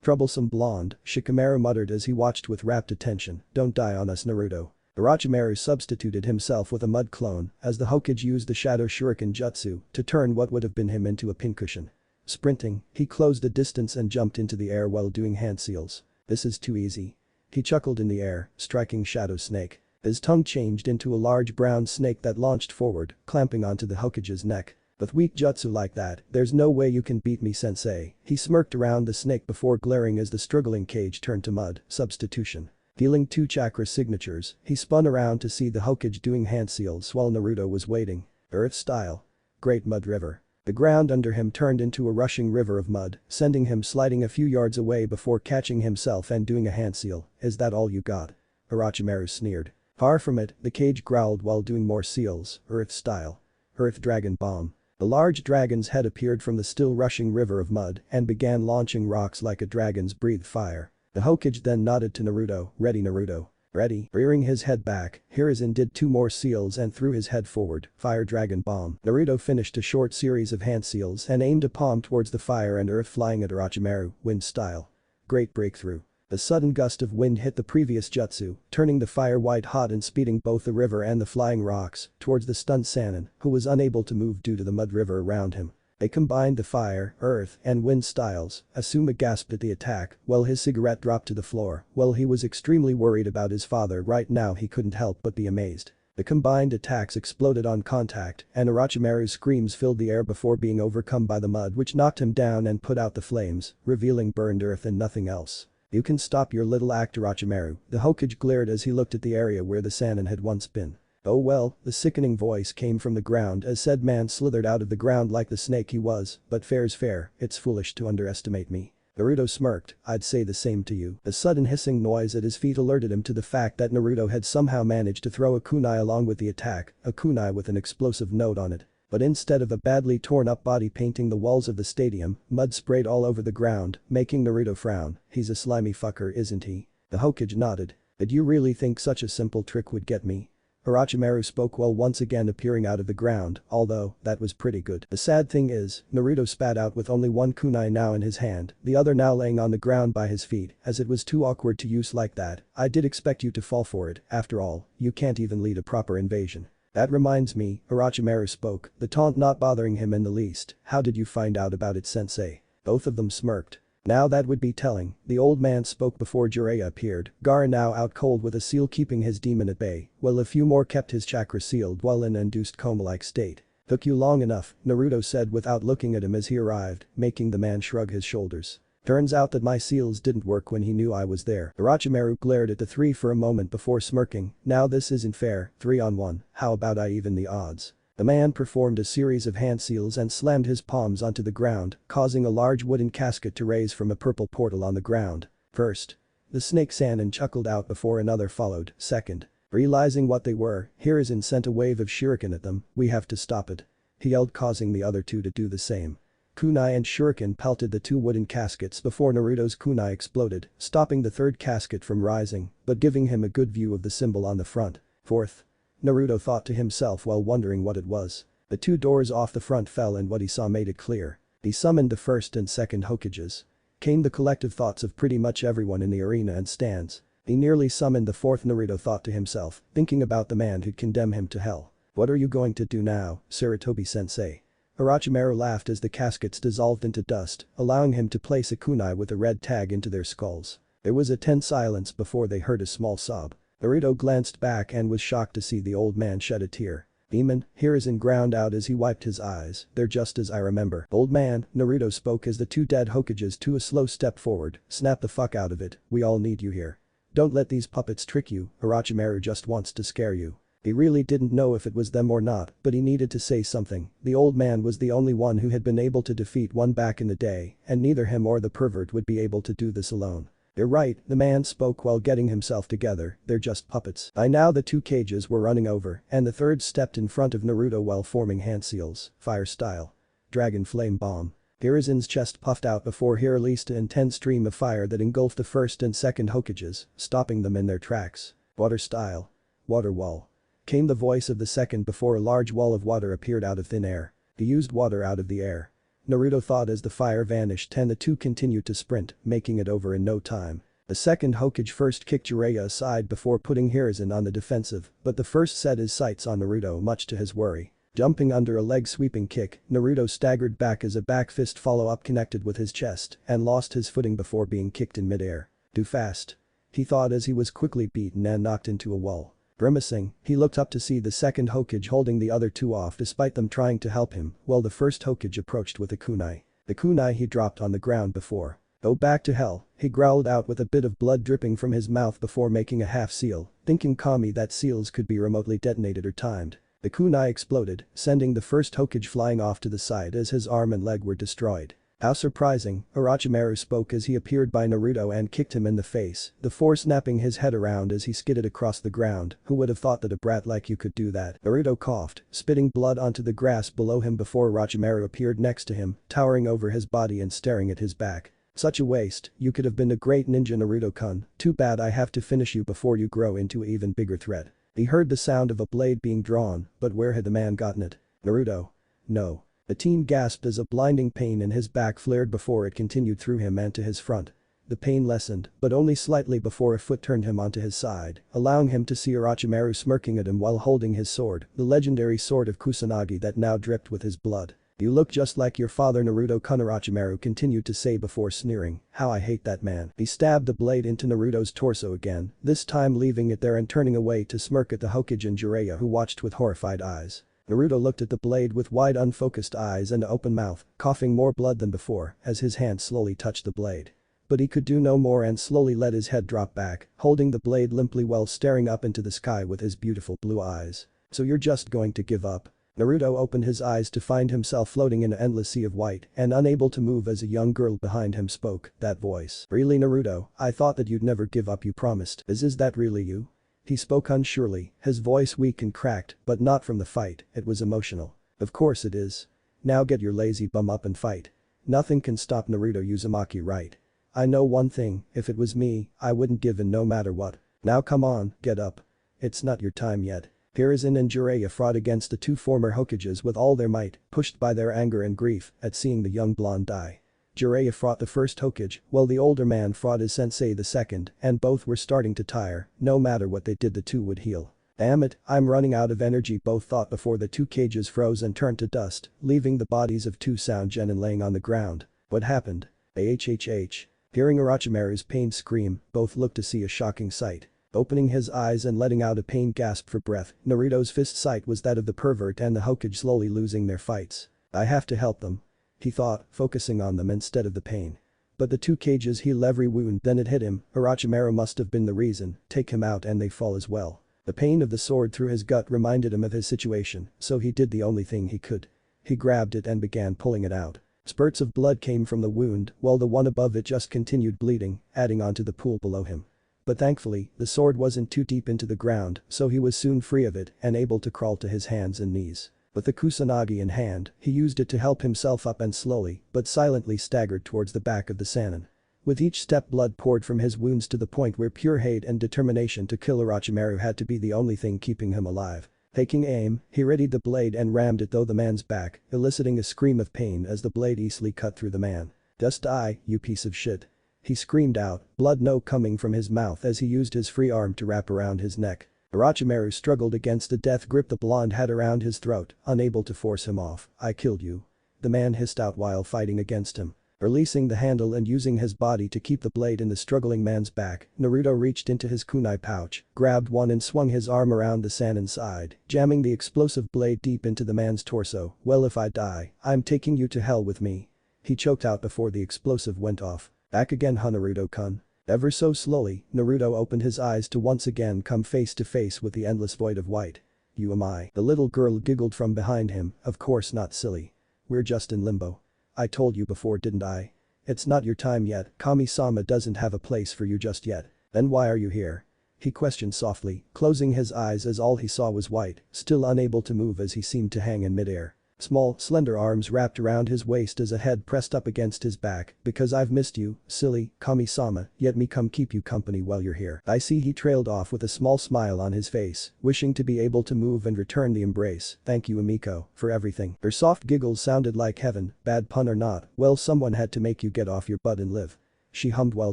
"Troublesome blonde," Shikamaru muttered as he watched with rapt attention. "Don't die on us, Naruto." Orochimaru substituted himself with a mud clone as the Hokage used the Shadow Shuriken Jutsu to turn what would have been him into a pincushion. Sprinting, he closed the distance and jumped into the air while doing hand seals. "This is too easy." He chuckled in the air, striking Shadow Snake. His tongue changed into a large brown snake that launched forward, clamping onto the Hokage's neck. "With weak jutsu like that, there's no way you can beat me, sensei." He smirked around the snake before glaring as the struggling cage turned to mud. Substitution. Feeling 2 chakra signatures, he spun around to see the Hokage doing hand seals while Naruto was waiting. Earth style. Great Mud River. The ground under him turned into a rushing river of mud, sending him sliding a few yards away before catching himself and doing a hand seal. "Is that all you got?" Orochimaru sneered. Far from it, the cage growled while doing more seals. Earth style. Earth Dragon Bomb. The large dragon's head appeared from the still rushing river of mud and began launching rocks like a dragon's breathed fire. The Hokage then nodded to Naruto. "Ready, Naruto?" "Ready." Rearing his head back, Hiruzen did 2 more seals and threw his head forward. Fire Dragon Bomb. Naruto finished a short series of hand seals and aimed a palm towards the fire and earth flying at Orochimaru. Wind style. Great Breakthrough. A sudden gust of wind hit the previous jutsu, turning the fire white hot and speeding both the river and the flying rocks towards the stunned Sannin, who was unable to move due to the mud river around him. They combined the fire, earth, and wind styles. Asuma gasped at the attack while his cigarette dropped to the floor. Well, he was extremely worried about his father right now. He couldn't help but be amazed. The combined attacks exploded on contact, and Orochimaru's screams filled the air before being overcome by the mud which knocked him down and put out the flames, revealing burned earth and nothing else. "You can stop your little act, Orochimaru," the Hokage glared as he looked at the area where the Sannin had once been. "Oh well," the sickening voice came from the ground as said man slithered out of the ground like the snake he was, "but fair's fair, it's foolish to underestimate me." Naruto smirked, "I'd say the same to you." A sudden hissing noise at his feet alerted him to the fact that Naruto had somehow managed to throw a kunai along with the attack, a kunai with an explosive note on it. But instead of a badly torn up body painting the walls of the stadium, mud sprayed all over the ground, making Naruto frown. "He's a slimy fucker, isn't he?" The Hokage nodded. "Did you really think such a simple trick would get me?" Orochimaru spoke while once again appearing out of the ground, although, that was pretty good. The sad thing is, Naruto spat out with only one kunai now in his hand, the other now laying on the ground by his feet, as it was too awkward to use like that. "I did expect you to fall for it, after all, you can't even lead a proper invasion." "That reminds me," Orochimaru spoke, the taunt not bothering him in the least, "how did you find out about it, sensei?" Both of them smirked. Now that would be telling, the old man spoke before Jiraiya appeared, Gaara now out cold with a seal keeping his demon at bay, while a few more kept his chakra sealed while in an induced coma-like state. "Took you long enough," Naruto said without looking at him as he arrived, making the man shrug his shoulders. "Turns out that my seals didn't work when he knew I was there." Orochimaru glared at the three for a moment before smirking, "Now this isn't fair, 3-on-1, how about I even the odds?" The man performed a series of hand seals and slammed his palms onto the ground, causing a large wooden casket to raise from a purple portal on the ground. "First." The snake Sannin chuckled out before another followed. "Second." Realizing what they were, Hiruzen sent a wave of shuriken at them. "We have to stop it," he yelled, causing the other two to do the same. Kunai and shuriken pelted the two wooden caskets before Naruto's kunai exploded, stopping the third casket from rising, but giving him a good view of the symbol on the front. "Fourth." Naruto thought to himself while wondering what it was. The two doors off the front fell and what he saw made it clear. He summoned the first and second Hokages. Came the collective thoughts of pretty much everyone in the arena and stands. He nearly summoned the fourth, Naruto thought to himself, thinking about the man who'd condemn him to hell. "What are you going to do now, Sarutobi-sensei?" Orochimaru laughed as the caskets dissolved into dust, allowing him to place a kunai with a red tag into their skulls. There was a tense silence before they heard a small sob. Naruto glanced back and was shocked to see the old man shed a tear. "Demon," Hiruzen ground out as he wiped his eyes, "they're just as I remember." "Old man," Naruto spoke as the two dead Hokages took a slow step forward, "snap the fuck out of it, we all need you here. Don't let these puppets trick you, Orochimaru just wants to scare you." He really didn't know if it was them or not, but he needed to say something. The old man was the only one who had been able to defeat one back in the day, and neither him or the pervert would be able to do this alone. "You're right," the man spoke while getting himself together, "they're just puppets." By now the two cages were running over, and the third stepped in front of Naruto while forming hand seals, fire style. Dragon flame bomb. Hiruzen's chest puffed out before he released an intense stream of fire that engulfed the first and second Hokages, stopping them in their tracks. Water style. Water wall. Came the voice of the second before a large wall of water appeared out of thin air. He used water out of the air. Naruto thought as the fire vanished and the two continued to sprint, making it over in no time. The second Hokage first kicked Jiraiya aside before putting Hiruzen on the defensive, but the first set his sights on Naruto much to his worry. Jumping under a leg sweeping kick, Naruto staggered back as a back fist follow-up connected with his chest and lost his footing before being kicked in midair. "Too fast," he thought as he was quickly beaten and knocked into a wall. Grimacing, he looked up to see the second Hokage holding the other two off despite them trying to help him, while the first Hokage approached with a kunai. The kunai he dropped on the ground before. "Go back to hell," he growled out with a bit of blood dripping from his mouth before making a half seal, thinking calmly that seals could be remotely detonated or timed. The kunai exploded, sending the first Hokage flying off to the side as his arm and leg were destroyed. "How surprising," Orochimaru spoke as he appeared by Naruto and kicked him in the face, the force snapping his head around as he skidded across the ground. "Who would have thought that a brat like you could do that?" Naruto coughed, spitting blood onto the grass below him before Orochimaru appeared next to him, towering over his body and staring at his back. "Such a waste, you could have been a great ninja, Naruto-kun, too bad I have to finish you before you grow into an even bigger threat." He heard the sound of a blade being drawn, but where had the man gotten it? "Naruto. No." The teen gasped as a blinding pain in his back flared before it continued through him and to his front. The pain lessened, but only slightly before a foot turned him onto his side, allowing him to see Orochimaru smirking at him while holding his sword, the legendary sword of Kusanagi that now dripped with his blood. "You look just like your father Naruto-kun," Orochimaru continued to say before sneering, "How I hate that man." He stabbed the blade into Naruto's torso again, this time leaving it there and turning away to smirk at the Hokage and Jiraiya who watched with horrified eyes. Naruto looked at the blade with wide unfocused eyes and open mouth, coughing more blood than before as his hand slowly touched the blade. But he could do no more and slowly let his head drop back, holding the blade limply while staring up into the sky with his beautiful blue eyes. "So you're just going to give up?" Naruto opened his eyes to find himself floating in an endless sea of white and unable to move as a young girl behind him spoke, that voice. "Really Naruto, I thought that you'd never give up, you promised. Is that really you?" He spoke unsurely, his voice weak and cracked, but not from the fight, it was emotional. "Of course it is. Now get your lazy bum up and fight. Nothing can stop Naruto Uzumaki, right? I know one thing, if it was me, I wouldn't give in no matter what. Now come on, get up. It's not your time yet." Hiruzen and Jiraiya fought against the two former Hokages with all their might, pushed by their anger and grief at seeing the young blonde die. Jiraiya fought the first Hokage, while the older man fought his sensei the second, and both were starting to tire, no matter what they did the two would heal. "Damn it, I'm running out of energy," both thought before the two cages froze and turned to dust, leaving the bodies of two sound genin laying on the ground. What happened? Ahhh. Hearing Orochimaru's pained scream, both looked to see a shocking sight. Opening his eyes and letting out a pained gasp for breath, Naruto's fist sight was that of the pervert and the Hokage slowly losing their fights. "I have to help them," he thought, focusing on them instead of the pain. But the two cages heal every wound, then it hit him, Orochimaru must have been the reason, take him out and they fall as well. The pain of the sword through his gut reminded him of his situation, so he did the only thing he could. He grabbed it and began pulling it out. Spurts of blood came from the wound, while the one above it just continued bleeding, adding on to the pool below him. But thankfully, the sword wasn't too deep into the ground, so he was soon free of it and able to crawl to his hands and knees. With the kusanagi in hand, he used it to help himself up and slowly, but silently staggered towards the back of the Sannin. With each step blood poured from his wounds to the point where pure hate and determination to kill Orochimaru had to be the only thing keeping him alive. Taking aim, he readied the blade and rammed it through the man's back, eliciting a scream of pain as the blade easily cut through the man. "Just die, you piece of shit." He screamed out, blood coming from his mouth as he used his free arm to wrap around his neck. Orochimaru struggled against the death grip the blonde had around his throat, unable to force him off. "I killed you." The man hissed out while fighting against him. Releasing the handle and using his body to keep the blade in the struggling man's back, Naruto reached into his kunai pouch, grabbed one and swung his arm around the Sannin's side, jamming the explosive blade deep into the man's torso. "Well, if I die, I'm taking you to hell with me." He choked out before the explosive went off. "Back again, Naruto-kun." Ever so slowly, Naruto opened his eyes to once again come face to face with the endless void of white. "You am I?" The little girl giggled from behind him, "Of course not, silly. We're just in limbo. I told you before, didn't I? It's not your time yet, Kami-sama doesn't have a place for you just yet." "Then why are you here?" he questioned softly, closing his eyes as all he saw was white, still unable to move as he seemed to hang in midair. Small, slender arms wrapped around his waist as a head pressed up against his back. "Because I've missed you, silly, Kami-sama, yet me come keep you company while you're here." "I see," he trailed off with a small smile on his face, wishing to be able to move and return the embrace. "Thank you, Emiko, for everything." Her soft giggles sounded like heaven, bad pun or not, well someone had to make you get off your butt and live. She hummed while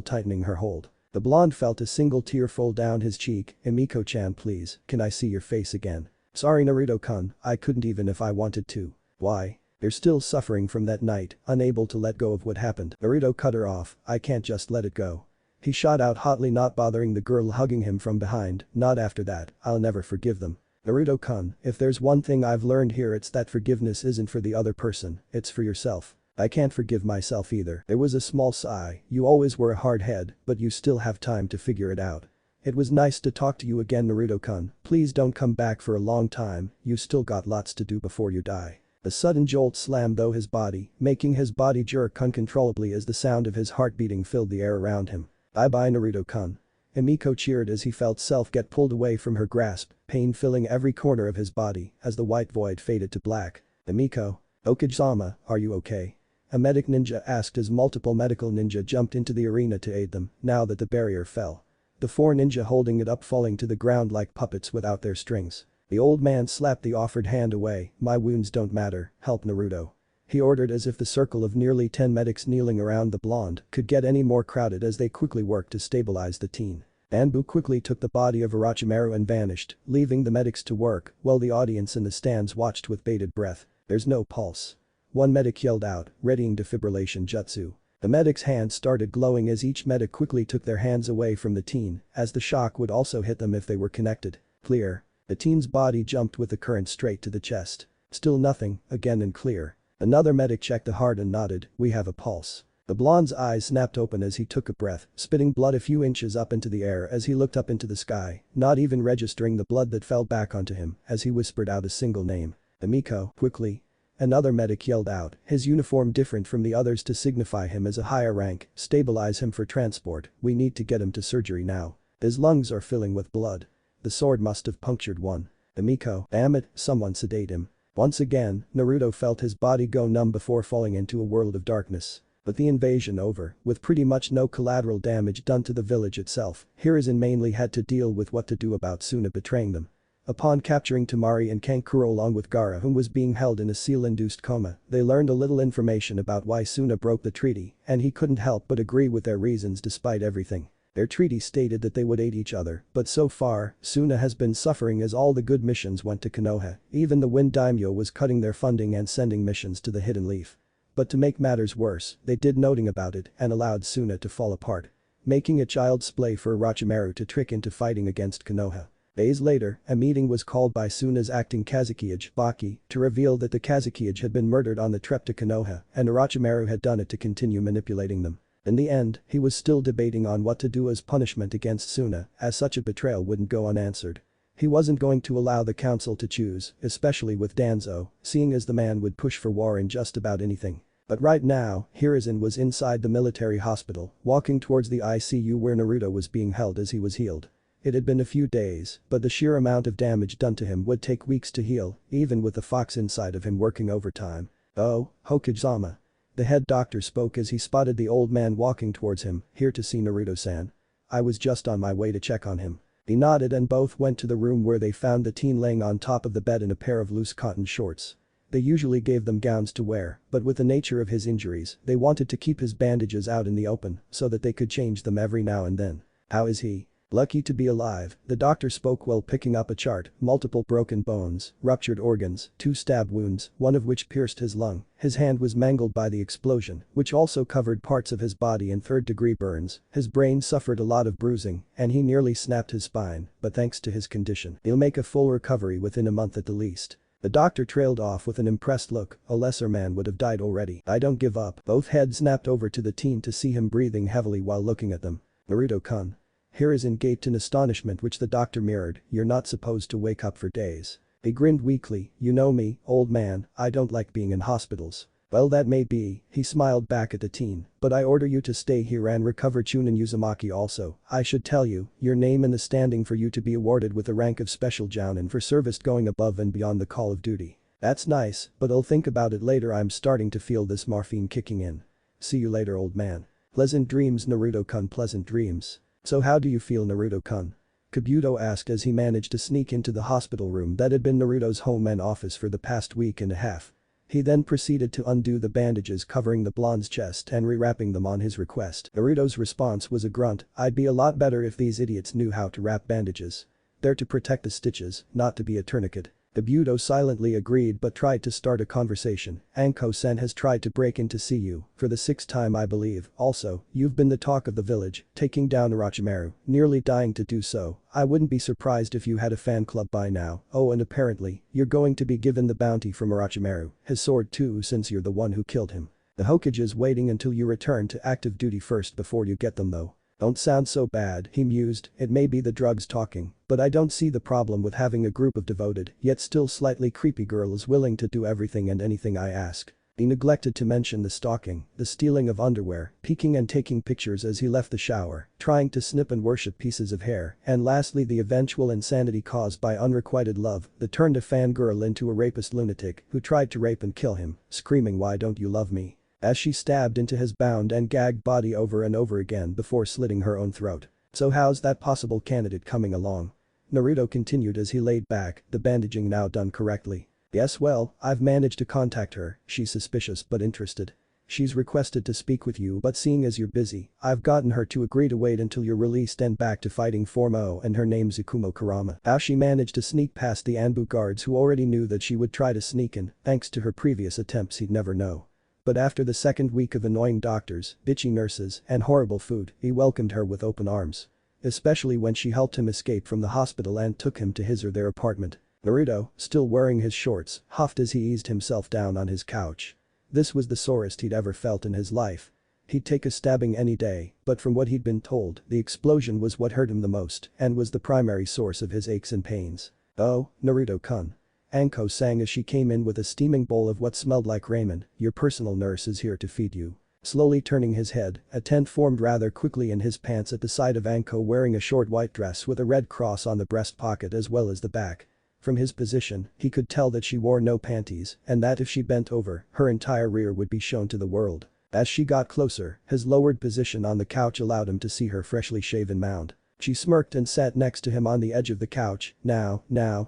tightening her hold. The blonde felt a single tear fall down his cheek. "Emiko-chan, please, can I see your face again?" "Sorry Naruto-kun, I couldn't even if I wanted to." "Why?" "You're still suffering from that night, unable to let go of what happened." Naruto cut her off. "I can't just let it go." He shot out hotly, not bothering the girl hugging him from behind. "Not after that, I'll never forgive them." "Naruto-kun, if there's one thing I've learned here, it's that forgiveness isn't for the other person, it's for yourself." "I can't forgive myself either." There was a small sigh. "You always were a hard head, but you still have time to figure it out." "It was nice to talk to you again, Naruto-kun. Please don't come back for a long time, you still got lots to do before you die." A sudden jolt slammed through his body, making his body jerk uncontrollably as the sound of his heart beating filled the air around him. "Bye-bye Naruto-kun." Emiko cheered as he felt self get pulled away from her grasp, pain filling every corner of his body as the white void faded to black. "Emiko? Hokage-sama, are you okay?" A medic ninja asked as multiple medical ninja jumped into the arena to aid them, now that the barrier fell. The four ninja holding it up falling to the ground like puppets without their strings. The old man slapped the offered hand away. "My wounds don't matter, help Naruto." He ordered as if the circle of nearly 10 medics kneeling around the blonde could get any more crowded as they quickly worked to stabilize the teen. Anbu quickly took the body of Orochimaru and vanished, leaving the medics to work while the audience in the stands watched with bated breath. "There's no pulse. one medic yelled out, readying defibrillation jutsu. The medic's hands started glowing as each medic quickly took their hands away from the teen, as the shock would also hit them if they were connected. Clear. The teen's body jumped with the current straight to the chest. Still nothing, again and clear. Another medic checked the heart and nodded, we have a pulse. The blonde's eyes snapped open as he took a breath, spitting blood a few inches up into the air as he looked up into the sky, not even registering the blood that fell back onto him as he whispered out a single name. Amiko, quickly. Another medic yelled out, his uniform different from the others to signify him as a higher rank, stabilize him for transport, we need to get him to surgery now. His lungs are filling with blood. The sword must have punctured one. Amiko, damn it, someone sedate him. Once again, Naruto felt his body go numb before falling into a world of darkness. But the invasion over, with pretty much no collateral damage done to the village itself, Hiruzen mainly had to deal with what to do about Suna betraying them. Upon capturing Temari and Kankuro along with Gaara whom was being held in a seal-induced coma, they learned a little information about why Suna broke the treaty, and he couldn't help but agree with their reasons despite everything. Their treaty stated that they would aid each other, but so far, Suna has been suffering as all the good missions went to Konoha, even the Wind Daimyo was cutting their funding and sending missions to the Hidden Leaf. But to make matters worse, they did nothing about it and allowed Suna to fall apart. Making a child's play for Orochimaru to trick into fighting against Konoha. Days later, a meeting was called by Suna's acting Kazekage, Baki, to reveal that the Kazekage had been murdered on the trip to Konoha and Orochimaru had done it to continue manipulating them. In the end, he was still debating on what to do as punishment against Suna, as such a betrayal wouldn't go unanswered. He wasn't going to allow the council to choose, especially with Danzo, seeing as the man would push for war in just about anything. But right now, Hiruzen was inside the military hospital, walking towards the ICU where Naruto was being held as he was healed. It had been a few days, but the sheer amount of damage done to him would take weeks to heal, even with the fox inside of him working overtime. Oh, Hokage-sama. The head doctor spoke as he spotted the old man walking towards him, here to see Naruto-san. I was just on my way to check on him. He nodded and both went to the room where they found the teen laying on top of the bed in a pair of loose cotton shorts. They usually gave them gowns to wear, but with the nature of his injuries, they wanted to keep his bandages out in the open so that they could change them every now and then. How is he? Lucky to be alive, the doctor spoke while picking up a chart, multiple broken bones, ruptured organs, 2 stab wounds, one of which pierced his lung, his hand was mangled by the explosion, which also covered parts of his body in third-degree burns, his brain suffered a lot of bruising, and he nearly snapped his spine, but thanks to his condition, he'll make a full recovery within a month at the least. The doctor trailed off with an impressed look, a lesser man would have died already. I don't give up. Both heads snapped over to the teen to see him breathing heavily while looking at them. Naruto-kun. Hiruzen gaped in astonishment which the doctor mirrored, you're not supposed to wake up for days. He grinned weakly, you know me, old man, I don't like being in hospitals. Well that may be, he smiled back at the teen, but I order you to stay here and recover Chunin Uzumaki also. I should tell you, your name is standing for you to be awarded with the rank of Special Jounin for service going above and beyond the call of duty. That's nice, but I'll think about it later. I'm starting to feel this morphine kicking in. See you later old man. Pleasant dreams Naruto-kun, pleasant dreams. So how do you feel Naruto-kun? Kabuto asked as he managed to sneak into the hospital room that had been Naruto's home and office for the past week and a half. He then proceeded to undo the bandages covering the blonde's chest and rewrapping them on his request. Naruto's response was a grunt, I'd be a lot better if these idiots knew how to wrap bandages. They're to protect the stitches, not to be a tourniquet. Kabuto silently agreed but tried to start a conversation. Anko-sen has tried to break in to see you, for the 6th time I believe, also, you've been the talk of the village, taking down Orochimaru, nearly dying to do so. I wouldn't be surprised if you had a fan club by now. Oh and apparently, you're going to be given the bounty from Orochimaru, his sword too since you're the one who killed him. The Hokage is waiting until you return to active duty first before you get them though. Don't sound so bad, he mused, it may be the drugs talking, but I don't see the problem with having a group of devoted, yet still slightly creepy girls willing to do everything and anything I ask. He neglected to mention the stalking, the stealing of underwear, peeking and taking pictures as he left the shower, trying to snip and worship pieces of hair, and lastly the eventual insanity caused by unrequited love that turned a fangirl into a rapist lunatic who tried to rape and kill him, screaming why don't you love me? As she stabbed into his bound and gagged body over and over again before slitting her own throat. So how's that possible candidate coming along? Naruto continued as he laid back, the bandaging now done correctly. Yes well, I've managed to contact her, she's suspicious but interested. She's requested to speak with you but seeing as you're busy, I've gotten her to agree to wait until you're released and back to fighting Form O and her name's Ikumo Kurama. How she managed to sneak past the Anbu guards who already knew that she would try to sneak in, thanks to her previous attempts he'd never know. But after the second week of annoying doctors, bitchy nurses, and horrible food, he welcomed her with open arms. Especially when she helped him escape from the hospital and took him to his or their apartment. Naruto, still wearing his shorts, huffed as he eased himself down on his couch. This was the sorest he'd ever felt in his life. He'd take a stabbing any day, but from what he'd been told, the explosion was what hurt him the most and was the primary source of his aches and pains. "Oh, Naruto-kun." Anko sang as she came in with a steaming bowl of what smelled like ramen. "Your personal nurse is here to feed you." Slowly turning his head, a tent formed rather quickly in his pants at the sight of Anko wearing a short white dress with a red cross on the breast pocket as well as the back. From his position, he could tell that she wore no panties and that if she bent over, her entire rear would be shown to the world. As she got closer, his lowered position on the couch allowed him to see her freshly shaven mound. She smirked and sat next to him on the edge of the couch. Now,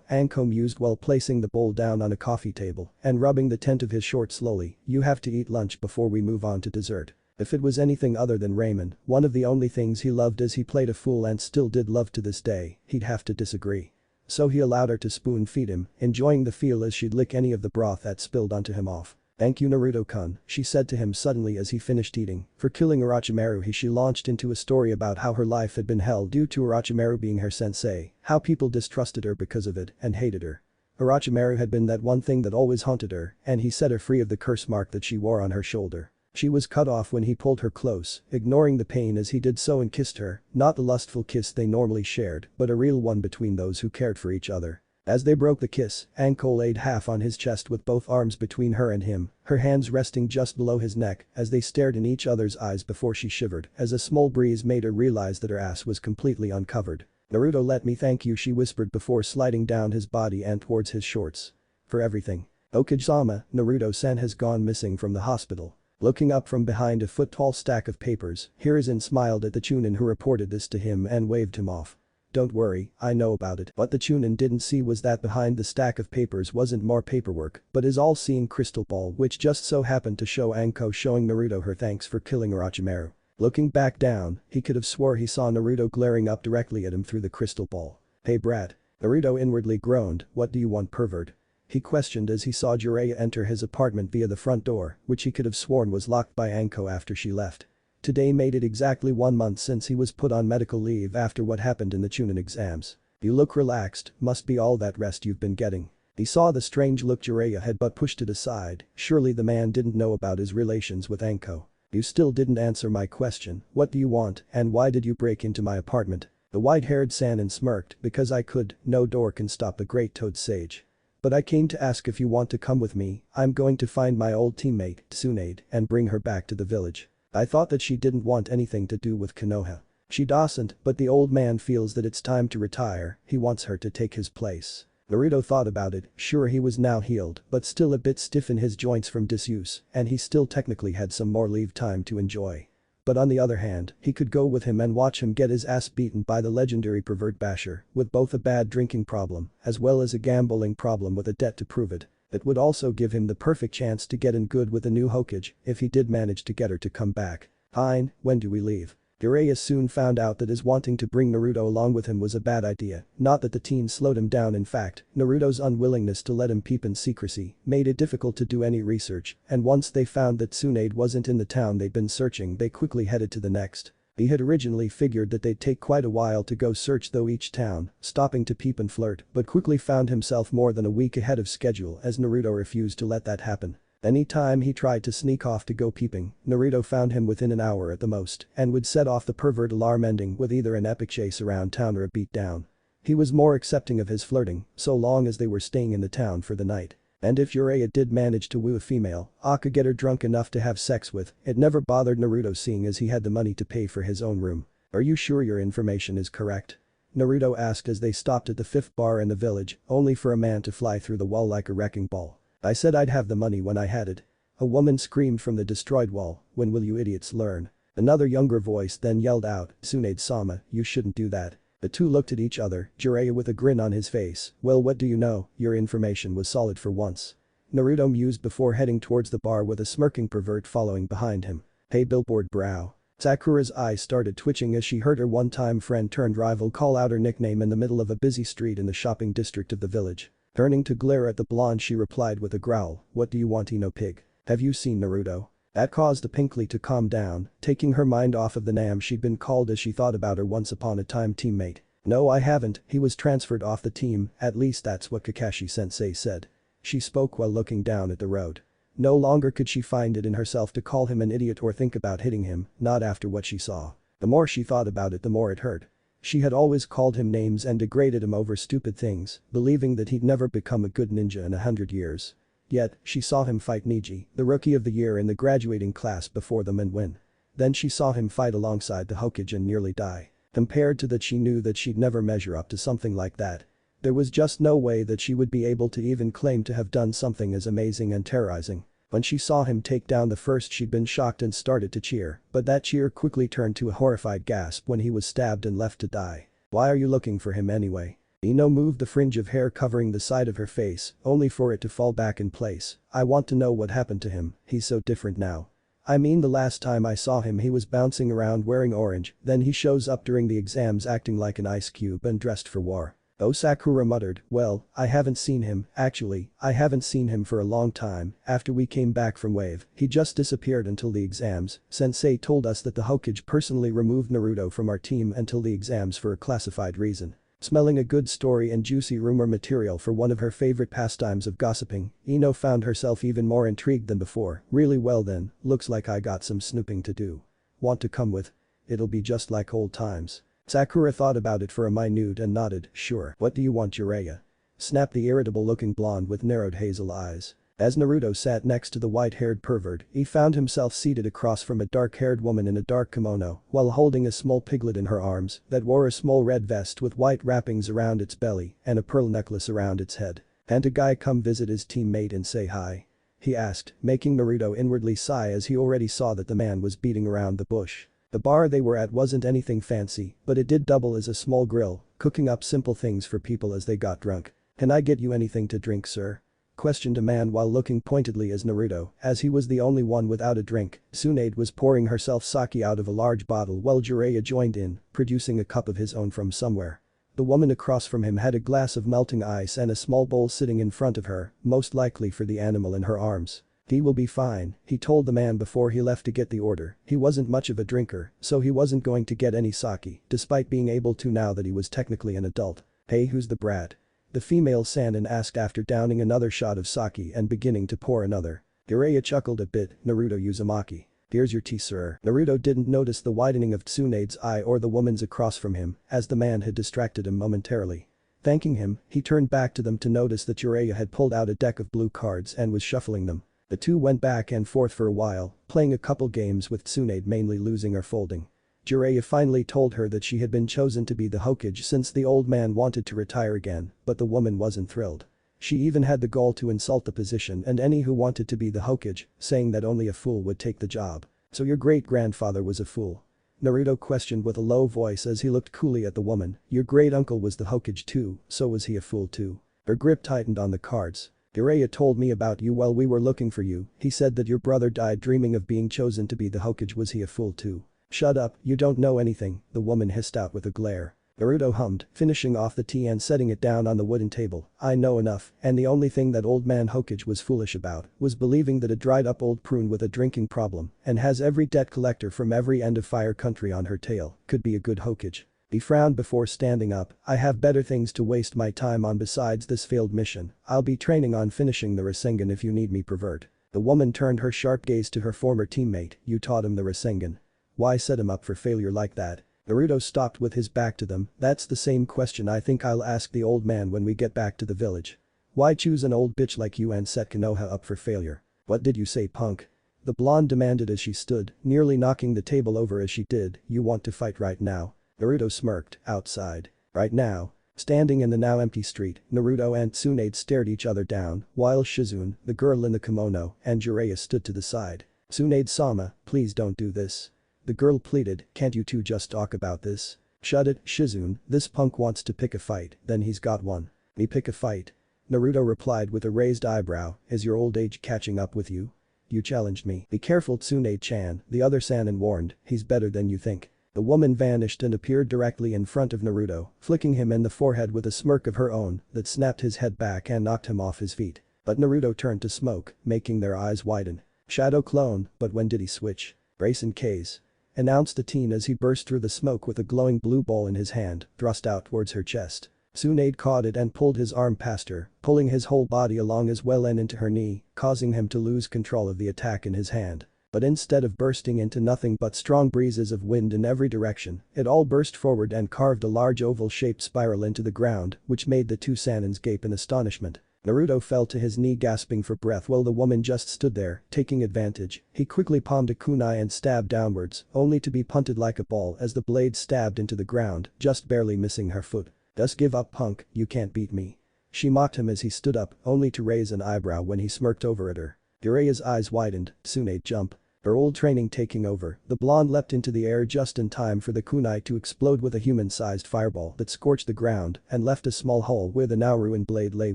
Anko mused while placing the bowl down on a coffee table and rubbing the tent of his shorts slowly. "You have to eat lunch before we move on to dessert." If it was anything other than ramen, one of the only things he loved as he played a fool and still did love to this day, he'd have to disagree. So he allowed her to spoon feed him, enjoying the feel as she'd lick any of the broth that spilled onto him off. "Thank you Naruto-kun," she said to him suddenly as he finished eating. For killing Orochimaru she launched into a story about how her life had been hell due to Orochimaru being her sensei, how people distrusted her because of it and hated her. Orochimaru had been that one thing that always haunted her, and he set her free of the curse mark that she wore on her shoulder. She was cut off when he pulled her close, ignoring the pain as he did so and kissed her, not the lustful kiss they normally shared, but a real one between those who cared for each other. As they broke the kiss, Anko laid half on his chest with both arms between her and him, her hands resting just below his neck as they stared in each other's eyes before she shivered as a small breeze made her realize that her ass was completely uncovered. "Naruto, let me thank you," she whispered before sliding down his body and towards his shorts. "For everything. Okage-sama, Naruto-san has gone missing from the hospital." Looking up from behind a foot-tall stack of papers, Hiruzen smiled at the Chunin who reported this to him and waved him off. "Don't worry, I know about it." What the Chunin didn't see was that behind the stack of papers wasn't more paperwork, but his all-seeing crystal ball which just so happened to show Anko showing Naruto her thanks for killing Orochimaru. Looking back down, he could have swore he saw Naruto glaring up directly at him through the crystal ball. "Hey brat." Naruto inwardly groaned, "What do you want, pervert?" He questioned as he saw Jiraiya enter his apartment via the front door, which he could have sworn was locked by Anko after she left. Today made it exactly 1 month since he was put on medical leave after what happened in the Chunin exams. "You look relaxed, must be all that rest you've been getting." He saw the strange look Jiraiya had but pushed it aside, surely the man didn't know about his relations with Anko. "You still didn't answer my question, what do you want and why did you break into my apartment?" The white-haired Sannin smirked, "Because I could, no door can stop the great Toad Sage. But I came to ask if you want to come with me. I'm going to find my old teammate, Tsunade, and bring her back to the village." I thought that she didn't want anything to do with Konoha. She doesn't, but the old man feels that it's time to retire, he wants her to take his place. Naruto thought about it, sure he was now healed, but still a bit stiff in his joints from disuse, and he still technically had some more leave time to enjoy. But on the other hand, he could go with him and watch him get his ass beaten by the legendary pervert basher, with both a bad drinking problem, as well as a gambling problem with a debt to prove it. It would also give him the perfect chance to get in good with the new Hokage, if he did manage to get her to come back. "Fine, when do we leave?" Jiraiya soon found out that his wanting to bring Naruto along with him was a bad idea, not that the teen slowed him down, in fact, Naruto's unwillingness to let him peep in secrecy made it difficult to do any research, and once they found that Tsunade wasn't in the town they'd been searching they quickly headed to the next. He had originally figured that they'd take quite a while to go search through each town, stopping to peep and flirt, but quickly found himself more than a week ahead of schedule as Naruto refused to let that happen. Any time he tried to sneak off to go peeping, Naruto found him within an hour at the most and would set off the pervert alarm ending with either an epic chase around town or a beatdown. He was more accepting of his flirting, so long as they were staying in the town for the night. And if Jiraiya did manage to woo a female, could get her drunk enough to have sex with, it never bothered Naruto seeing as he had the money to pay for his own room. "Are you sure your information is correct?" Naruto asked as they stopped at the 5th bar in the village, only for a man to fly through the wall like a wrecking ball. "I said I'd have the money when I had it." A woman screamed from the destroyed wall, "When will you idiots learn?" Another younger voice then yelled out, "Tsunade-sama, you shouldn't do that." The two looked at each other, Jiraiya with a grin on his face, "Well, what do you know, your information was solid for once." Naruto mused before heading towards the bar with a smirking pervert following behind him. Hey billboard brow. Sakura's eyes started twitching as she heard her one-time friend turned rival call out her nickname in the middle of a busy street in the shopping district of the village. Turning to glare at the blonde, she replied with a growl, "What do you want, Ino pig? Have you seen Naruto?" That caused the Pinkly to calm down, taking her mind off of the name she'd been called as she thought about her once upon a time teammate. "No, I haven't, he was transferred off the team, at least that's what Kakashi-sensei said." She spoke while looking down at the road. No longer could she find it in herself to call him an idiot or think about hitting him, not after what she saw. The more she thought about it, the more it hurt. She had always called him names and degraded him over stupid things, believing that he'd never become a good ninja in 100 years. Yet, she saw him fight Neji, the rookie of the year in the graduating class before them, and win. Then she saw him fight alongside the Hokage and nearly die. Compared to that, she knew that she'd never measure up to something like that. There was just no way that she would be able to even claim to have done something as amazing and terrorizing. When she saw him take down the first, she'd been shocked and started to cheer, but that cheer quickly turned to a horrified gasp when he was stabbed and left to die. "Why are you looking for him anyway?" Ino moved the fringe of hair covering the side of her face, only for it to fall back in place. "I want to know what happened to him, he's so different now. I mean, the last time I saw him he was bouncing around wearing orange, then he shows up during the exams acting like an ice cube and dressed for war." Oh, Sakura muttered, "Well, I haven't seen him, actually, I haven't seen him for a long time. After we came back from Wave, he just disappeared until the exams. Sensei told us that the Hokage personally removed Naruto from our team until the exams for a classified reason." Smelling a good story and juicy rumor material for one of her favorite pastimes of gossiping, Ino found herself even more intrigued than before. "Really, well then, looks like I got some snooping to do. Want to come with? It'll be just like old times." Sakura thought about it for a minute and nodded, "Sure. What do you want, Jiraiya?" snapped the irritable-looking blonde with narrowed hazel eyes. As Naruto sat next to the white-haired pervert, he found himself seated across from a dark-haired woman in a dark kimono while holding a small piglet in her arms that wore a small red vest with white wrappings around its belly and a pearl necklace around its head. "Can't a guy come visit his teammate and say hi?" he asked, making Naruto inwardly sigh as he already saw that the man was beating around the bush. The bar they were at wasn't anything fancy, but it did double as a small grill, cooking up simple things for people as they got drunk. "Can I get you anything to drink, sir?" questioned a man while looking pointedly as Naruto, as he was the only one without a drink. Tsunade was pouring herself sake out of a large bottle while Jiraiya joined in, producing a cup of his own from somewhere. The woman across from him had a glass of melting ice and a small bowl sitting in front of her, most likely for the animal in her arms. "He will be fine," he told the man before he left to get the order. He wasn't much of a drinker, so he wasn't going to get any sake, despite being able to now that he was technically an adult. "Hey, who's the brat?" the female Sannin asked after downing another shot of sake and beginning to pour another. Jiraiya chuckled a bit. "Naruto Uzumaki. Here's your tea, sir." Naruto didn't notice the widening of Tsunade's eye or the woman's across from him, as the man had distracted him momentarily. Thanking him, he turned back to them to notice that Jiraiya had pulled out a deck of blue cards and was shuffling them. The two went back and forth for a while, playing a couple games with Tsunade mainly losing or folding. Jiraiya finally told her that she had been chosen to be the Hokage since the old man wanted to retire again, but the woman wasn't thrilled. She even had the gall to insult the position and any who wanted to be the Hokage, saying that only a fool would take the job. "So your great-grandfather was a fool?" Naruto questioned with a low voice as he looked coolly at the woman. "Your great-uncle was the Hokage too, so was he a fool too?" Her grip tightened on the cards. "Jiraiya told me about you while we were looking for you. He said that your brother died dreaming of being chosen to be the Hokage. Was he a fool too?" "Shut up, you don't know anything," the woman hissed out with a glare. Naruto hummed, finishing off the tea and setting it down on the wooden table. "I know enough, and the only thing that old man Hokage was foolish about was believing that a dried-up old prune with a drinking problem and has every debt collector from every end of Fire Country on her tail could be a good Hokage." He frowned before standing up. "I have better things to waste my time on besides this failed mission. I'll be training on finishing the Rasengan if you need me, pervert." The woman turned her sharp gaze to her former teammate. "You taught him the Rasengan? Why set him up for failure like that?" Naruto stopped with his back to them. "That's the same question I think I'll ask the old man when we get back to the village. Why choose an old bitch like you and set Konoha up for failure?" "What did you say, punk?" the blonde demanded as she stood, nearly knocking the table over as she did. "You want to fight right now?" Naruto smirked. "Outside." "Right now?" Standing in the now empty street, Naruto and Tsunade stared each other down, while Shizune, the girl in the kimono, and Jiraiya stood to the side. "Tsunade-sama, please don't do this." the girl pleaded. "Can't you two just talk about this?" "Shut it, Shizune, this punk wants to pick a fight, then he's got one." "Me pick a fight?" Naruto replied with a raised eyebrow, is your old age catching up with you? You challenged me. Be careful Tsunade-chan, the other Sannin warned, he's better than you think. The woman vanished and appeared directly in front of Naruto, flicking him in the forehead with a smirk of her own that snapped his head back and knocked him off his feet. But Naruto turned to smoke, making their eyes widen. Shadow clone, but when did he switch? Brace in case. Announced the teen as he burst through the smoke with a glowing blue ball in his hand, thrust out towards her chest. Tsunade caught it and pulled his arm past her, pulling his whole body along as well and into her knee, causing him to lose control of the attack in his hand. But instead of bursting into nothing but strong breezes of wind in every direction, it all burst forward and carved a large oval-shaped spiral into the ground, which made the two Sannins gape in astonishment. Naruto fell to his knee gasping for breath while the woman just stood there, taking advantage. He quickly palmed a kunai and stabbed downwards, only to be punted like a ball as the blade stabbed into the ground, just barely missing her foot. Just give up punk, you can't beat me. She mocked him as he stood up, only to raise an eyebrow when he smirked over at her. Jireya's eyes widened, Tsunade jump. Her old training taking over, the blonde leapt into the air just in time for the kunai to explode with a human-sized fireball that scorched the ground and left a small hole where the now ruined blade lay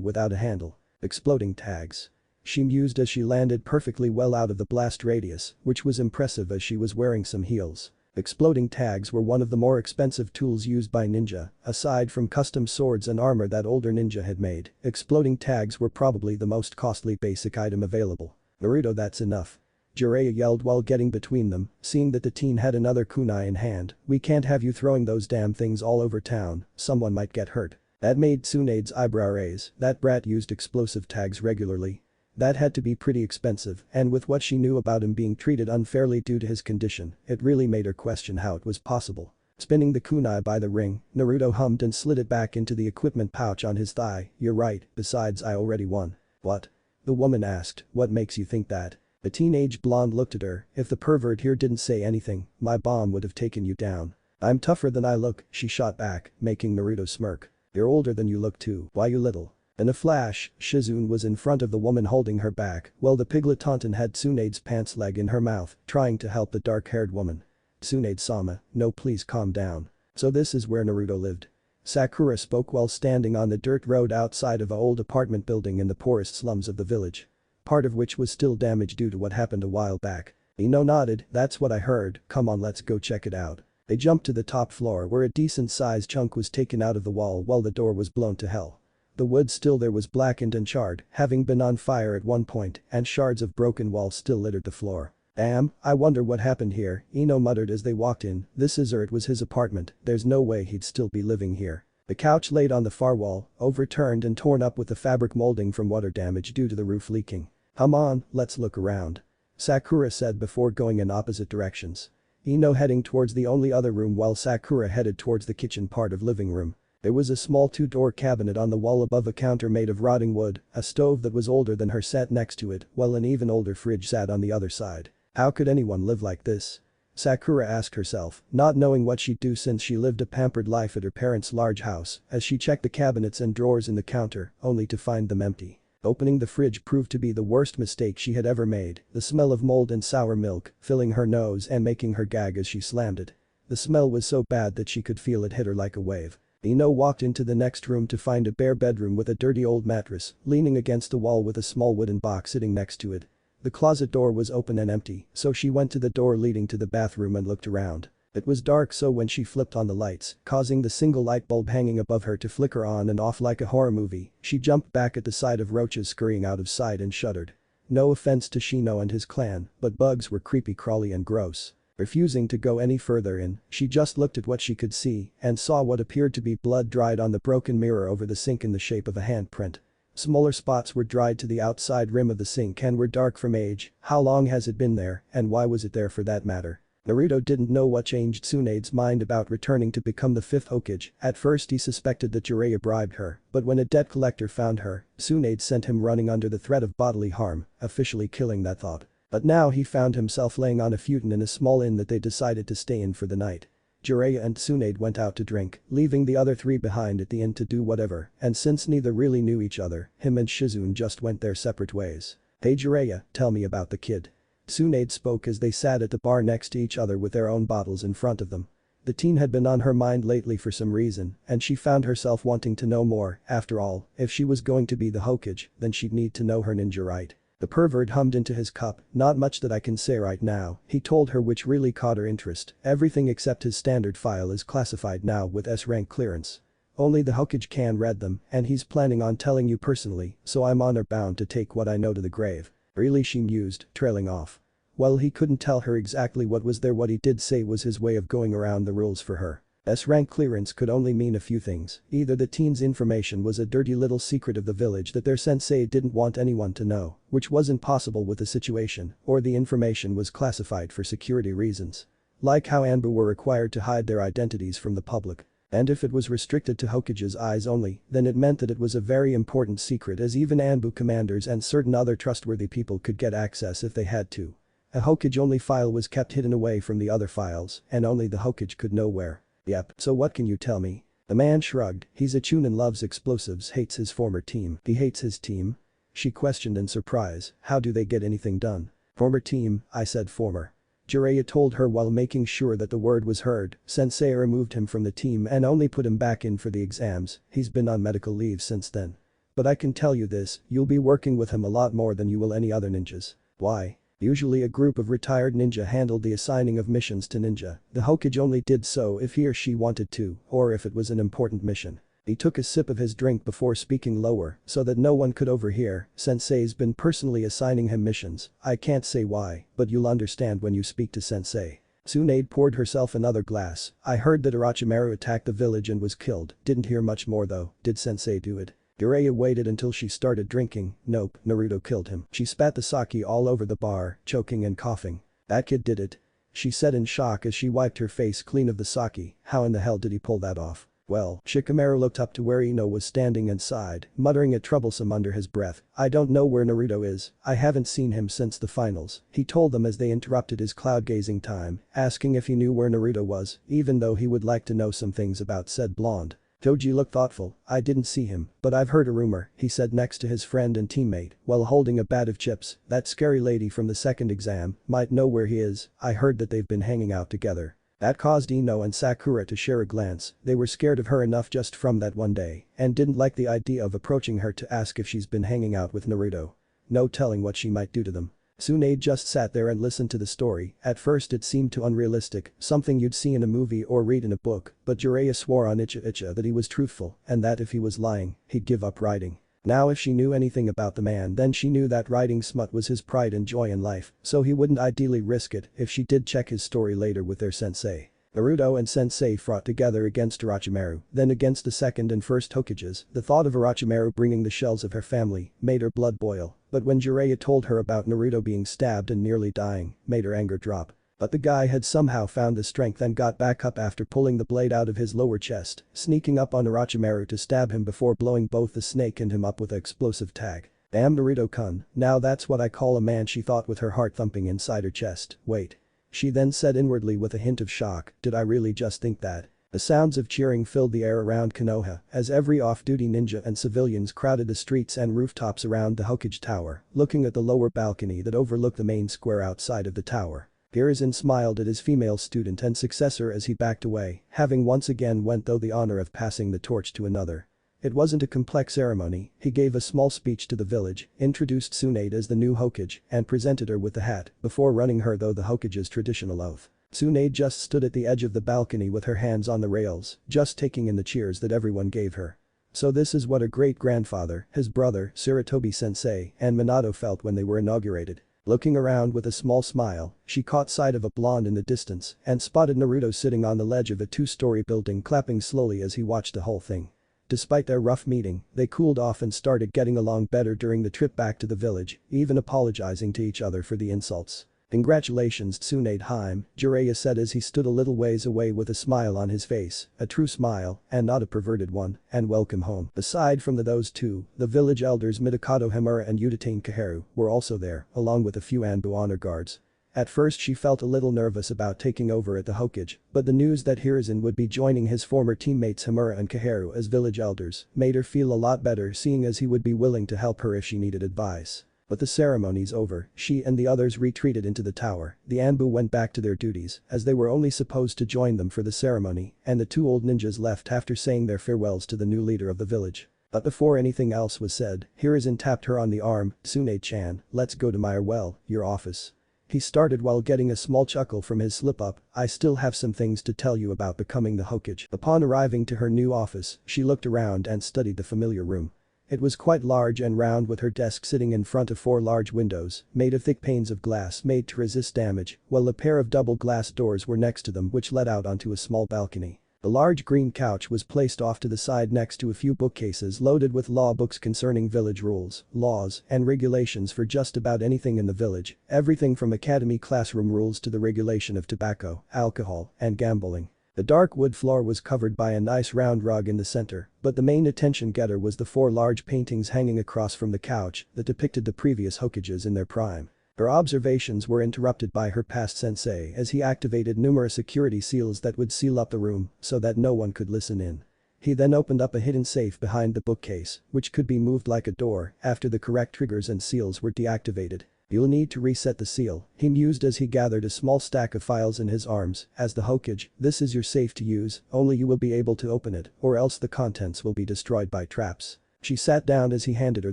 without a handle. Exploding tags. She mused as she landed perfectly well out of the blast radius, which was impressive as she was wearing some heels. Exploding tags were one of the more expensive tools used by ninja, aside from custom swords and armor that older ninja had made. Exploding tags were probably the most costly basic item available. Naruto, that's enough. Jiraiya yelled while getting between them, seeing that the teen had another kunai in hand. We can't have you throwing those damn things all over town, someone might get hurt. That made Tsunade's eyebrow raise, that brat used explosive tags regularly. That had to be pretty expensive, and with what she knew about him being treated unfairly due to his condition, it really made her question how it was possible. Spinning the kunai by the ring, Naruto hummed and slid it back into the equipment pouch on his thigh. You're right, besides I already won. What? The woman asked, what makes you think that? The teenage blonde looked at her, if the pervert here didn't say anything, my bomb would have taken you down. I'm tougher than I look, she shot back, making Naruto smirk. You're older than you look too, why you little? In a flash, Shizune was in front of the woman holding her back, while the piglet Taunton had Tsunade's pants leg in her mouth, trying to help the dark-haired woman. Tsunade-sama, no please calm down. So this is where Naruto lived. Sakura spoke while standing on the dirt road outside of an old apartment building in the poorest slums of the village. Part of which was still damaged due to what happened a while back. Ino nodded, that's what I heard, come on let's go check it out. They jumped to the top floor where a decent-sized chunk was taken out of the wall while the door was blown to hell. The wood still there was blackened and charred, having been on fire at one point, and shards of broken wall still littered the floor. Damn, I wonder what happened here, Ino muttered as they walked in, it was his apartment, there's no way he'd still be living here. The couch laid on the far wall, overturned and torn up with the fabric molding from water damage due to the roof leaking. Come on, let's look around. Sakura said before going in opposite directions. Ino heading towards the only other room while Sakura headed towards the kitchen part of living room. There was a small two-door cabinet on the wall above a counter made of rotting wood, a stove that was older than her sat next to it, while an even older fridge sat on the other side. How could anyone live like this? Sakura asked herself, not knowing what she'd do since she lived a pampered life at her parents' large house, as she checked the cabinets and drawers in the counter, only to find them empty. Opening the fridge proved to be the worst mistake she had ever made, the smell of mold and sour milk, filling her nose and making her gag as she slammed it. The smell was so bad that she could feel it hit her like a wave. Ino walked into the next room to find a bare bedroom with a dirty old mattress, leaning against the wall with a small wooden box sitting next to it. The closet door was open and empty, so she went to the door leading to the bathroom and looked around. It was dark, so when she flipped on the lights, causing the single light bulb hanging above her to flicker on and off like a horror movie, she jumped back at the sight of roaches scurrying out of sight and shuddered. No offense to Shino and his clan, but bugs were creepy, crawly and gross. Refusing to go any further in, she just looked at what she could see and saw what appeared to be blood dried on the broken mirror over the sink in the shape of a handprint. Smaller spots were dried to the outside rim of the sink and were dark from age. How long has it been there, and why was it there for that matter? Naruto didn't know what changed Tsunade's mind about returning to become the 5th Hokage. At first he suspected that Jiraiya bribed her, but when a debt collector found her, Tsunade sent him running under the threat of bodily harm, officially killing that thought. But now he found himself laying on a futon in a small inn that they decided to stay in for the night. Jiraiya and Tsunade went out to drink, leaving the other three behind at the inn to do whatever, and since neither really knew each other, him and Shizune just went their separate ways. Hey Jiraiya, tell me about the kid. Tsunade spoke as they sat at the bar next to each other with their own bottles in front of them. The teen had been on her mind lately for some reason, and she found herself wanting to know more. After all, if she was going to be the Hokage, then she'd need to know her ninja right. The pervert hummed into his cup, "Not much that I can say right now," he told her, which really caught her interest. "Everything except his standard file is classified now with S-rank clearance. Only the Hokage can read them, and he's planning on telling you personally, so I'm honor bound to take what I know to the grave." "Really?" she mused, trailing off. Well, he couldn't tell her exactly what was there. What he did say was his way of going around the rules for her. S-rank clearance could only mean a few things. Either the teen's information was a dirty little secret of the village that their sensei didn't want anyone to know, which wasn't possible with the situation, or the information was classified for security reasons. Like how Anbu were required to hide their identities from the public. And if it was restricted to Hokage's eyes only, then it meant that it was a very important secret, as even Anbu commanders and certain other trustworthy people could get access if they had to. A Hokage-only file was kept hidden away from the other files, and only the Hokage could know where. "Yep, so what can you tell me?" The man shrugged. "He's a Chunin, loves explosives, hates his former team." "He hates his team?" she questioned in surprise. "How do they get anything done?" "Former team, I said former." Jiraiya told her while making sure that the word was heard. "Sensei removed him from the team and only put him back in for the exams. He's been on medical leave since then. But I can tell you this, you'll be working with him a lot more than you will any other ninjas." "Why?" Usually a group of retired ninja handled the assigning of missions to ninja. The Hokage only did so if he or she wanted to, or if it was an important mission. He took a sip of his drink before speaking lower, so that no one could overhear. "Sensei's been personally assigning him missions. I can't say why, but you'll understand when you speak to Sensei." Tsunade poured herself another glass. "I heard that Orochimaru attacked the village and was killed. Didn't hear much more though. Did Sensei do it?" Jiraiya waited until she started drinking. "Nope, Naruto killed him." She spat the sake all over the bar, choking and coughing. "That kid did it?" she said in shock as she wiped her face clean of the sake. "How in the hell did he pull that off?" "Well," Shikamaru looked up to where Ino was standing and sighed, muttering it troublesome under his breath. "I don't know where Naruto is. I haven't seen him since the finals," he told them as they interrupted his cloud-gazing time, asking if he knew where Naruto was, even though he would like to know some things about said blonde. Toji looked thoughtful. "I didn't see him, but I've heard a rumor," he said next to his friend and teammate while holding a bag of chips. "That scary lady from the second exam might know where he is. I heard that they've been hanging out together." That caused Ino and Sakura to share a glance. They were scared of her enough just from that one day and didn't like the idea of approaching her to ask if she's been hanging out with Naruto. No telling what she might do to them. Tsunade just sat there and listened to the story. At first it seemed too unrealistic, something you'd see in a movie or read in a book, but Jiraiya swore on Icha that he was truthful and that if he was lying, he'd give up writing. Now if she knew anything about the man, then she knew that writing smut was his pride and joy in life, so he wouldn't ideally risk it if she did check his story later with their sensei. Naruto and Sensei fought together against Orochimaru, then against the second and first Hokages. The thought of Orochimaru bringing the shells of her family made her blood boil, but when Jiraiya told her about Naruto being stabbed and nearly dying, made her anger drop. But the guy had somehow found the strength and got back up after pulling the blade out of his lower chest, sneaking up on Orochimaru to stab him before blowing both the snake and him up with an explosive tag. "Damn Naruto-kun, now that's what I call a man," she thought with her heart thumping inside her chest. "Wait." She then said inwardly with a hint of shock, "Did I really just think that?" The sounds of cheering filled the air around Konoha as every off-duty ninja and civilians crowded the streets and rooftops around the Hokage Tower, looking at the lower balcony that overlooked the main square outside of the tower. Hiruzen smiled at his female student and successor as he backed away, having once again went though the honor of passing the torch to another. It wasn't a complex ceremony. He gave a small speech to the village, introduced Tsunade as the new Hokage, and presented her with the hat before running her through the Hokage's traditional oath. Tsunade just stood at the edge of the balcony with her hands on the rails, just taking in the cheers that everyone gave her. So this is what her great-grandfather, his brother, Sarutobi-sensei, and Minato felt when they were inaugurated. Looking around with a small smile, she caught sight of a blonde in the distance and spotted Naruto sitting on the ledge of a two-story building clapping slowly as he watched the whole thing. Despite their rough meeting, they cooled off and started getting along better during the trip back to the village, even apologizing to each other for the insults. "Congratulations Tsunade-hime," Jiraiya said as he stood a little ways away with a smile on his face, a true smile, and not a perverted one, "and welcome home." Aside from those two, the village elders Mitsukato Himura and Udatain Kaheru were also there, along with a few Anbu honor guards. At first she felt a little nervous about taking over at the Hokage, but the news that Hiruzen would be joining his former teammates Himura and Kaheru as village elders made her feel a lot better, seeing as he would be willing to help her if she needed advice. But the ceremony's over, she and the others retreated into the tower, the Anbu went back to their duties, as they were only supposed to join them for the ceremony, and the two old ninjas left after saying their farewells to the new leader of the village. But before anything else was said, Hiruzen tapped her on the arm, "Tsunade-chan, let's go to your office." He started while getting a small chuckle from his slip-up, "I still have some things to tell you about becoming the Hokage." Upon arriving to her new office, she looked around and studied the familiar room. It was quite large and round with her desk sitting in front of 4 large windows, made of thick panes of glass made to resist damage, while a pair of double glass doors were next to them which led out onto a small balcony. The large green couch was placed off to the side next to a few bookcases loaded with law books concerning village rules, laws, and regulations for just about anything in the village, everything from academy classroom rules to the regulation of tobacco, alcohol, and gambling. The dark wood floor was covered by a nice round rug in the center, but the main attention-getter was the 4 large paintings hanging across from the couch that depicted the previous Hokages in their prime. Her observations were interrupted by her past sensei as he activated numerous security seals that would seal up the room so that no one could listen in. He then opened up a hidden safe behind the bookcase, which could be moved like a door after the correct triggers and seals were deactivated. "You'll need to reset the seal," he mused as he gathered a small stack of files in his arms. "As the Hokage, this is your safe to use, only you will be able to open it, or else the contents will be destroyed by traps." She sat down as he handed her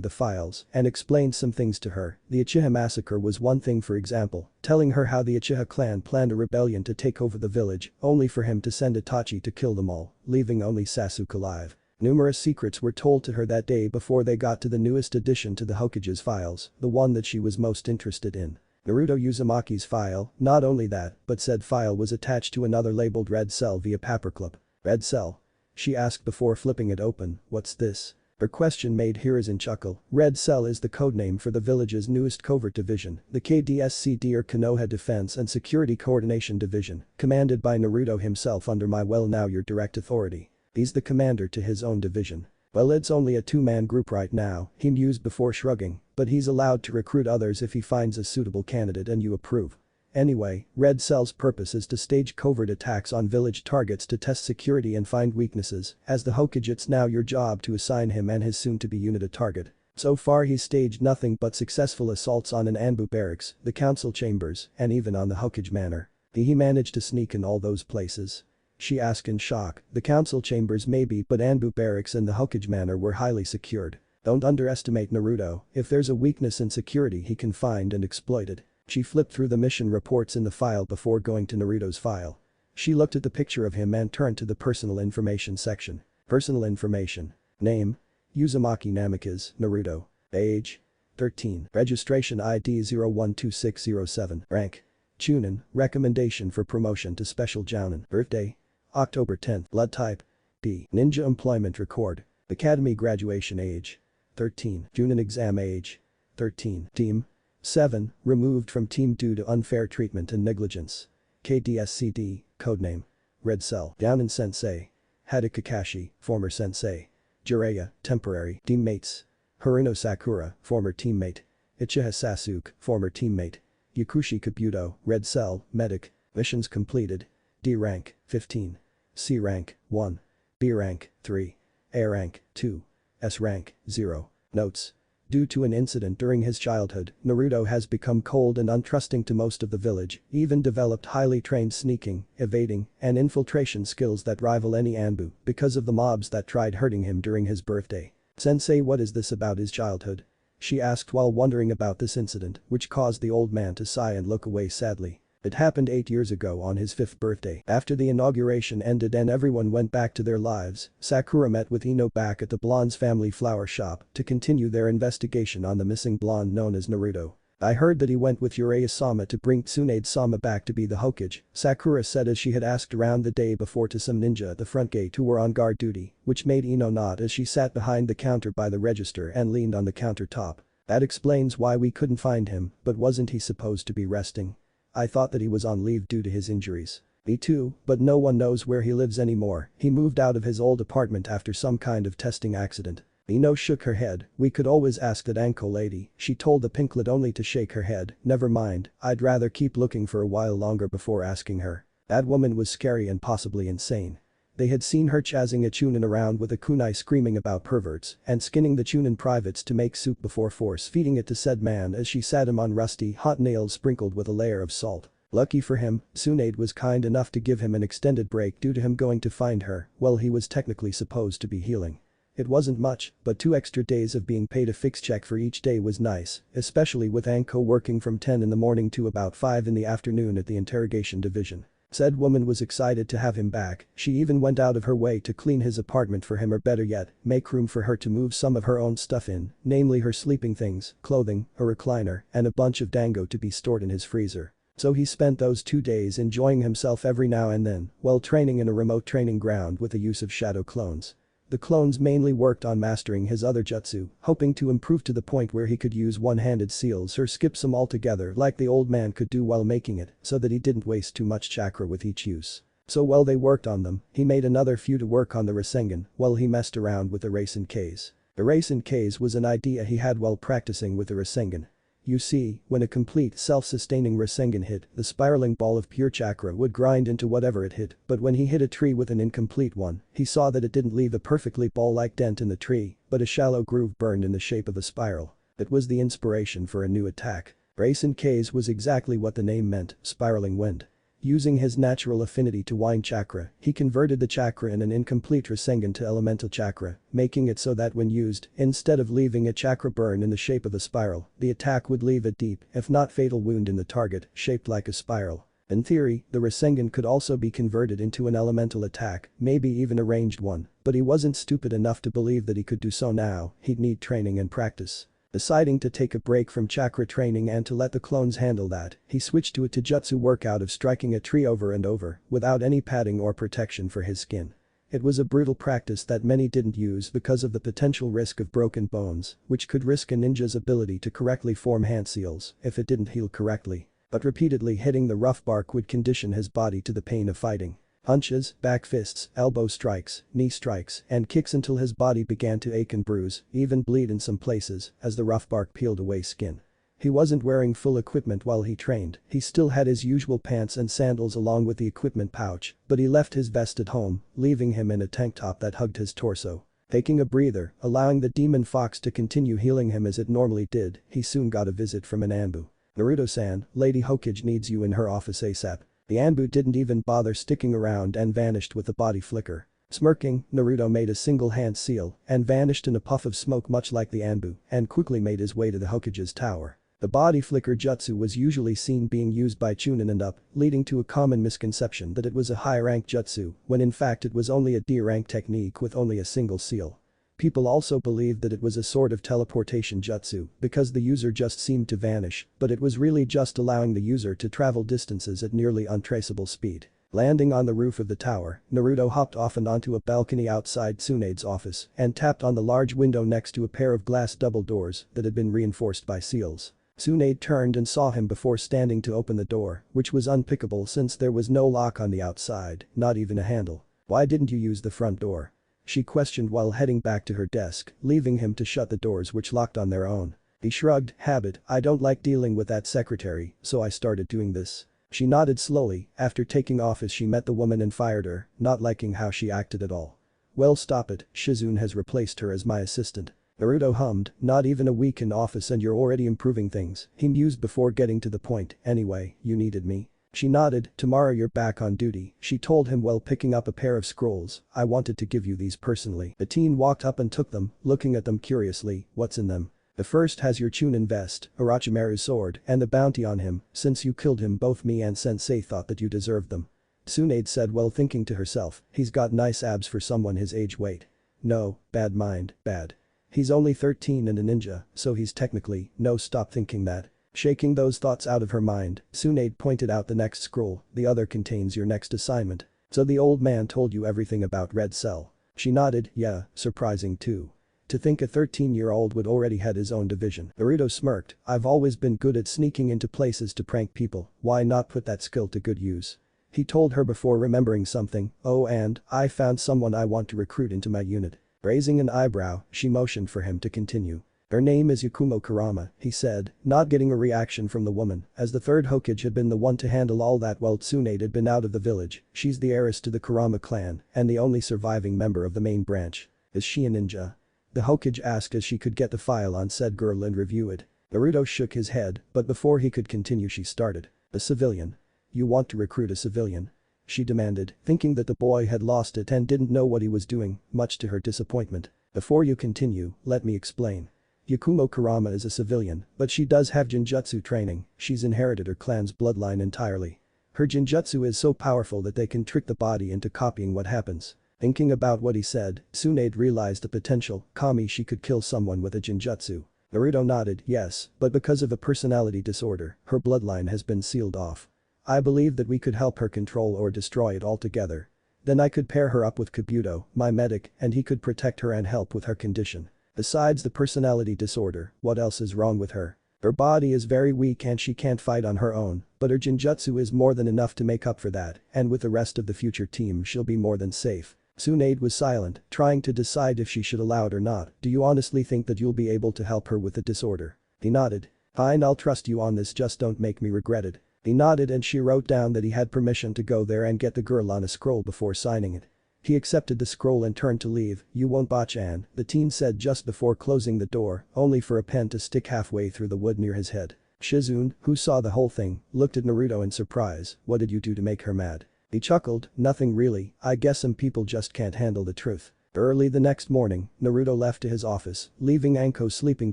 the files and explained some things to her. The Uchiha massacre was one thing, for example, telling her how the Uchiha clan planned a rebellion to take over the village, only for him to send Itachi to kill them all, leaving only Sasuke alive. Numerous secrets were told to her that day before they got to the newest addition to the Hokage's files, the one that she was most interested in. Naruto Uzumaki's file, not only that, but said file was attached to another labeled Red Cell via paperclip. "Red Cell?" she asked before flipping it open. "What's this?" Her question made Hiruzen chuckle. Red Cell is the codename for the village's newest covert division, the KDSCD or Konoha Defense and Security Coordination Division, commanded by Naruto himself under my now your direct authority. He's the commander to his own division. "Well, it's only a 2-man group right now," he mused before shrugging, "but he's allowed to recruit others if he finds a suitable candidate and you approve. Anyway, Red Cell's purpose is to stage covert attacks on village targets to test security and find weaknesses. As the Hokage, it's now your job to assign him and his soon-to-be unit a target." So far he's staged nothing but successful assaults on an Anbu barracks, the council chambers, and even on the Hokage manor. He managed to sneak in all those places? She asked in shock. "The council chambers maybe, but Anbu barracks and the Hokage manor were highly secured. Don't underestimate Naruto. If there's a weakness in security he can find and exploit it." She flipped through the mission reports in the file before going to Naruto's file. She looked at the picture of him and turned to the personal information section. Personal information. Name: Uzumaki Namikaze, Naruto. Age: 13. Registration ID 012607. Rank: Chunin. Recommendation for promotion to Special Jounin. Birthday: October 10. Blood type: B. Ninja employment record. Academy graduation age: 13. Chunin exam age: 13. Team: 7. Removed from team due to unfair treatment and negligence. KDSCD, codename: Red Cell. Jounin Sensei: Hada Kakashi, former sensei. Jiraiya, temporary. Teammates: Haruno Sakura, former teammate. Uchiha Sasuke, former teammate. Yakushi Kabuto, Red Cell, medic. Missions completed. D rank, 15. C rank, 1. B rank, 3. A rank, 2. S rank, 0. Notes: due to an incident during his childhood, Naruto has become cold and untrusting to most of the village, even developed highly trained sneaking, evading, and infiltration skills that rival any Anbu because of the mobs that tried hurting him during his birthday. "Sensei, what is this about his childhood?" she asked while wondering about this incident, which caused the old man to sigh and look away sadly. It happened 8 years ago on his 5th birthday. After the inauguration ended and everyone went back to their lives, Sakura met with Ino back at the blonde's family flower shop to continue their investigation on the missing blonde known as Naruto. "I heard that he went with Uraya-sama to bring Tsunade-sama back to be the Hokage," Sakura said as she had asked around the day before to some ninja at the front gate who were on guard duty, which made Ino nod as she sat behind the counter by the register and leaned on the countertop. "That explains why we couldn't find him, but wasn't he supposed to be resting? I thought that he was on leave due to his injuries." "Me too, but no one knows where he lives anymore. He moved out of his old apartment after some kind of testing accident." Ino shook her head. "We could always ask that Anko lady," she told the pinklet only to shake her head. "Never mind, I'd rather keep looking for a while longer before asking her. That woman was scary and possibly insane." They had seen her chasing a Chunin around with a kunai screaming about perverts and skinning the Chunin privates to make soup before force feeding it to said man as she sat him on rusty hot nails sprinkled with a layer of salt. Lucky for him, Tsunade was kind enough to give him an extended break due to him going to find her, well he was technically supposed to be healing. It wasn't much, but 2 extra days of being paid a fixed check for each day was nice, especially with Anko working from 10 in the morning to about 5 in the afternoon at the interrogation division. Said woman was excited to have him back, she even went out of her way to clean his apartment for him or better yet, make room for her to move some of her own stuff in, namely her sleeping things, clothing, a recliner, and a bunch of dango to be stored in his freezer. So he spent those 2 days enjoying himself every now and then, while training in a remote training ground with the use of shadow clones. The clones mainly worked on mastering his other jutsu, hoping to improve to the point where he could use one-handed seals or skip some altogether like the old man could do while making it, so that he didn't waste too much chakra with each use. So while they worked on them, he made another few to work on the Rasengan while he messed around with Erase in K's. Erase in K's was an idea he had while practicing with the Rasengan. You see, when a complete self-sustaining Rasengan hit, the spiraling ball of pure chakra would grind into whatever it hit, but when he hit a tree with an incomplete one, he saw that it didn't leave a perfectly ball-like dent in the tree, but a shallow groove burned in the shape of a spiral. That was the inspiration for a new attack. Racing K's was exactly what the name meant, spiraling wind. Using his natural affinity to wind chakra, he converted the chakra in an incomplete Rasengan to elemental chakra, making it so that when used, instead of leaving a chakra burn in the shape of a spiral, the attack would leave a deep, if not fatal wound in the target, shaped like a spiral. In theory, the Rasengan could also be converted into an elemental attack, maybe even a ranged one, but he wasn't stupid enough to believe that he could do so now, he'd need training and practice. Deciding to take a break from chakra training and to let the clones handle that, he switched to a taijutsu workout of striking a tree over and over, without any padding or protection for his skin. It was a brutal practice that many didn't use because of the potential risk of broken bones, which could risk a ninja's ability to correctly form hand seals if it didn't heal correctly. But repeatedly hitting the rough bark would condition his body to the pain of fighting. Punches, back fists, elbow strikes, knee strikes, and kicks until his body began to ache and bruise, even bleed in some places, as the rough bark peeled away skin. He wasn't wearing full equipment while he trained, he still had his usual pants and sandals along with the equipment pouch, but he left his vest at home, leaving him in a tank top that hugged his torso. Taking a breather, allowing the demon fox to continue healing him as it normally did, he soon got a visit from an Anbu. "Naruto-san, Lady Hokage needs you in her office ASAP." The Anbu didn't even bother sticking around and vanished with a body flicker. Smirking, Naruto made a single hand seal and vanished in a puff of smoke much like the Anbu and quickly made his way to the Hokage's tower. The body flicker jutsu was usually seen being used by Chunin and up, leading to a common misconception that it was a high-rank jutsu when in fact it was only a D-rank technique with only a single seal. People also believed that it was a sort of teleportation jutsu because the user just seemed to vanish, but it was really just allowing the user to travel distances at nearly untraceable speed. Landing on the roof of the tower, Naruto hopped off and onto a balcony outside Tsunade's office and tapped on the large window next to a pair of glass double doors that had been reinforced by seals. Tsunade turned and saw him before standing to open the door, which was unpickable since there was no lock on the outside, not even a handle. "Why didn't you use the front door?" she questioned while heading back to her desk, leaving him to shut the doors which locked on their own. He shrugged, "Habit, I don't like dealing with that secretary, so I started doing this." She nodded slowly after taking office. She met the woman and fired her, not liking how she acted at all. "Well, stop it, Shizune has replaced her as my assistant." Naruto hummed, "Not even a week in office and you're already improving things," he mused before getting to the point. "Anyway, you needed me." She nodded, "Tomorrow you're back on duty," she told him while picking up a pair of scrolls. "I wanted to give you these personally." The teen walked up and took them, looking at them curiously. "What's in them?" "The first has your Chunin vest, Orochimaru's sword, and the bounty on him. Since you killed him both me and Sensei thought that you deserved them." Tsunade said while thinking to herself, "He's got nice abs for someone his age weight." "No, bad mind, bad. He's only 13 and a ninja, so he's technically, no stop thinking that." Shaking those thoughts out of her mind, Tsunade pointed out the next scroll, "The other contains your next assignment. So the old man told you everything about Red Cell." She nodded, "Yeah, surprising too. To think a 13-year-old would already had his own division." Naruto smirked, "I've always been good at sneaking into places to prank people, why not put that skill to good use?" He told her before remembering something, "Oh and, I found someone I want to recruit into my unit." Raising an eyebrow, she motioned for him to continue. "Her name is Yakumo Kurama," he said, not getting a reaction from the woman, as the third Hokage had been the one to handle all that while Tsunade had been out of the village. "She's the heiress to the Kurama clan and the only surviving member of the main branch. Is she a ninja?" The Hokage asked as she could get the file on said girl and review it. Naruto shook his head, but before he could continue she started. "A civilian? You want to recruit a civilian?" she demanded, thinking that the boy had lost it and didn't know what he was doing, much to her disappointment. "Before you continue, let me explain. Yakumo Kurama is a civilian, but she does have Jinjutsu training. She's inherited her clan's bloodline entirely. Her Jinjutsu is so powerful that they can trick the body into copying what happens." Thinking about what he said, Tsunade realized the potential. Kami, she could kill someone with a Jinjutsu. Naruto nodded, yes, but because of a personality disorder, her bloodline has been sealed off. "I believe that we could help her control or destroy it altogether. Then I could pair her up with Kabuto, my medic, and he could protect her and help with her condition. Besides the personality disorder, what else is wrong with her? Her body is very weak and she can't fight on her own, but her Jinjutsu is more than enough to make up for that, and with the rest of the future team she'll be more than safe." Tsunade was silent, trying to decide if she should allow it or not. "Do you honestly think that you'll be able to help her with the disorder?" He nodded. "Fine, I'll trust you on this, just don't make me regret it." He nodded and she wrote down that he had permission to go there and get the girl on a scroll before signing it. He accepted the scroll and turned to leave. "You won't botch-an," the teen said just before closing the door, only for a pen to stick halfway through the wood near his head. Shizune, who saw the whole thing, looked at Naruto in surprise. "What did you do to make her mad?" He chuckled, "Nothing really, I guess some people just can't handle the truth." Early the next morning, Naruto left to his office, leaving Anko sleeping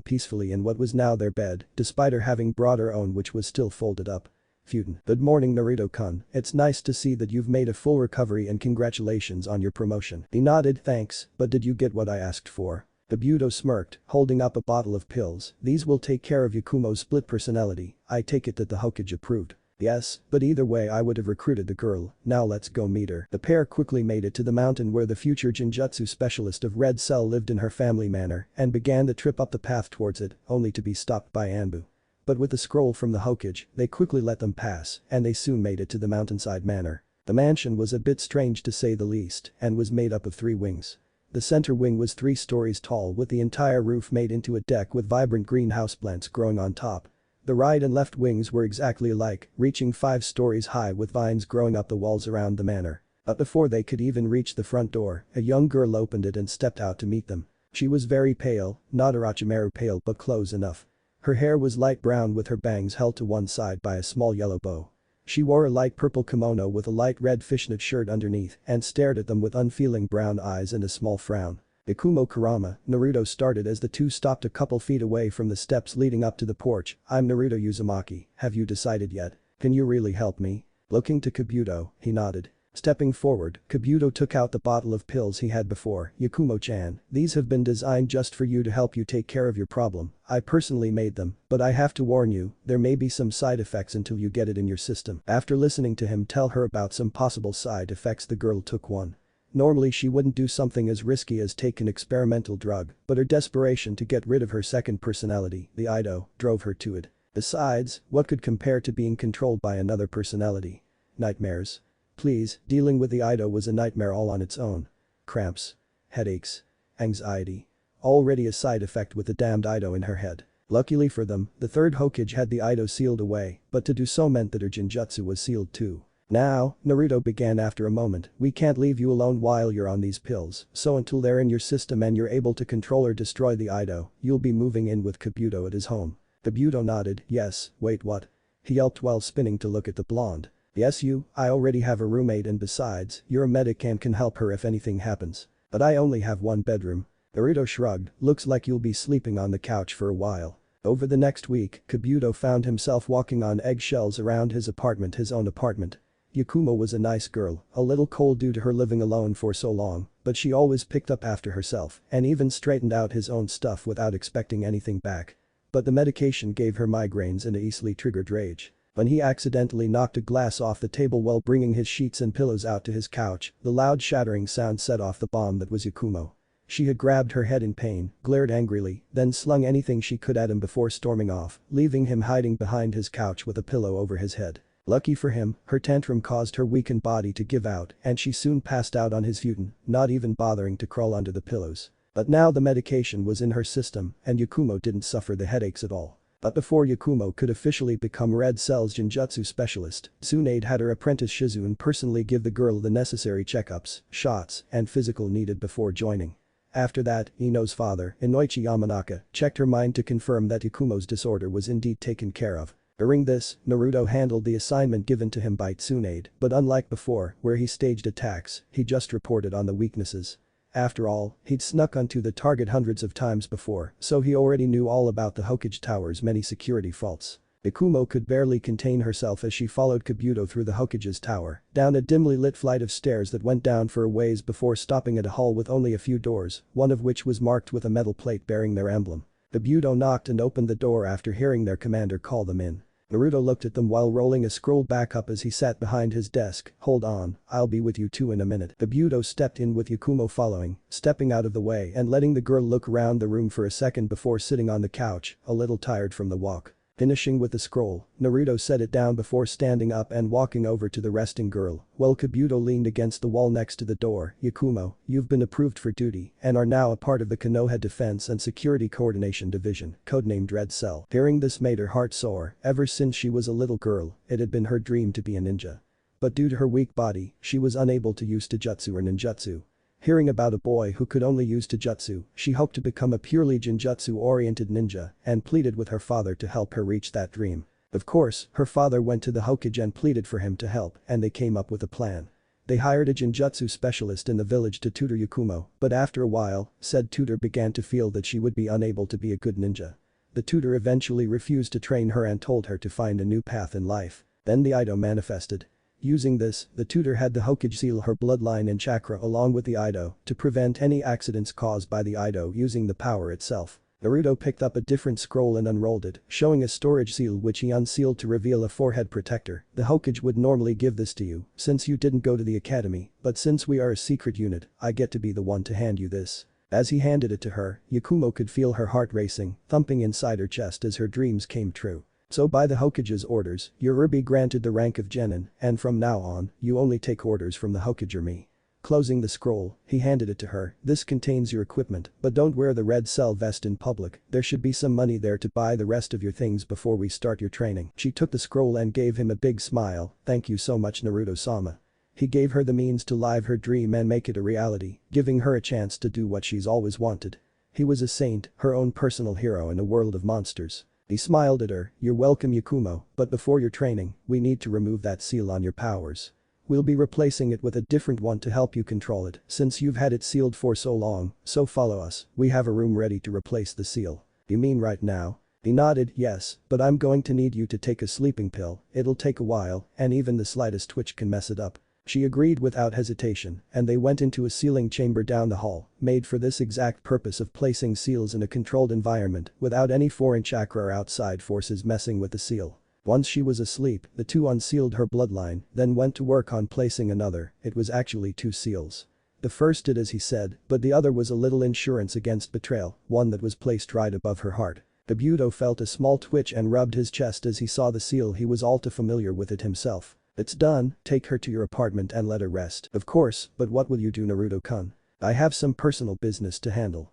peacefully in what was now their bed, despite her having brought her own which was still folded up. Futen. "Good morning Naruto-kun, it's nice to see that you've made a full recovery and congratulations on your promotion." He nodded, "Thanks, but did you get what I asked for?" Kabuto smirked, holding up a bottle of pills. "These will take care of Yakumo's split personality. I take it that the Hokage approved." "Yes, but either way I would have recruited the girl, now let's go meet her." The pair quickly made it to the mountain where the future Jinjutsu specialist of Red Cell lived in her family manor and began the trip up the path towards it, only to be stopped by Anbu. But with the scroll from the Hokage, they quickly let them pass, and they soon made it to the mountainside manor. The mansion was a bit strange to say the least, and was made up of 3 wings. The center wing was 3 stories tall with the entire roof made into a deck with vibrant green houseplants growing on top. The right and left wings were exactly alike, reaching 5 stories high with vines growing up the walls around the manor. But before they could even reach the front door, a young girl opened it and stepped out to meet them. She was very pale, not Orochimaru pale but close enough. Her hair was light brown with her bangs held to one side by a small yellow bow. She wore a light purple kimono with a light red fishnet shirt underneath and stared at them with unfeeling brown eyes and a small frown. "Yakumo Kurama," Naruto started as the two stopped a couple feet away from the steps leading up to the porch. "I'm Naruto Uzumaki, have you decided yet? Can you really help me?" Looking to Kabuto, he nodded. Stepping forward, Kabuto took out the bottle of pills he had before. "Yakumo-chan, these have been designed just for you to help you take care of your problem. I personally made them, but I have to warn you, there may be some side effects until you get it in your system." After listening to him tell her about some possible side effects, the girl took one. Normally she wouldn't do something as risky as take an experimental drug, but her desperation to get rid of her second personality, the Ido, drove her to it. Besides, what could compare to being controlled by another personality? Nightmares. Please, dealing with the Ido was a nightmare all on its own. Cramps. Headaches. Anxiety. Already a side effect with the damned Ido in her head. Luckily for them, the third Hokage had the Ido sealed away, but to do so meant that her Jinjutsu was sealed too. "Now," Naruto began after a moment, "we can't leave you alone while you're on these pills, so until they're in your system and you're able to control or destroy the Ido, you'll be moving in with Kabuto at his home." Kabuto nodded, "Yes, wait what?" He yelped while spinning to look at the blonde. "Yes I already have a roommate and besides, you're a medic and can help her if anything happens. But I only have 1 bedroom." Naruto shrugged, "Looks like you'll be sleeping on the couch for a while." Over the next week, Kabuto found himself walking on eggshells around his own apartment. Yakumo was a nice girl, a little cold due to her living alone for so long, but she always picked up after herself and even straightened out his own stuff without expecting anything back. But the medication gave her migraines and a easily triggered rage. When he accidentally knocked a glass off the table while bringing his sheets and pillows out to his couch, the loud shattering sound set off the bomb that was Yakumo. She had grabbed her head in pain, glared angrily, then slung anything she could at him before storming off, leaving him hiding behind his couch with a pillow over his head. Lucky for him, her tantrum caused her weakened body to give out and she soon passed out on his futon, not even bothering to crawl under the pillows. But now the medication was in her system and Yakumo didn't suffer the headaches at all. But before Yakumo could officially become Red Cell's Genjutsu specialist, Tsunade had her apprentice Shizune personally give the girl the necessary checkups, shots, and physical needed before joining. After that, Ino's father, Inoichi Yamanaka, checked her mind to confirm that Yakumo's disorder was indeed taken care of. During this, Naruto handled the assignment given to him by Tsunade, but unlike before, where he staged attacks, he just reported on the weaknesses. After all, he'd snuck onto the target hundreds of times before, so he already knew all about the Hokage Tower's many security faults. Yakumo could barely contain herself as she followed Kabuto through the Hokage's tower, down a dimly lit flight of stairs that went down for a ways before stopping at a hall with only a few doors, one of which was marked with a metal plate bearing their emblem. Kabuto knocked and opened the door after hearing their commander call them in. Naruto looked at them while rolling a scroll back up as he sat behind his desk. "Hold on, I'll be with you two in a minute." Kabuto stepped in with Yakumo following, stepping out of the way and letting the girl look around the room for a second before sitting on the couch, a little tired from the walk. Finishing with the scroll, Naruto set it down before standing up and walking over to the resting girl, while Kabuto leaned against the wall next to the door. "Yakumo, you've been approved for duty and are now a part of the Konoha Defense and Security Coordination Division, codenamed Red Cell." Hearing this made her heart soar. Ever since she was a little girl, it had been her dream to be a ninja. But due to her weak body, she was unable to use Taijutsu or ninjutsu. Hearing about a boy who could only use Taijutsu, she hoped to become a purely Genjutsu-oriented ninja and pleaded with her father to help her reach that dream. Of course, her father went to the Hokage and pleaded for him to help and they came up with a plan. They hired a Genjutsu specialist in the village to tutor Yakumo, but after a while, said tutor began to feel that she would be unable to be a good ninja. The tutor eventually refused to train her and told her to find a new path in life. Then the Ido manifested. Using this, the tutor had the Hokage seal her bloodline and chakra along with the Ido to prevent any accidents caused by the Ido using the power itself. Naruto picked up a different scroll and unrolled it, showing a storage seal which he unsealed to reveal a forehead protector. "The Hokage would normally give this to you, since you didn't go to the academy, but since we are a secret unit, I get to be the one to hand you this." As he handed it to her, Yakumo could feel her heart racing, thumping inside her chest as her dreams came true. "So by the Hokage's orders, you're be granted the rank of genin, and from now on, you only take orders from the Hokage or me." Closing the scroll, he handed it to her. "This contains your equipment, but don't wear the Red Cell vest in public, there should be some money there to buy the rest of your things before we start your training." She took the scroll and gave him a big smile. "Thank you so much, Naruto-sama." He gave her the means to live her dream and make it a reality, giving her a chance to do what she's always wanted. He was a saint, her own personal hero in a world of monsters. He smiled at her. "You're welcome, Yakumo, but before your training, we need to remove that seal on your powers. We'll be replacing it with a different one to help you control it, since you've had it sealed for so long, so follow us, we have a room ready to replace the seal." "You mean right now?" He nodded. "Yes, but I'm going to need you to take a sleeping pill, it'll take a while, and even the slightest twitch can mess it up." She agreed without hesitation, and they went into a sealing chamber down the hall, made for this exact purpose of placing seals in a controlled environment without any foreign chakra or outside forces messing with the seal. Once she was asleep, the two unsealed her bloodline, then went to work on placing another. It was actually two seals. The first did as he said, but the other was a little insurance against betrayal, one that was placed right above her heart. Kabuto felt a small twitch and rubbed his chest as he saw the seal. He was all too familiar with it himself. "It's done, take her to your apartment and let her rest." "Of course, but what will you do, Naruto-kun?" "I have some personal business to handle."